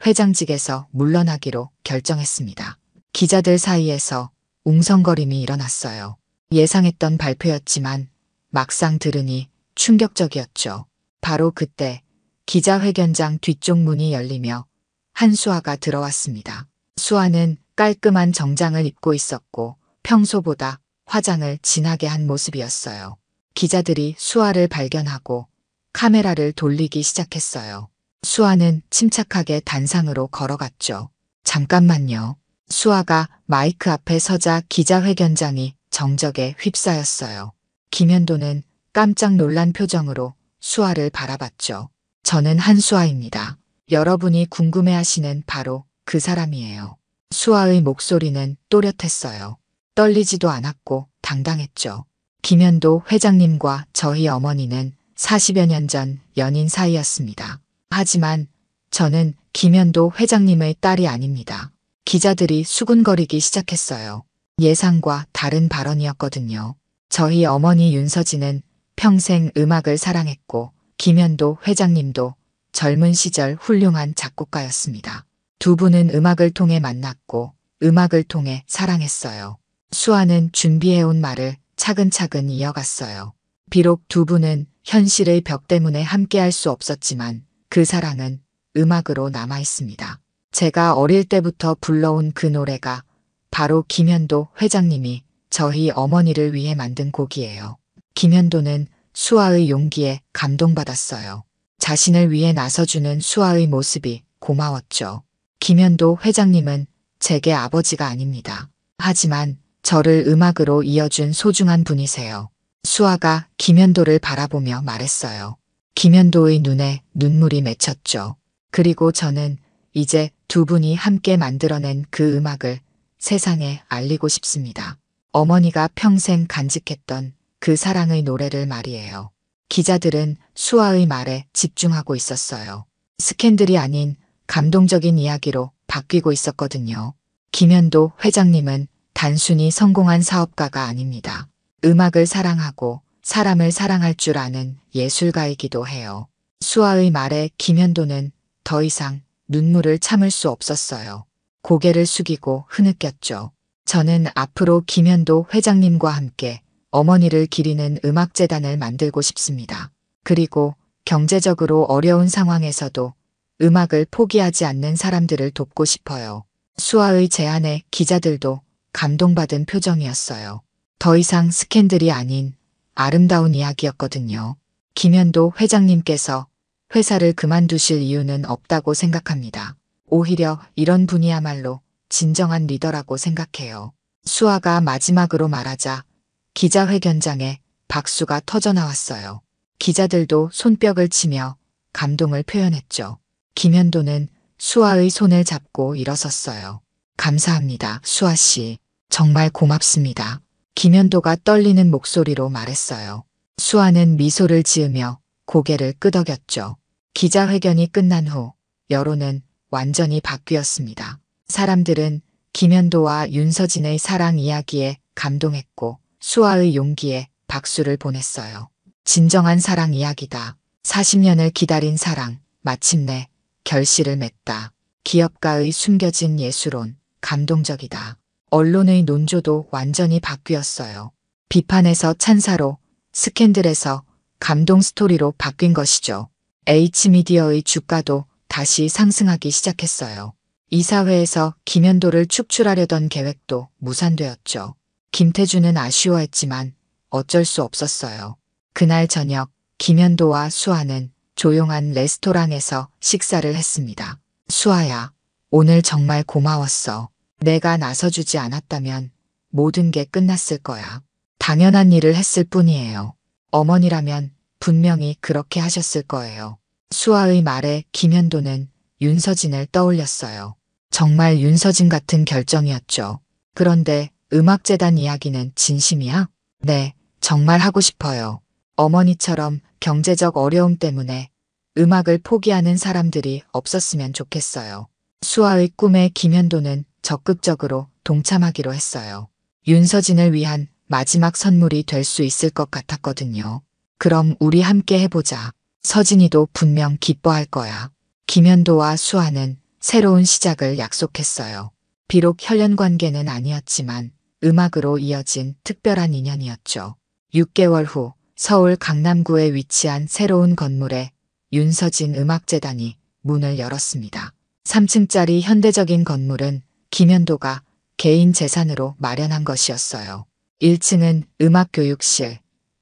회장직에서 물러나기로 결정했습니다. 기자들 사이에서 웅성거림이 일어났어요. 예상했던 발표였지만 막상 들으니 충격적이었죠. 바로 그때 기자회견장 뒤쪽 문이 열리며 한수아가 들어왔습니다. 수아는 깔끔한 정장을 입고 있었고 평소보다 화장을 진하게 한 모습이었어요. 기자들이 수아를 발견하고 카메라를 돌리기 시작했어요. 수아는 침착하게 단상으로 걸어갔죠. 잠깐만요. 수아가 마이크 앞에 서자 기자회견장이 정적에 휩싸였어요. 김현도는 깜짝 놀란 표정으로 수아를 바라봤죠. 저는 한수아입니다. 여러분이 궁금해하시는 바로 그 사람이에요. 수아의 목소리는 또렷했어요. 떨리지도 않았고 당당했죠. 김현도 회장님과 저희 어머니는 40여 년 전 연인 사이였습니다. 하지만 저는 김현도 회장님의 딸이 아닙니다. 기자들이 수군거리기 시작했어요. 예상과 다른 발언이었거든요. 저희 어머니 윤서진은 평생 음악을 사랑했고 김현도 회장님도 젊은 시절 훌륭한 작곡가였습니다. 두 분은 음악을 통해 만났고 음악을 통해 사랑했어요. 수아는 준비해온 말을 차근차근 이어갔어요. 비록 두 분은 현실의 벽 때문에 함께할 수 없었지만 그 사랑은 음악으로 남아있습니다. 제가 어릴 때부터 불러온 그 노래가 바로 김현도 회장님이 저희 어머니를 위해 만든 곡이에요. 김현도는 수아의 용기에 감동받았어요. 자신을 위해 나서주는 수아의 모습이 고마웠죠. 김현도 회장님은 제게 아버지가 아닙니다. 하지만 저를 음악으로 이어준 소중한 분이세요. 수아가 김현도를 바라보며 말했어요. 김현도의 눈에 눈물이 맺혔죠. 그리고 저는 이제 두 분이 함께 만들어낸 그 음악을 세상에 알리고 싶습니다. 어머니가 평생 간직했던 그 사랑의 노래를 말이에요. 기자들은 수아의 말에 집중하고 있었어요. 스캔들이 아닌 감동적인 이야기로 바뀌고 있었거든요. 김현도 회장님은 단순히 성공한 사업가가 아닙니다. 음악을 사랑하고 사람을 사랑할 줄 아는 예술가이기도 해요. 수아의 말에 김현도는 더 이상 눈물을 참을 수 없었어요. 고개를 숙이고 흐느꼈죠. 저는 앞으로 김현도 회장님과 함께 어머니를 기리는 음악재단을 만들고 싶습니다. 그리고 경제적으로 어려운 상황에서도 음악을 포기하지 않는 사람들을 돕고 싶어요. 수아의 제안에 기자들도 감동받은 표정이었어요. 더 이상 스캔들이 아닌 아름다운 이야기였거든요. 김현도 회장님께서 회사를 그만두실 이유는 없다고 생각합니다. 오히려 이런 분이야말로 진정한 리더라고 생각해요. 수아가 마지막으로 말하자 기자회견장에 박수가 터져나왔어요. 기자들도 손뼉을 치며 감동을 표현했죠. 김현도는 수아의 손을 잡고 일어섰어요. 감사합니다, 수아 씨. 정말 고맙습니다. 김현도가 떨리는 목소리로 말했어요. 수아는 미소를 지으며 고개를 끄덕였죠. 기자회견이 끝난 후 여론은 완전히 바뀌었습니다. 사람들은 김현도와 윤서진의 사랑 이야기에 감동했고 수아의 용기에 박수를 보냈어요. 진정한 사랑 이야기다. 40년을 기다린 사랑, 마침내 결실을 맺다. 기업가의 숨겨진 예술론, 감동적이다. 언론의 논조도 완전히 바뀌었어요. 비판에서 찬사로, 스캔들에서 감동 스토리로 바뀐 것이죠. H미디어의 주가도 다시 상승하기 시작했어요. 이사회에서 김현도를 축출하려던 계획도 무산되었죠. 김태준은 아쉬워했지만 어쩔 수 없었어요. 그날 저녁 김현도와 수아는 조용한 레스토랑에서 식사를 했습니다. 수아야, 오늘 정말 고마웠어. 내가 나서주지 않았다면 모든 게 끝났을 거야. 당연한 일을 했을 뿐이에요. 어머니라면 분명히 그렇게 하셨을 거예요. 수아의 말에 김현도는 윤서진을 떠올렸어요. 정말 윤서진 같은 결정이었죠. 그런데 음악재단 이야기는 진심이야? 네, 정말 하고 싶어요. 어머니처럼 경제적 어려움 때문에 음악을 포기하는 사람들이 없었으면 좋겠어요. 수아의 꿈에 김현도는 적극적으로 동참하기로 했어요. 윤서진을 위한 마지막 선물이 될 수 있을 것 같았거든요. 그럼 우리 함께 해보자. 서진이도 분명 기뻐할 거야. 김현도와 수아는 새로운 시작을 약속했어요. 비록 혈연 관계는 아니었지만 음악으로 이어진 특별한 인연이었죠. 6개월 후 서울 강남구에 위치한 새로운 건물에 윤서진 음악재단이 문을 열었습니다. 3층짜리 현대적인 건물은 김현도가 개인 재산으로 마련한 것이었어요. 1층은 음악교육실,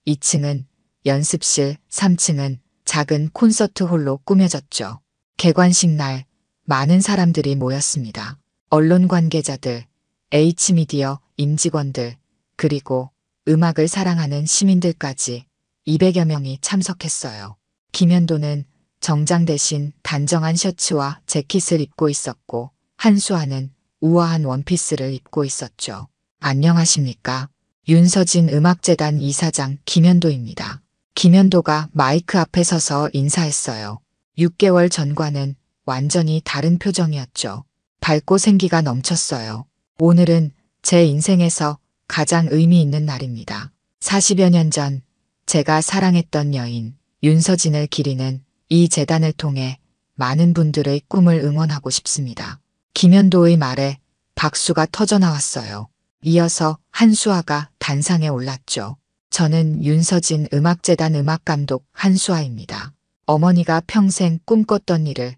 2층은 연습실, 3층은 작은 콘서트홀로 꾸며졌죠. 개관식 날 많은 사람들이 모였습니다. 언론 관계자들, H미디어 임직원들, 그리고 음악을 사랑하는 시민들까지 200여 명이 참석했어요. 김현도는 정장 대신 단정한 셔츠와 재킷을 입고 있었고 한수아는 우아한 원피스를 입고 있었죠. 안녕하십니까? 윤서진 음악재단 이사장 김현도입니다. 김현도가 마이크 앞에 서서 인사했어요. 6개월 전과는 완전히 다른 표정이었죠. 밝고 생기가 넘쳤어요. 오늘은 제 인생에서 가장 의미 있는 날입니다. 40여 년 전 제가 사랑했던 여인 윤서진을 기리는 이 재단을 통해 많은 분들의 꿈을 응원하고 싶습니다. 김현도의 말에 박수가 터져나왔어요. 이어서 한수아가 단상에 올랐죠. 저는 윤서진 음악재단 음악감독 한수아입니다. 어머니가 평생 꿈꿨던 일을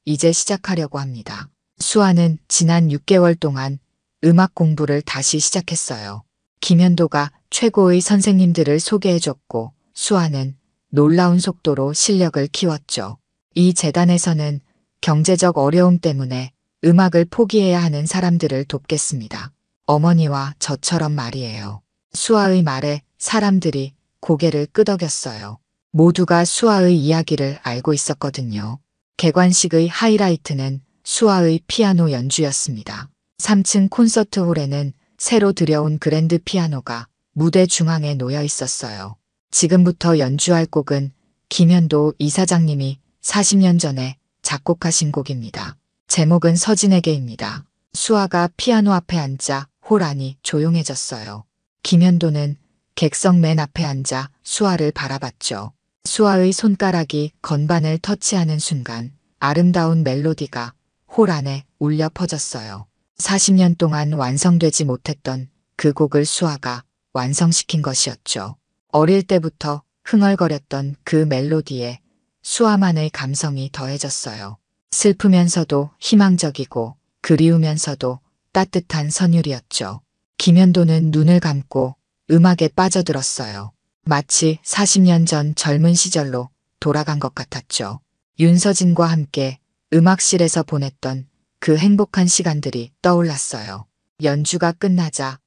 이제 시작하려고 합니다. 수아는 지난 6개월 동안 음악 공부를 다시 시작했어요. 김현도가 최고의 선생님들을 소개해줬고 수아는 놀라운 속도로 실력을 키웠죠. 이 재단에서는 경제적 어려움 때문에 음악을 포기해야 하는 사람들을 돕겠습니다. 어머니와 저처럼 말이에요. 수아의 말에 사람들이 고개를 끄덕였어요. 모두가 수아의 이야기를 알고 있었거든요. 개관식의 하이라이트는 수아의 피아노 연주였습니다. 3층 콘서트홀에는 새로 들여온 그랜드 피아노가 무대 중앙에 놓여 있었어요. 지금부터 연주할 곡은 김현도 이사장님이 40년 전에 작곡하신 곡입니다. 제목은 서진에게입니다. 수아가 피아노 앞에 앉자 홀 안이 조용해졌어요. 김현도는 객석 맨 앞에 앉아 수아를 바라봤죠. 수아의 손가락이 건반을 터치하는 순간 아름다운 멜로디가 홀 안에 울려 퍼졌어요. 40년 동안 완성되지 못했던 그 곡을 수아가 완성시킨 것이었죠. 어릴 때부터 흥얼거렸던 그 멜로디에 수아만의 감성이 더해졌어요. 슬프면서도 희망적이고 그리우면서도 따뜻한 선율이었죠. 김현도는 눈을 감고 음악에 빠져들었어요. 마치 40년 전 젊은 시절로 돌아간 것 같았죠. 윤서진과 함께 음악실에서 보냈던 그 행복한 시간들이 떠올랐어요. 연주가 끝나자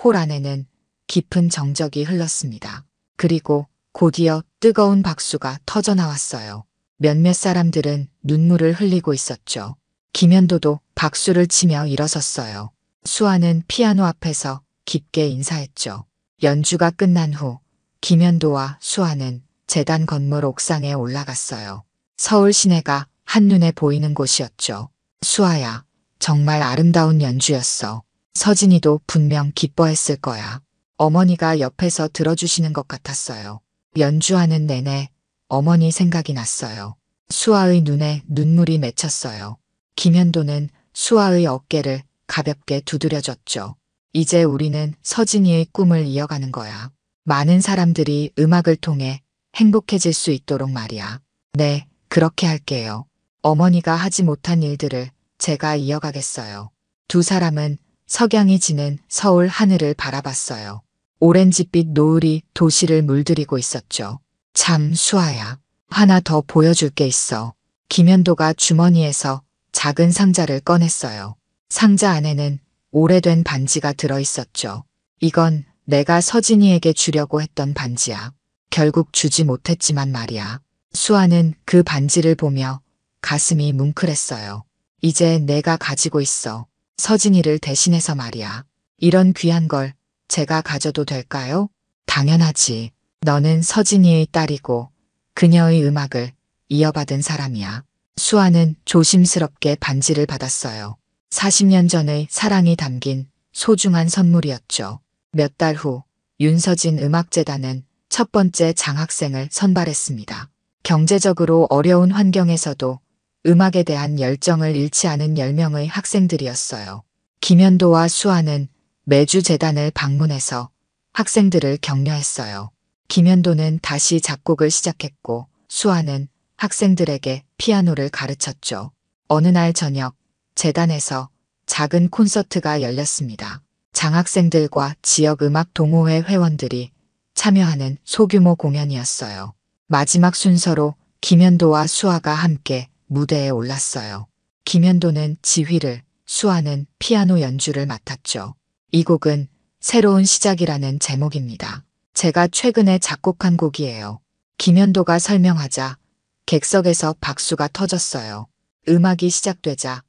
홀 안에는 깊은 정적이 흘렀습니다. 그리고 곧이어 뜨거운 박수가 터져나왔어요. 몇몇 사람들은 눈물을 흘리고 있었죠. 김현도도 박수를 치며 일어섰어요. 수아는 피아노 앞에서 깊게 인사했죠. 연주가 끝난 후 김현도와 수아는 재단 건물 옥상에 올라갔어요. 서울 시내가 한눈에 보이는 곳이었죠. 수아야, 정말 아름다운 연주였어. 서진이도 분명 기뻐했을 거야. 어머니가 옆에서 들어주시는 것 같았어요. 연주하는 내내 어머니 생각이 났어요. 수아의 눈에 눈물이 맺혔어요. 김현도는 수아의 어깨를 가볍게 두드려줬죠. 이제 우리는 서진이의 꿈을 이어가는 거야. 많은 사람들이 음악을 통해 행복해질 수 있도록 말이야. 네, 그렇게 할게요. 어머니가 하지 못한 일들을 제가 이어가겠어요. 두 사람은 석양이 지는 서울 하늘을 바라봤어요. 오렌지빛 노을이 도시를 물들이고 있었죠. 참, 수아야. 하나 더 보여줄 게 있어. 김현도가 주머니에서 작은 상자를 꺼냈어요. 상자 안에는 오래된 반지가 들어있었죠. 이건 내가 서진이에게 주려고 했던 반지야. 결국 주지 못했지만 말이야. 수아는 그 반지를 보며 가슴이 뭉클했어요. 이제 내가 가지고 있어. 서진이를 대신해서 말이야. 이런 귀한 걸 제가 가져도 될까요? 당연하지. 너는 서진이의 딸이고 그녀의 음악을 이어받은 사람이야. 수아는 조심스럽게 반지를 받았어요. 40년 전의 사랑이 담긴 소중한 선물이었죠. 몇 달 후 윤서진 음악재단은 첫 번째 장학생을 선발했습니다. 경제적으로 어려운 환경에서도 음악에 대한 열정을 잃지 않은 10명의 학생들이었어요. 김현도와 수아는 매주 재단을 방문해서 학생들을 격려했어요. 김현도는 다시 작곡을 시작했고 수아는 학생들에게 피아노를 가르쳤죠. 어느 날 저녁 재단에서 작은 콘서트가 열렸습니다. 장학생들과 지역 음악 동호회 회원들이 참여하는 소규모 공연이었어요. 마지막 순서로 김현도와 수아가 함께 무대에 올랐어요. 김현도는 지휘를, 수아는 피아노 연주를 맡았죠. 이 곡은 새로운 시작이라는 제목입니다. 제가 최근에 작곡한 곡이에요. 김현도가 설명하자 객석에서 박수가 터졌어요. 음악이 시작되자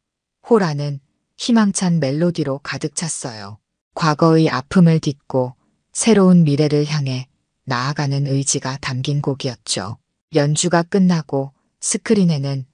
홀 안은 희망찬 멜로디로 가득 찼어요. 과거의 아픔을 딛고 새로운 미래를 향해 나아가는 의지가 담긴 곡이었죠. 연주가 끝나고 스크린에는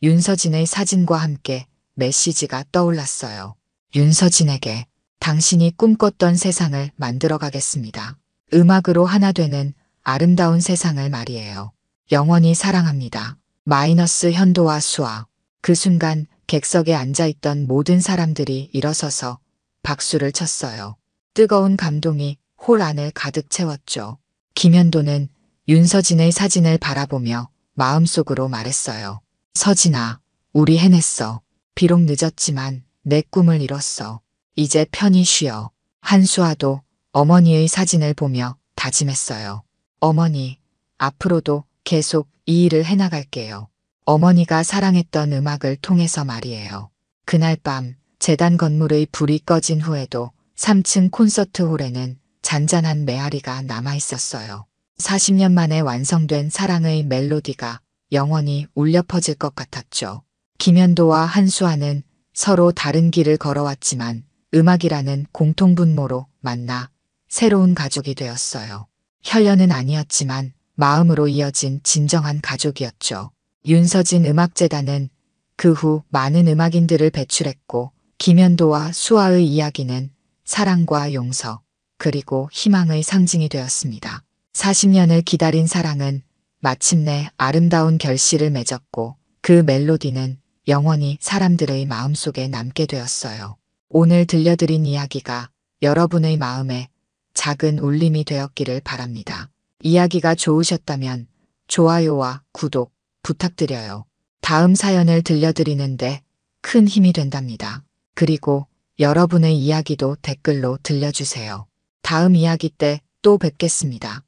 윤서진의 사진과 함께 메시지가 떠올랐어요. 윤서진에게 당신이 꿈꿨던 세상을 만들어 가겠습니다. 음악으로 하나 되는 아름다운 세상을 말이에요. 영원히 사랑합니다. 마이너스 현도와 수아. 그 순간 객석에 앉아있던 모든 사람들이 일어서서 박수를 쳤어요. 뜨거운 감동이 홀 안을 가득 채웠죠. 김현도는 윤서진의 사진을 바라보며 마음속으로 말했어요. 서진아, 우리 해냈어. 비록 늦었지만 내 꿈을 이뤘어. 이제 편히 쉬어. 한수아도 어머니의 사진을 보며 다짐했어요. 어머니, 앞으로도 계속 이 일을 해나갈게요. 어머니가 사랑했던 음악을 통해서 말이에요. 그날 밤 재단 건물의 불이 꺼진 후에도 3층 콘서트홀에는 잔잔한 메아리가 남아있었어요. 40년 만에 완성된 사랑의 멜로디가 영원히 울려 퍼질 것 같았죠. 김현도와 한수아는 서로 다른 길을 걸어왔지만 음악이라는 공통분모로 만나 새로운 가족이 되었어요. 혈연은 아니었지만 마음으로 이어진 진정한 가족이었죠. 윤서진 음악재단은 그 후 많은 음악인들을 배출했고 김현도와 수아의 이야기는 사랑과 용서 그리고 희망의 상징이 되었습니다. 40년을 기다린 사랑은 마침내 아름다운 결실을 맺었고 그 멜로디는 영원히 사람들의 마음속에 남게 되었어요. 오늘 들려드린 이야기가 여러분의 마음에 작은 울림이 되었기를 바랍니다. 이야기가 좋으셨다면 좋아요와 구독 부탁드려요. 다음 사연을 들려드리는데 큰 힘이 된답니다. 그리고 여러분의 이야기도 댓글로 들려주세요. 다음 이야기 때 또 뵙겠습니다.